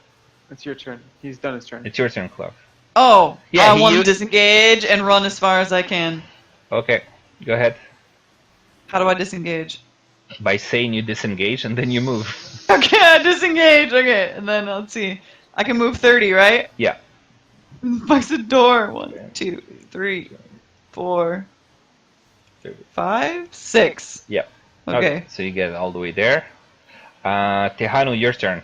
It's your turn. He's done his turn. It's your turn, Cloud. Oh, Yeah, I he want to used- disengage and run as far as I can. Okay, go ahead. How do I disengage? By saying you disengage and then you move. Okay, I disengage. Okay, and then let's see. I can move 30, right? Yeah. Fuck's the door. 1, 2, 3, 4, 5, 6. Yeah. Okay. So you get all the way there. Tejano, your turn.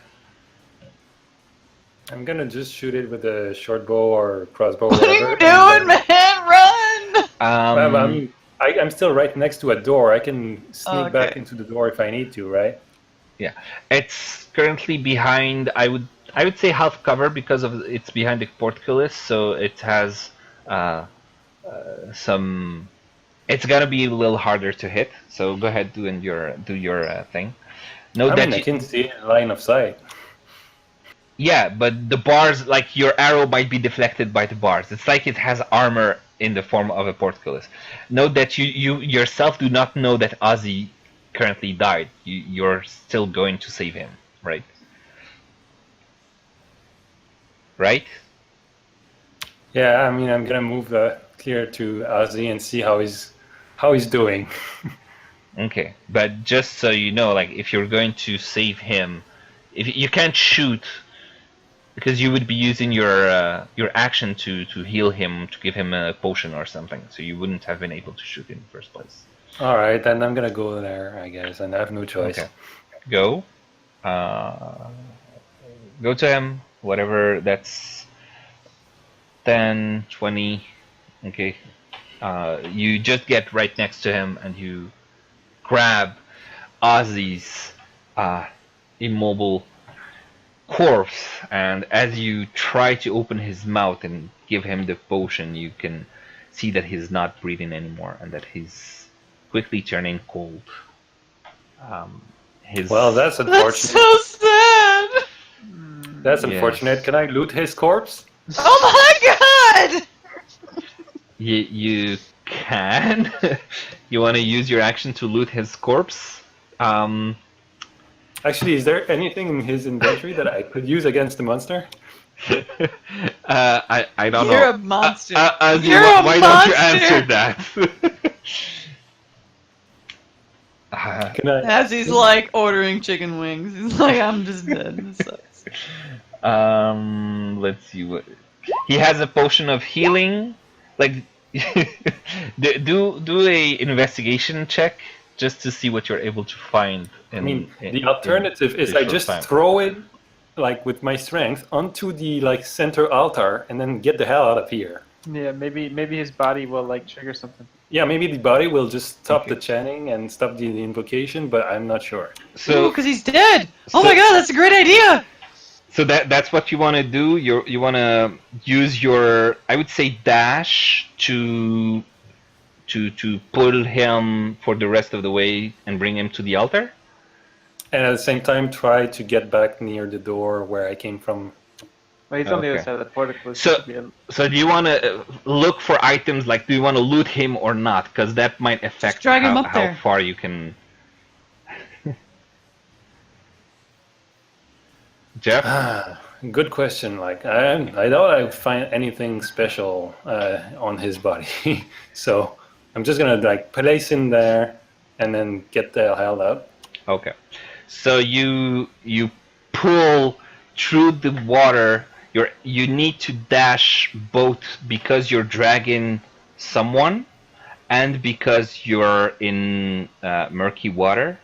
I'm gonna just shoot it with a short bow or crossbow. What are you whatever, doing, man? Run! I'm still right next to a door. I can sneak back Okay. into the door if I need to, right? Yeah. It's currently behind. I would say half cover because of it's behind the portcullis, so it has some. It's gonna be a little harder to hit. So go ahead, do your thing. Note I that mean, I can see it in line of sight. Yeah, but the bars, like your arrow might be deflected by the bars. It's like it has armor in the form of a portcullis. Note that you yourself do not know that Ozzy currently died. You're still going to save him, right? Right? Yeah, I mean, I'm gonna move clear to Ozzy and see how he's doing. Okay, but just so you know, like if you're going to save him, if you can't shoot. Because you would be using your action to heal him, to give him a potion or something, so you wouldn't have been able to shoot in the first place. All right, then I'm gonna go there, I guess, and I have no choice. Okay, go. Go to him. Whatever. That's 10, 20. Okay. You just get right next to him and you grab Ozzy's immobile corpse, and as you try to open his mouth and give him the potion, you can see that he's not breathing anymore and that he's quickly turning cold. Well, that's unfortunate. That's so sad. That's Yes. unfortunate. Can I loot his corpse? Oh my god! You can. You want to use your action to loot his corpse? Actually, is there anything in his inventory that I could use against the monster? I don't know. You're a monster. Ozzy, You're a why don't you monster. answer that? Can I? As he's like ordering chicken wings, he's like, I'm just dead. This sucks. Let's see what he has. A potion of healing. Like, do a investigation check just to see what you're able to find. I mean, the alternative is I just throw it, like with my strength, onto the like center altar and then get the hell out of here. Yeah, maybe his body will like trigger something. Yeah, maybe the body will just stop Okay. the chanting and stop the invocation, but I'm not sure. So, because he's dead. Oh my god, that's a great idea. so that's what you want to do. You want to use your, I would say, dash to pull him for the rest of the way and bring him to the altar. And at the same time, try to get back near the door where I came from. Well, he's on the Okay. other side of the portico. So- So do you want to look for items, like do you want to loot him or not? Because that might affect drag him how, up how there. far you can. Jeff? Good question. Like I doubt I would find anything special on his body, so I'm just gonna like place him there and then get the hell out. Okay. So you pull through the water. You need to dash both because you're dragging someone and because you're in murky water.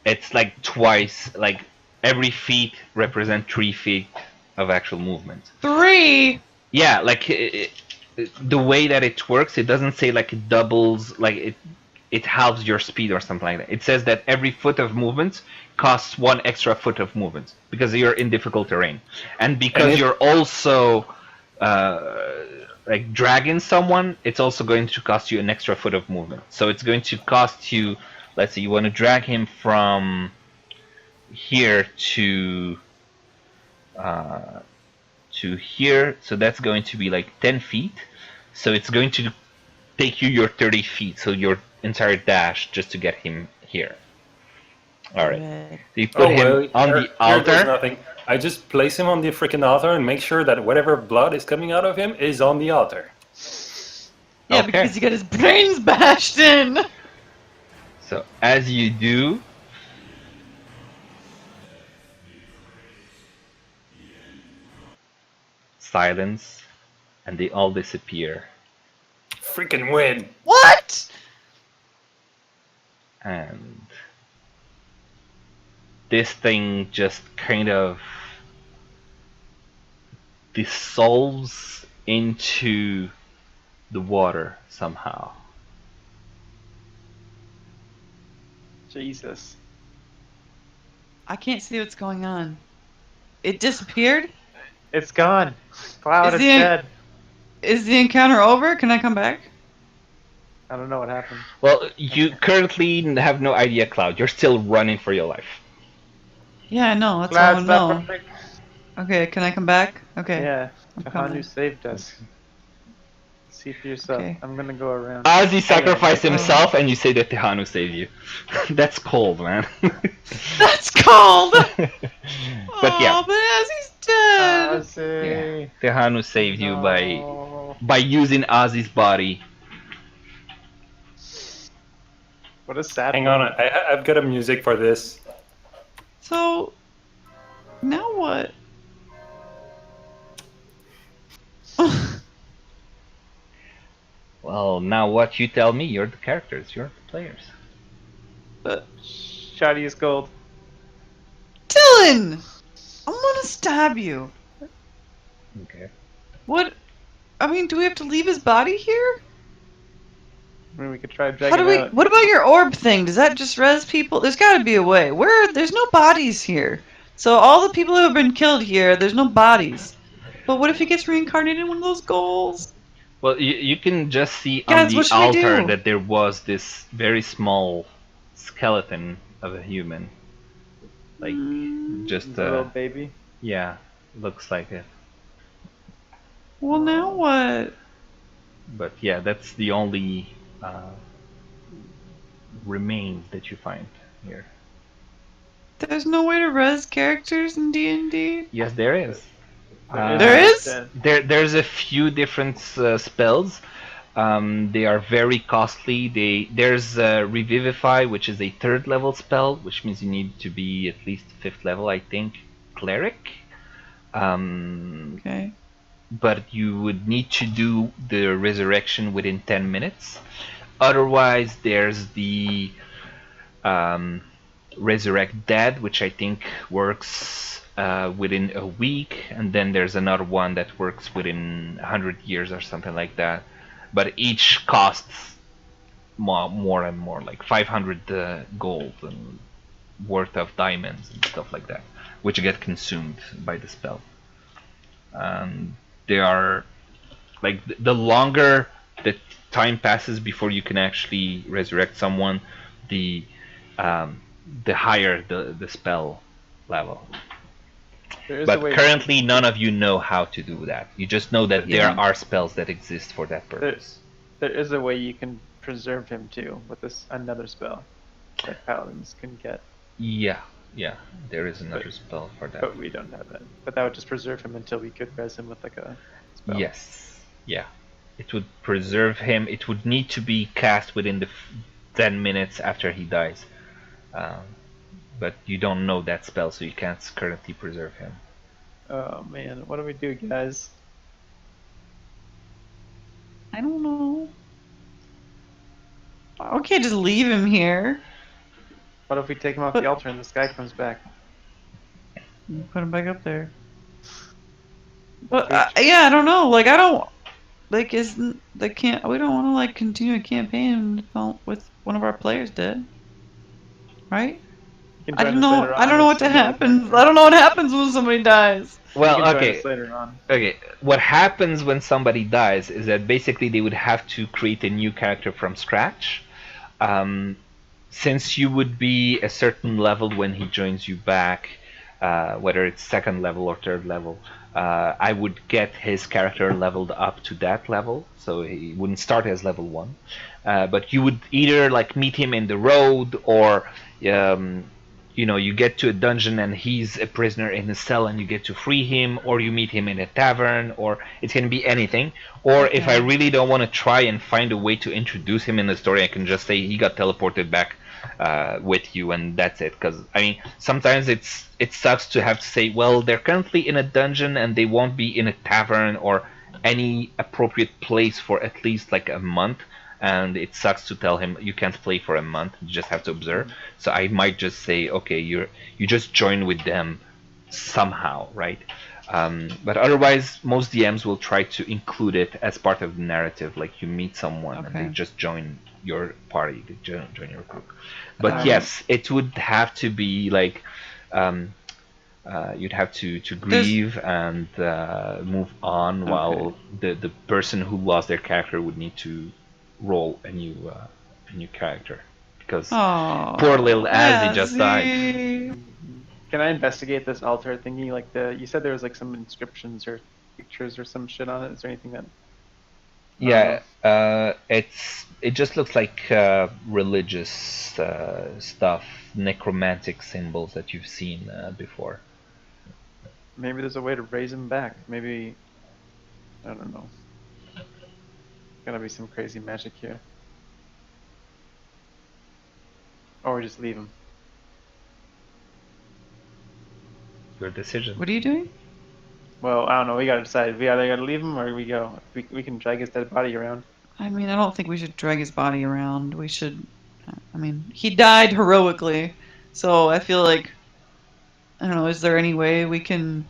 It's like twice, like every feet represent 3 feet of actual movement. 3. Yeah, like the way that it works, it doesn't say like it doubles, like it halves your speed or something like that. It says that every foot of movement costs 1 extra foot of movement because you're in difficult terrain, and because And you're also like dragging someone, it's also going to cost you an extra foot of movement. So it's going to cost you, let's say you want to drag him from here to here, so that's going to be like 10 feet. So it's going to take you your 30 feet, so your entire dash just to get him here. All right. So you put him on the Here does altar. nothing. I just place him on the freaking altar and make sure that whatever blood is coming out of him is on the altar. Yeah, Okay. because he got his brains bashed in. So as you do, silence, and they all disappear. Freaking win. What? And this thing just kind of dissolves into the water somehow. Jesus. I can't see what's going on. It disappeared? It's gone. Cloud Is is the- dead. Is the encounter over? Can I come back? I don't know what happened. Well, you currently have no idea, Cloud. You're still running for your life. Yeah, I know. That's all I Cloud's know. not perfect. Okay, can I come back? Okay. Yeah. I'm Kahanu coming. saved us. See for yourself. Okay. I'm gonna go around. Ozzy sacrificed Oh. himself, and you say that Tehanu saved you. That's cold, man. That's cold! But yeah, Oh, but Ozzy's dead! Ozzy. Tehanu saved you No. by using Ozzy's body. What a sad. Hang on, I've got a music for this. So, now what? Well, now what you tell me? You're the characters. You're the players. Shiny is gold. Dylan! I'm gonna stab you. Okay. What? I mean, do we have to leave his body here? I mean, we could try How dragging do we? out. What about your orb thing? Does that just res people? There's got to be a way. There's no bodies here. So all the people who have been killed here, there's no bodies. But what if he gets reincarnated in one of those ghouls? Well, you can just see Guys, on the what should we altar do? that there was this very small skeleton of a human. Like, just, The little baby. yeah, looks like it. Well, now what? But yeah, that's the only remains that you find here. There's no way to res characters in D&D. Yes, there is. There is? There's a few different spells. They are very costly. There's Revivify, which is a 3rd level spell, which means you need to be at least 5th level, I think. Cleric. Okay. But you would need to do the resurrection within 10 minutes. Otherwise, there's the Resurrect Dead, which I think works within a week, and then there's another one that works within 100 years or something like that. But each costs more and more, like 500 gold and worth of diamonds and stuff like that, which get consumed by the spell. They are like the longer the time passes before you can actually resurrect someone, the higher the spell level. But currently, none of you know how to do that. You just know that there are spells that exist for that purpose. There is a way you can preserve him too with this another spell that paladins can get. Yeah, there is another spell for that. But we don't have that. But that would just preserve him until we could res him with like a spell. Yes, yeah. It would preserve him. It would need to be cast within the 10 minutes after he dies. But you don't know that spell, so you can't currently preserve him. Oh man, what do we do, guys? I don't know. I can't just leave him here. What if we take him off the altar and this guy comes back? Put him back up there. But yeah, I don't know. Like I don't like isn't the can't we don't want to like continue a campaign with one of our players dead, right? can I join don't us know. later I on don't know if what some other happens. character- I don't know what happens when somebody dies. You Well, can join okay. us later on. Okay, what happens when somebody dies is that basically they would have to create a new character from scratch. Um, since you would be a certain level when he joins you back, whether it's second level or third level, I would get his character leveled up to that level, so he wouldn't start as level 1. But you would either like meet him in the road, or you get to a dungeon and he's a prisoner in a cell and you get to free him, or you meet him in a tavern, or it can be anything. Or if I really don't want to try and find a way to introduce him in the story, I can just say he got teleported back with you, and that's it. Because I mean, sometimes it sucks to have to say, well, they're currently in a dungeon and they won't be in a tavern or any appropriate place for at least like a month, and it sucks to tell him you can't play for a month, you just have to observe. So I might just say, okay, you just join with them somehow, right? But otherwise, most DMs will try to include it as part of the narrative, like you meet someone and they just join your party, they join your group. But yes, it would have to be like you'd have to grieve and move on, while the person who lost their character would need to roll a new character, because poor little Azzy just died. Can I investigate this altar thingy? Like you said there was like some inscriptions or pictures or some shit on it. Is there anything that? Yeah, it just looks like religious stuff, necromantic symbols that you've seen before. Maybe there's a way to raise him back. Maybe, I don't know. Gotta be some crazy magic here. Or we just leave him. Your decision. What are you doing? Well, I don't know. We gotta decide. We either gotta leave him or we go. We can drag his dead body around. I mean, I don't think we should drag his body around. We should. I mean, he died heroically, so I feel like, I don't know. Is there any way we can?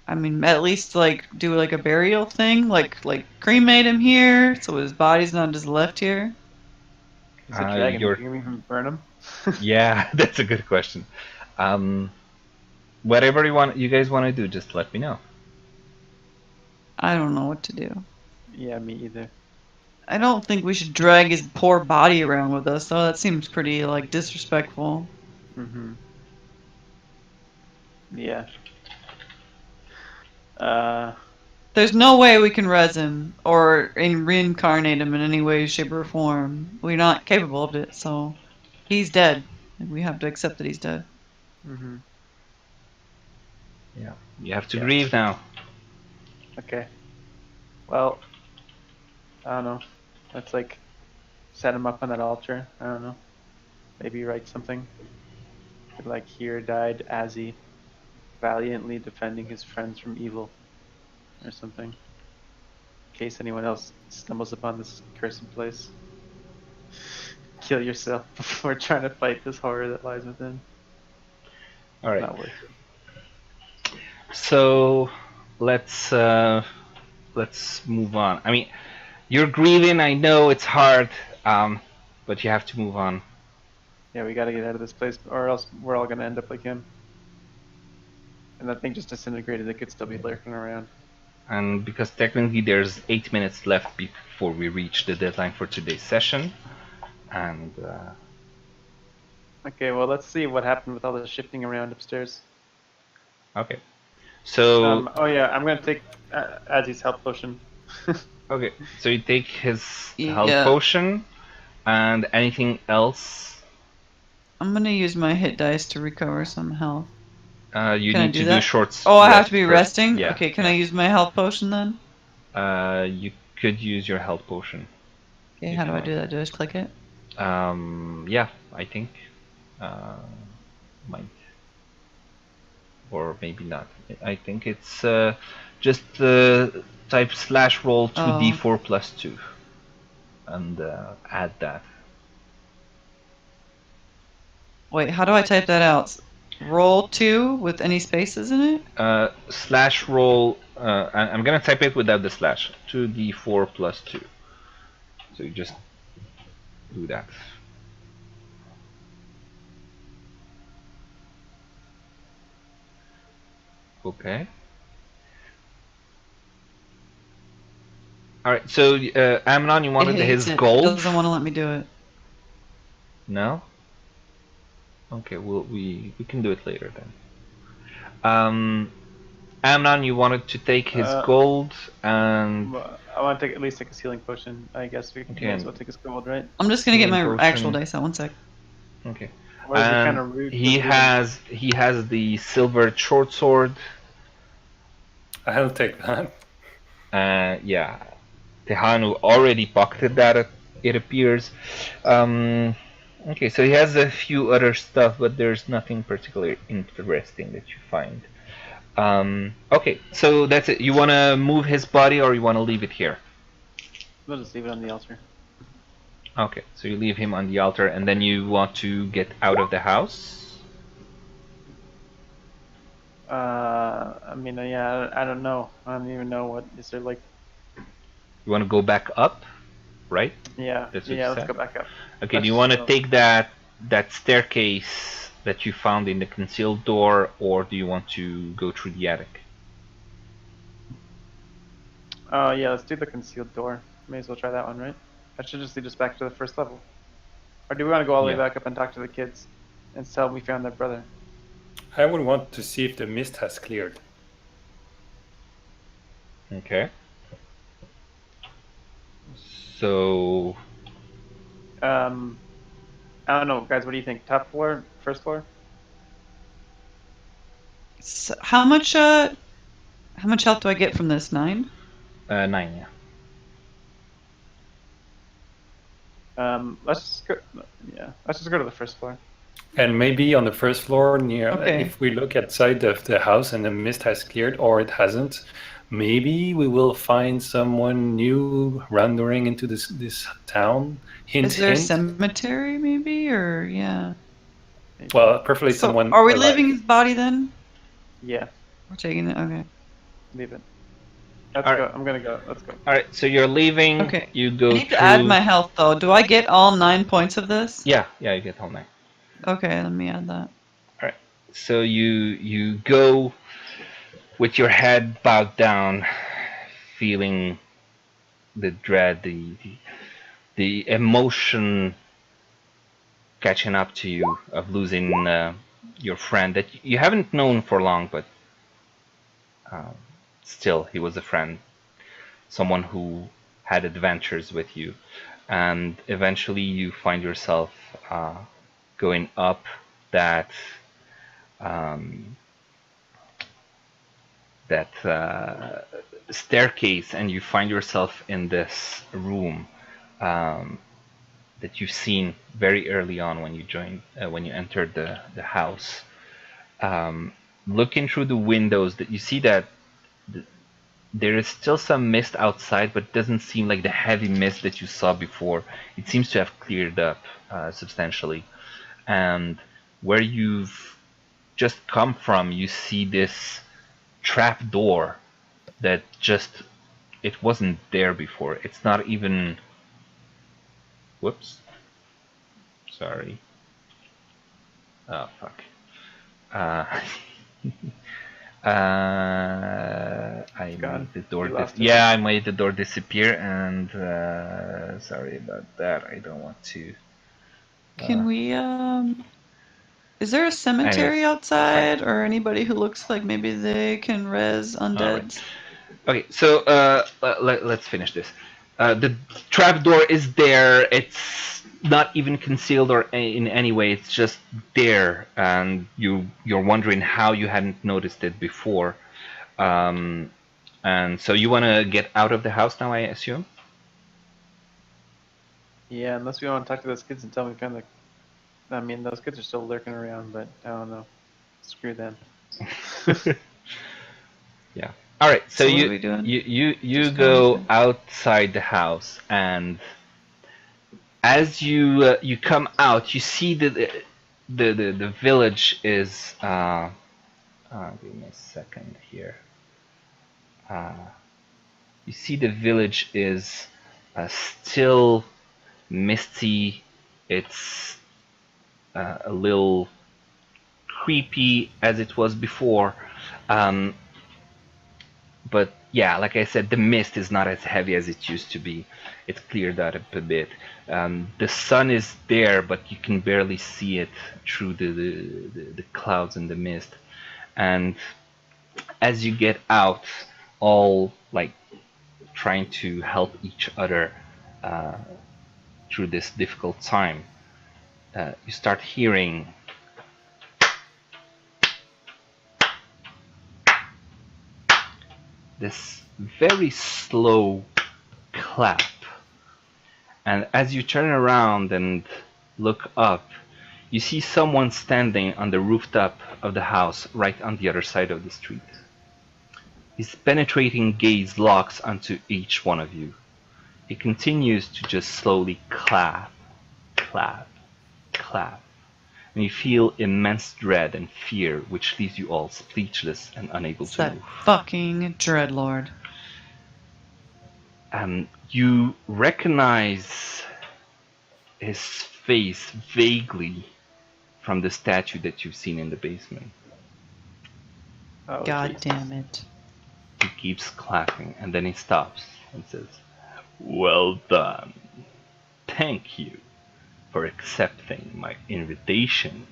I mean, at least like do like a burial thing, like cremate him here, so his body's not just left here. He's a dragon. Can we even burn him? Yeah, that's a good question. Whatever you guys want to do, just let me know. I don't know what to do. Yeah, me either. I don't think we should drag his poor body around with us, though. That seems pretty like disrespectful. Yeah. There's no way we can res him or reincarnate him in any way, shape, or form. We're not capable of it, so he's dead. And we have to accept that he's dead. Yeah, you have to grieve now. Okay. Well, I don't know. Let's like set him up on that altar. I don't know. Maybe write something. Like, here died Azzy, valiantly defending his friends from evil, or something. In case anyone else stumbles upon this cursed place. Kill yourself before trying to fight this horror that lies within. All right. Not worth it. So let's move on. I mean, you're grieving. I know it's hard, but you have to move on. Yeah, we gotta get out of this place, or else we're all gonna end up like him. And that thing just disintegrated. It could still be lurking around. And because technically there's 8 minutes left before we reach the deadline for today's session, and Okay, well, let's see what happened with all the shifting around upstairs. okay. So oh yeah, I'm gonna take Azzy's health potion. okay, so you take his health potion, and anything else? I'm gonna use my hit dice to recover some health. You need to do short. Oh, I have to be resting? Yeah. Okay, can I use my health potion then? You could use your health potion. Okay, how do I do that? Do I just click it? Yeah, I think. Might. Or maybe not. I think it's just type /roll 2d4 plus 2 and add that. Wait, how do I type that out? Roll 2 with any spaces in it? /roll. I'm gonna type it without the slash. 2d4 plus 2. So you just do that. Okay. All right. So Amnon, you It wanted hates his it. gold? Doesn't want to let me do it. No. Okay. We can do it later then. Amnon, you wanted to take his gold and. I want to at least take a healing potion. I guess we Okay, may as well take his gold, right? I'm just gonna get my Healing actual potion. dice out. 1 sec. Okay. Or is it And kind of rude? he has the silver short sword. I'll take that. Yeah, Tehanu already pocketed that. It appears. Okay, so he has a few other stuff, but there's nothing particularly interesting that you find. Okay, so that's it. You want to move his body, or you want to leave it here? We'll just leave it on the altar. Okay, so you leave him on the altar, and then you want to get out of the house. I mean, yeah, I don't know. I don't even know what is there like. You want to go back up, right? Yeah, That's what yeah. you Let's said? go back up. Okay, do Let's you want to go. take that staircase that you found in the concealed door, or do you want to go through the attic? Yeah, let's do the concealed door. May as well try that one, right? That should just lead us back to the first level. Or do we want to go all the way Yeah. back up and talk to the kids and tell them we found their brother? I would want to see if the mist has cleared. Okay. So I don't know, guys. What do you think? Top floor, first floor? So how much health do I get from this? 9? 9, yeah. Let's just go. Yeah, let's just go to the first floor. And maybe on the first floor, near Okay. if we look outside of the house and the mist has cleared or it hasn't, maybe we will find someone new wandering into this town. Hint, Is there a hint. cemetery, maybe, or yeah? Well, preferably So, someone. are we alive. leaving his body then? Yeah, We're taking it. Okay. leave it. Let's All go. right. I'm gonna go. Let's go. All right, so you're leaving. Okay. You go I need through. to add my health though. Do I get all 9 points of this? Yeah, you get all 9. Okay, let me add that. All right. So you go with your head bowed down, feeling the dread, the emotion catching up to you of losing your friend that you haven't known for long, but still he was a friend, someone who had adventures with you, and eventually you find yourself going up that staircase, and you find yourself in this room that you've seen very early on when you joined, when you entered the house. Looking through the windows, that you see that there is still some mist outside, but it doesn't seem like the heavy mist that you saw before. It seems to have cleared up substantially. And where you've just come from, you see this trap door that just, it wasn't there before. It's not even, whoops, sorry. Oh, fuck. I Gone. made the door. You lost it. Yeah, I made the door disappear, and sorry about that. I don't want to. Can we is there a cemetery outside or anybody who looks like maybe they can res undeads? Okay, so let's finish this. The trapdoor is there. It's not even concealed or in any way. It's just there, and you're wondering how you hadn't noticed it before. And so you want to get out of the house now, I assume? Yeah, unless we want to talk to those kids and tell them we found the. I mean, those kids are still lurking around, but I don't know. Screw them. Yeah. All right. So So what you are we doing? you Just go going. outside the house, and as you come out, you see the village is. Give me a second here. You see the village is still misty. It's a little creepy as it was before. But yeah, like I said, the mist is not as heavy as it used to be. It's cleared out a bit. The sun is there, but you can barely see it through the clouds and the mist. And as you get out, all like trying to help each other through this difficult time, you start hearing this very slow clap. And as you turn around and look up, you see someone standing on the rooftop of the house right on the other side of the street. His penetrating gaze locks onto each one of you. He continues to just slowly clap, clap, clap. And you feel immense dread and fear, which leaves you all speechless and unable It's to that move. fucking Dreadlord. You recognize his face vaguely from the statue that you've seen in the basement. Oh, God geez. damn it. He keeps clapping, and then he stops and says, "Well done. Thank you for accepting my invitation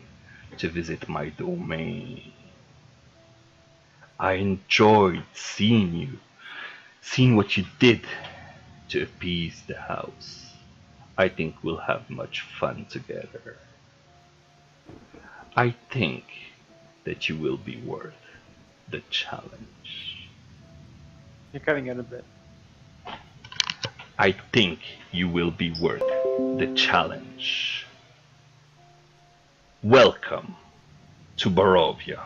to visit my domain. I enjoyed seeing what you did to appease the house. I think we'll have much fun together. I think that you will be worth the challenge. You're cutting out a bit. I think you will be worth the challenge. Welcome to Barovia."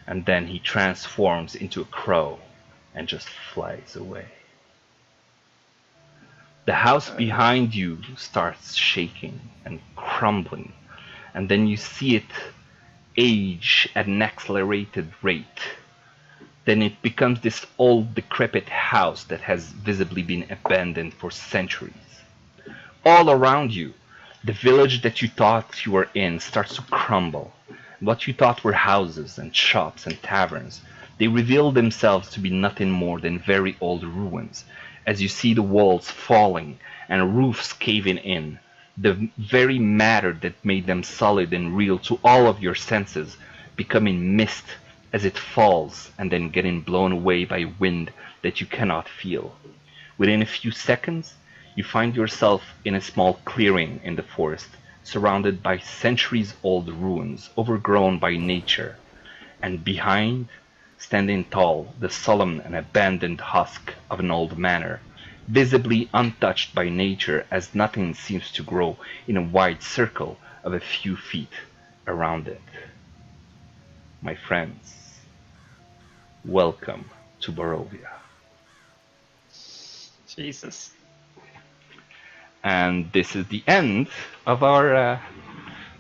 And then he transforms into a crow and just flies away. The house behind you starts shaking and crumbling, and then you see it age at an accelerated rate. Then it becomes this old, decrepit house that has visibly been abandoned for centuries. All around you, the village that you thought you were in starts to crumble. What you thought were houses and shops and taverns, they reveal themselves to be nothing more than very old ruins, as you see the walls falling and roofs caving in. The very matter that made them solid and real to all of your senses becoming mist as it falls and then getting blown away by wind that you cannot feel. Within a few seconds, you find yourself in a small clearing in the forest, surrounded by centuries-old ruins overgrown by nature, and behind, standing tall, the solemn and abandoned husk of an old manor, visibly untouched by nature as nothing seems to grow in a wide circle of a few feet around it. My friends, welcome to Barovia. Jesus. And this is the end of our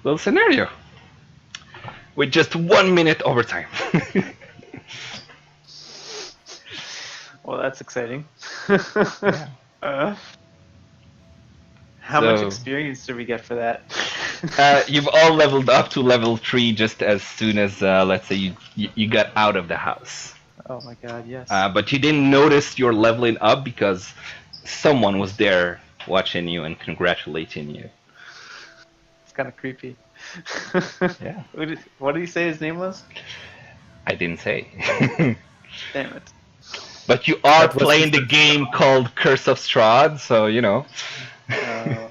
little scenario. With just 1 minute overtime. Well, that's exciting. Yeah. How much So- experience do we get for that? You've all leveled up to level 3 just as soon as, let's say, you got out of the house. Oh my god, yes. But you didn't notice your leveling up because someone was there watching you and congratulating you. It's kind of creepy. Yeah. What did he say his name was? I didn't say. Damn it. But you are That was playing the just- game called Curse of Strahd, so you know. And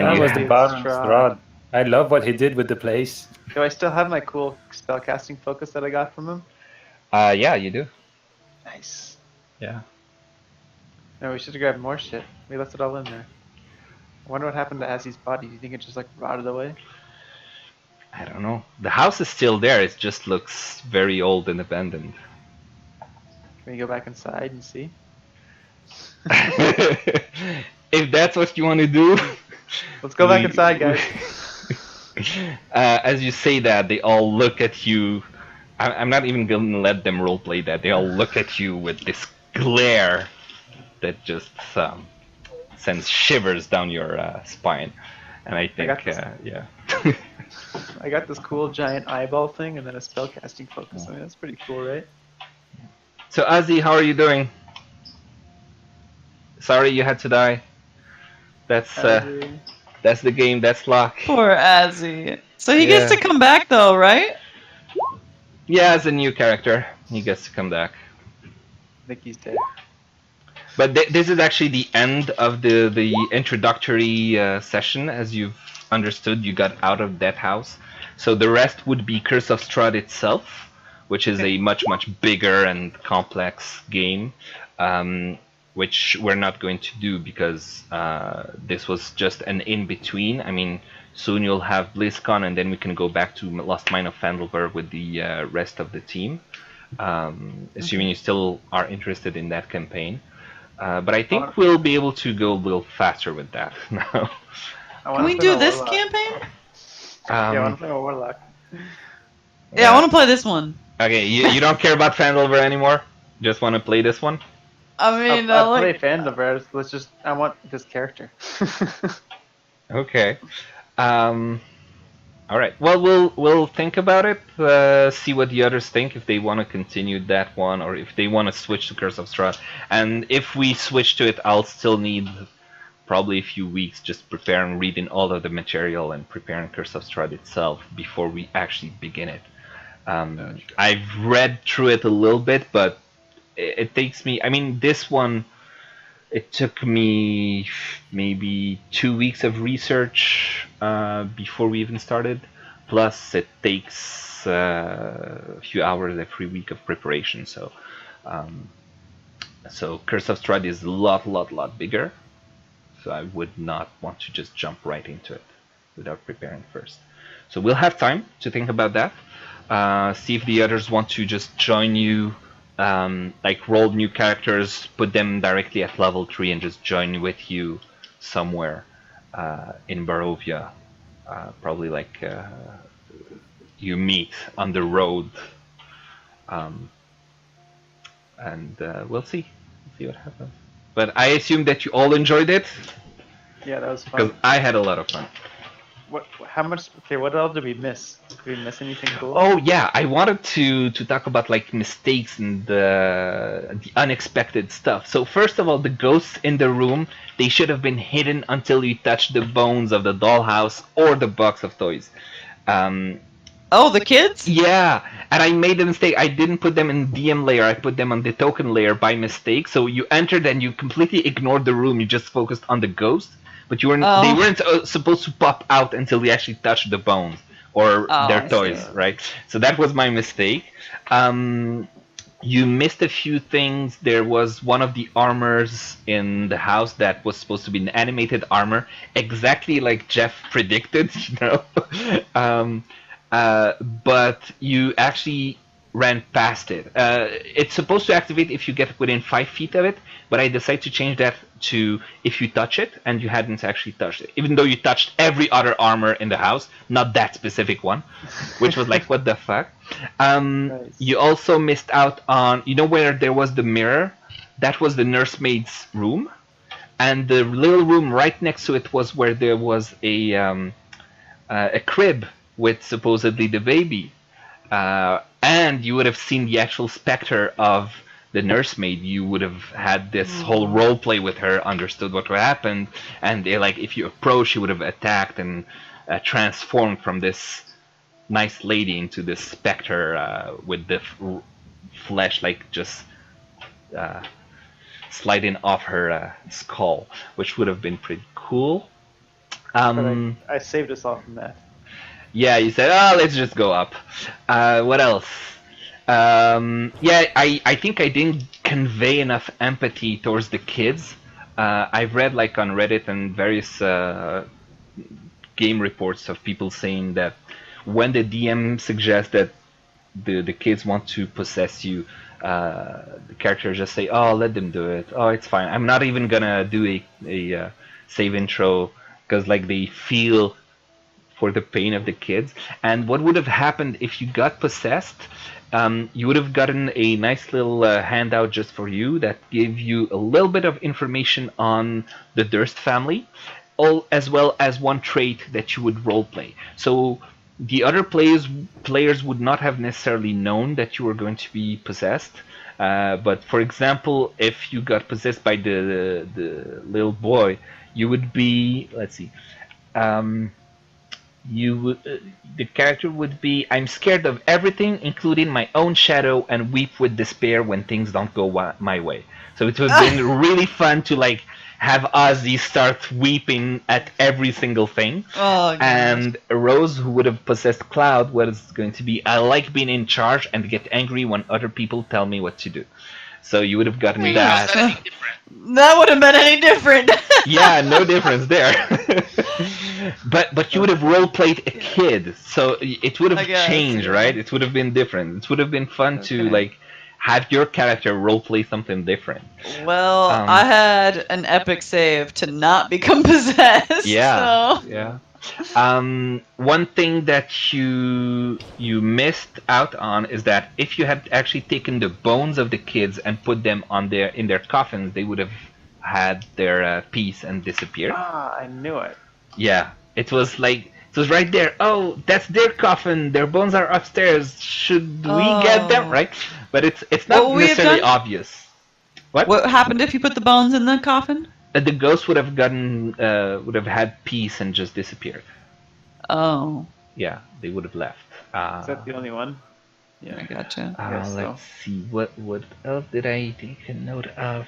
That you was have- the Baron Strahd. Strahd. I love what he did with the place. Do I still have my cool spellcasting focus that I got from him? yeah, you do. Nice. Yeah. No, we should have grabbed more shit. We left it all in there. I wonder what happened to Azzy's body. Do you think it just like rotted away? I don't know. The house is still there. It just looks very old and abandoned. Can we go back inside and see? If that's what you want to do. Let's go back we- inside, guys. As you say that, they all look at you. I'm not even going to let them roleplay that. They all look at you with this glare that just sends shivers down your spine. And I think, got this. yeah. I got this cool giant eyeball thing and then a spellcasting focus. I mean, that's pretty cool, right? So Ozzy, how are you doing? Sorry you had to die. That's the game. That's luck. Poor Azzy. So he gets Yeah. to come back though, right? Yeah, as a new character, he gets to come back. I think he's dead. But this is actually the end of the introductory session. As you've understood, you got out of that house. So the rest would be Curse of Strahd itself, which is a much bigger and complex game, which we're not going to do because this was just an in-between. I mean, soon you'll have BlizzCon, and then we can go back to Lost Mine of Phandelver with the rest of the team, assuming you still are interested in that campaign. But I think we'll be able to go a little faster with that now. Can we do this campaign? Yeah, I want to play a Warlock. Yeah, I want to play this one. Okay, you don't care about Phandelver anymore? Just want to play this one? I mean, I'll play Phandelver. Let's just. I want this character. Okay. All right. Well, we'll think about it. See what the others think, if they want to continue that one, or if they want to switch to Curse of Strahd. And if we switch to it, I'll still need probably a few weeks just preparing, reading all of the material, and preparing Curse of Strahd itself before we actually begin it. I've read through it a little bit, but it takes me. I mean, this one. It took me maybe 2 weeks of research before we even started. Plus, it takes a few hours every week of preparation. So Curse of Strahd is a lot bigger. So I would not want to just jump right into it without preparing first. So we'll have time to think about that. See if the others want to just join you. Like roll new characters, put them directly at level 3 and just join with you somewhere in Barovia. Probably like you meet on the road. And we'll see what happens. But I assume that you all enjoyed it? Yeah, that was fun. Because I had a lot of fun. How much? Okay, what else did we miss? Did we miss anything cool? Oh yeah, I wanted to talk about like mistakes and the unexpected stuff. So first of all, the ghosts in the room, they should have been hidden until you touched the bones of the dollhouse or the box of toys. Oh, the kids? Yeah, and I made the mistake. I didn't put them in DM layer. I put them on the token layer by mistake. So you entered and you completely ignored the room. You just focused on the ghost. But you weren't. They weren't supposed to pop out until we actually touched the bones or their toys, right? So that was my mistake. You missed a few things. There was one of the armors in the house that was supposed to be an animated armor, exactly like Jeff predicted, you know. But you actually ran past it. It's supposed to activate if you get within 5 feet of it, but I decided to change that to if you touch it and you hadn't actually touched it. Even though you touched every other armor in the house, not that specific one, which was like, what the fuck? Nice. You also missed out on, you know where there was the mirror? That was the nursemaid's room. And the little room right next to it was where there was a crib with supposedly the baby. And you would have seen the actual specter of the nursemaid. You would have had this whole role play with her, understood what happened, and like if you approach, she would have attacked and transformed from this nice lady into this specter with the flesh like just sliding off her skull, which would have been pretty cool. But I saved us all from that. Yeah, you said, oh, let's just go up. What else? Yeah, I think I didn't convey enough empathy towards the kids. I've read like on Reddit and various game reports of people saying that when the DM suggests that the kids want to possess you, the characters just say, oh, let them do it. Oh, it's fine. I'm not even gonna do a save intro because like they feel for the pain of the kids. And what would have happened if you got possessed? You would have gotten a nice little handout just for you that gave you a little bit of information on the Durst family, as well as one trait that you would roleplay. So the other players would not have necessarily known that you were going to be possessed. But for example, if you got possessed by the little boy, you would be, let's see, you would the character would be, I'm scared of everything, including my own shadow, and weep with despair when things don't go my way. So it would have been really fun to like have Ozzy start weeping at every single thing. Oh, and Rose, who would have possessed Cloud, was going to be, I like being in charge and get angry when other people tell me what to do. So you would have gotten How's that. that any different? That would have been any different. Yeah, no difference there. but you would have role played a kid, so it would I have guess, changed, yeah. right? It would have been different. It would have been fun to Okay. like have your character role play something different. Well, Um, I had an epic save to not become possessed. Yeah, So. yeah. One thing that you missed out on is that if you had actually taken the bones of the kids and put them on in their coffins, they would have had their peace and disappeared. Ah, I knew it. Yeah, it was right there. Oh, that's their coffin. Their bones are upstairs. Should we get them? Oh. Right? But it's What not would we have necessarily done? obvious. What happened if you put the bones in the coffin? The ghost would have would have had peace and just disappeared. Oh, Yeah, they would have left. Is that the only one? I gotcha. guess so. Let's see, what else did I take a note of?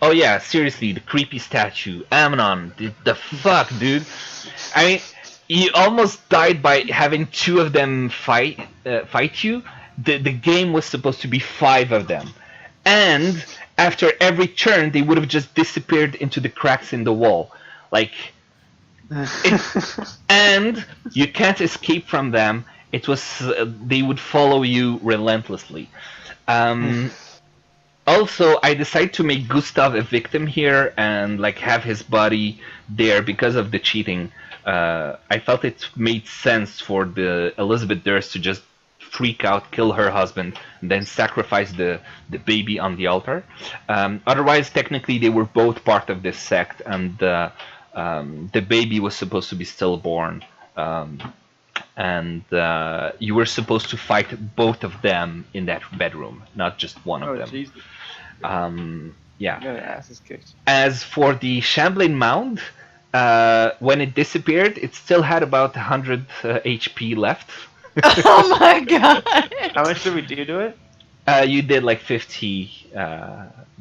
Oh yeah, seriously, the creepy statue, Amnon. The fuck, dude. I mean, you almost died by having two of them fight you. The game was supposed to be 5 of them, and after every turn, they would have just disappeared into the cracks in the wall, like. And you can't escape from them. It was they would follow you relentlessly. Also, I decided to make Gustav a victim here and like have his body there because of the cheating. I felt it made sense for the Elizabeth Durst to just freak out, kill her husband, and then sacrifice the baby on the altar. Otherwise, technically, they were both part of this sect, and the baby was supposed to be stillborn. And you were supposed to fight both of them in that bedroom, not just one of Oh, them. Jesus. Yeah. Got their asses kicked. As for the Shambling Mound, when it disappeared, it still had about 100 HP left. Oh my god! How much did we do to it? You did like 50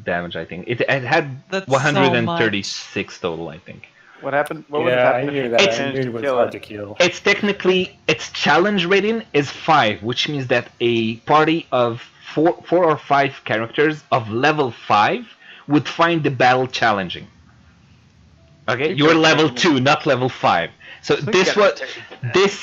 damage, I think. It had That's so 136 total, I think. What happened? What would Yeah, have I happened knew if that. you It's- I managed knew it to was kill hard it? to kill. It's technically, its challenge rating is 5, which means that a party of 4 or 5 characters of level 5 would find the battle challenging. Okay, you're level 2, not level 5. So this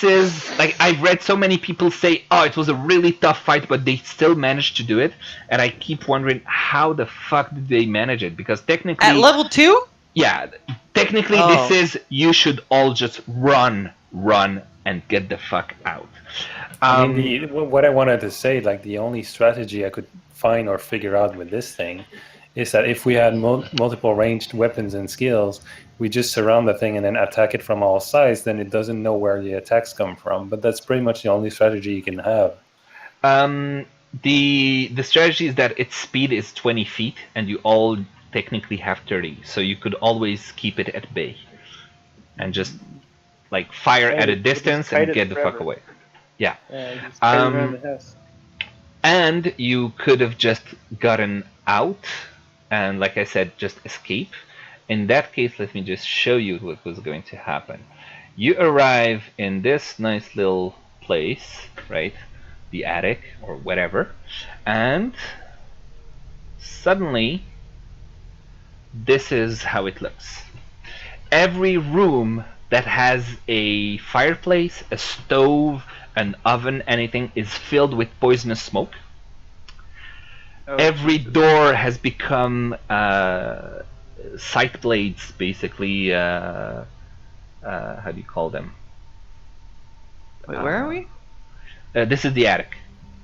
is like, I've read so many people say, oh, it was a really tough fight, but they still managed to do it, and I keep wondering how the fuck did they manage it? Because technically, At level 2? yeah, technically Oh. this is, you should all just run, and get the fuck out. I mean, what I wanted to say, like the only strategy I could find or figure out with this thing is that if we had multiple ranged weapons and skills, we just surround the thing and then attack it from all sides, then it doesn't know where the attacks come from. But that's pretty much the only strategy you can have. The strategy is that its speed is 20 feet, and you all technically have 30, so you could always keep it at bay, and just like fire at a Just distance kite and it get the fuck forever. away. Yeah. Just kite it Um, around the house. And you could have just gotten out and, like I said, just escape. In that case, let me just show you what was going to happen. You arrive in this nice little place, right? The attic or whatever. And suddenly, this is how it looks. Every room that has a fireplace, a stove, an oven, anything, is filled with poisonous smoke. Oh, Every door has become sight blades, basically. How do you call them? Wait, where are we? This is the attic.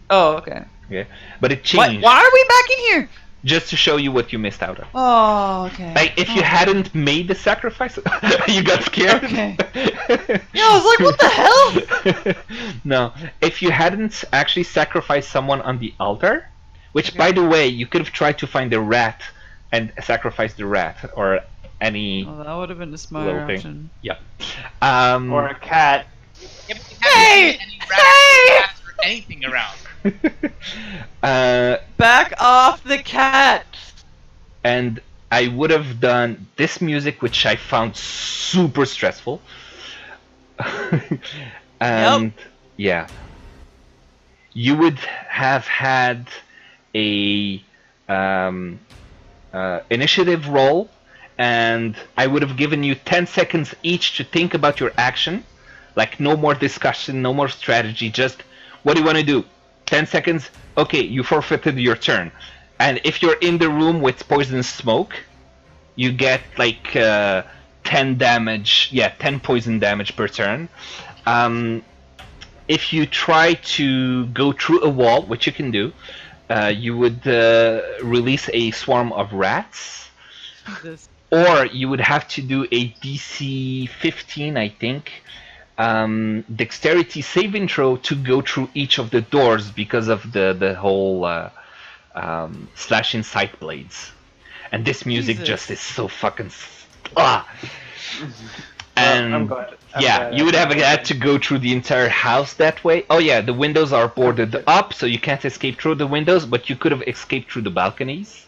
Oh, okay. Okay, but it Why changed. are we back in here? just to show you what you missed out on. Oh, okay. Like, if you hadn't made the sacrifice, you got scared. Okay. Yeah, I was like, what the hell? No, if you hadn't actually sacrificed someone on the altar, which, by the way, you could have tried to find the rat and sacrifice the rat, or any Oh, that would have been a smarter little thing. option. Yeah. Or a cat. Yeah, but you haven't seen any rats or anything around. Back off the cat! And I would have done this music, which I found super stressful. And yeah, you would have had a initiative roll, and I would have given you 10 seconds each to think about your action. Like, no more discussion, no more strategy, just what do you want to do? 10 seconds, okay, you forfeited your turn. And if you're in the room with poison smoke, you get like 10 damage, 10 poison damage per turn. If you try to go through a wall, which you can do, you would release a swarm of rats. Jesus. Or you would have to do a DC 15, I think, dexterity saving throw to go through each of the doors because of the whole slashing sight blades. And this music Jesus. just is so fucking... And I'm glad. you would have had to go through the entire house that way. Oh yeah, the windows are boarded up, so you can't escape through the windows, but you could have escaped through the balconies.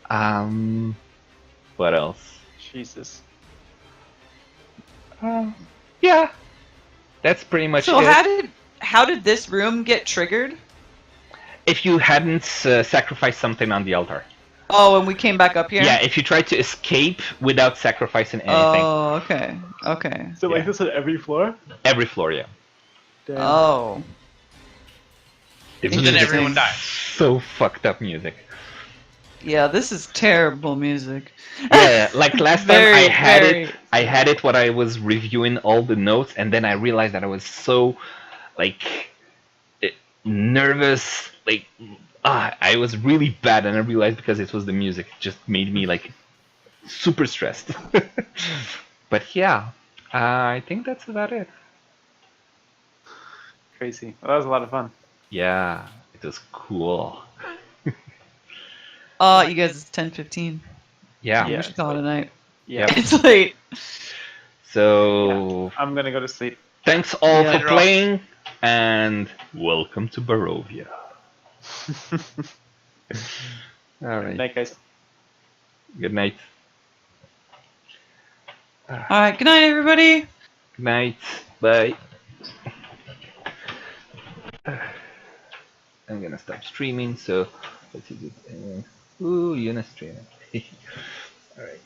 What else? Jesus. Yeah, that's pretty much So it. how did this room get triggered? If you hadn't sacrificed something on the altar. Oh, and we came back up here? Yeah, if you tried to escape without sacrificing anything. Oh, okay. Okay. So Yeah. like this at every floor? Every floor, yeah. Damn. Oh. It's And then just everyone dies. so fucked up music. Yeah, this is terrible music. Yeah, like last time Very, I had very- it. I had it when I was reviewing all the notes, and then I realized that I was so, like, nervous. Like, I was really bad, and I realized because it was the music, it just made me like super stressed. But yeah, I think that's about it. Crazy. Well, that was a lot of fun. Yeah, it was cool. You guys, it's 10:15. Yeah. We should call it a night. Yeah. Yep. It's late. So I'm gonna go to sleep. thanks all Yeah. for playing, and welcome to Barovia. All right. Night, guys. Good night. All right. Good night, everybody. Good night. Bye. I'm gonna stop streaming, so let's see this. Ooh, Eunice streaming. Alright.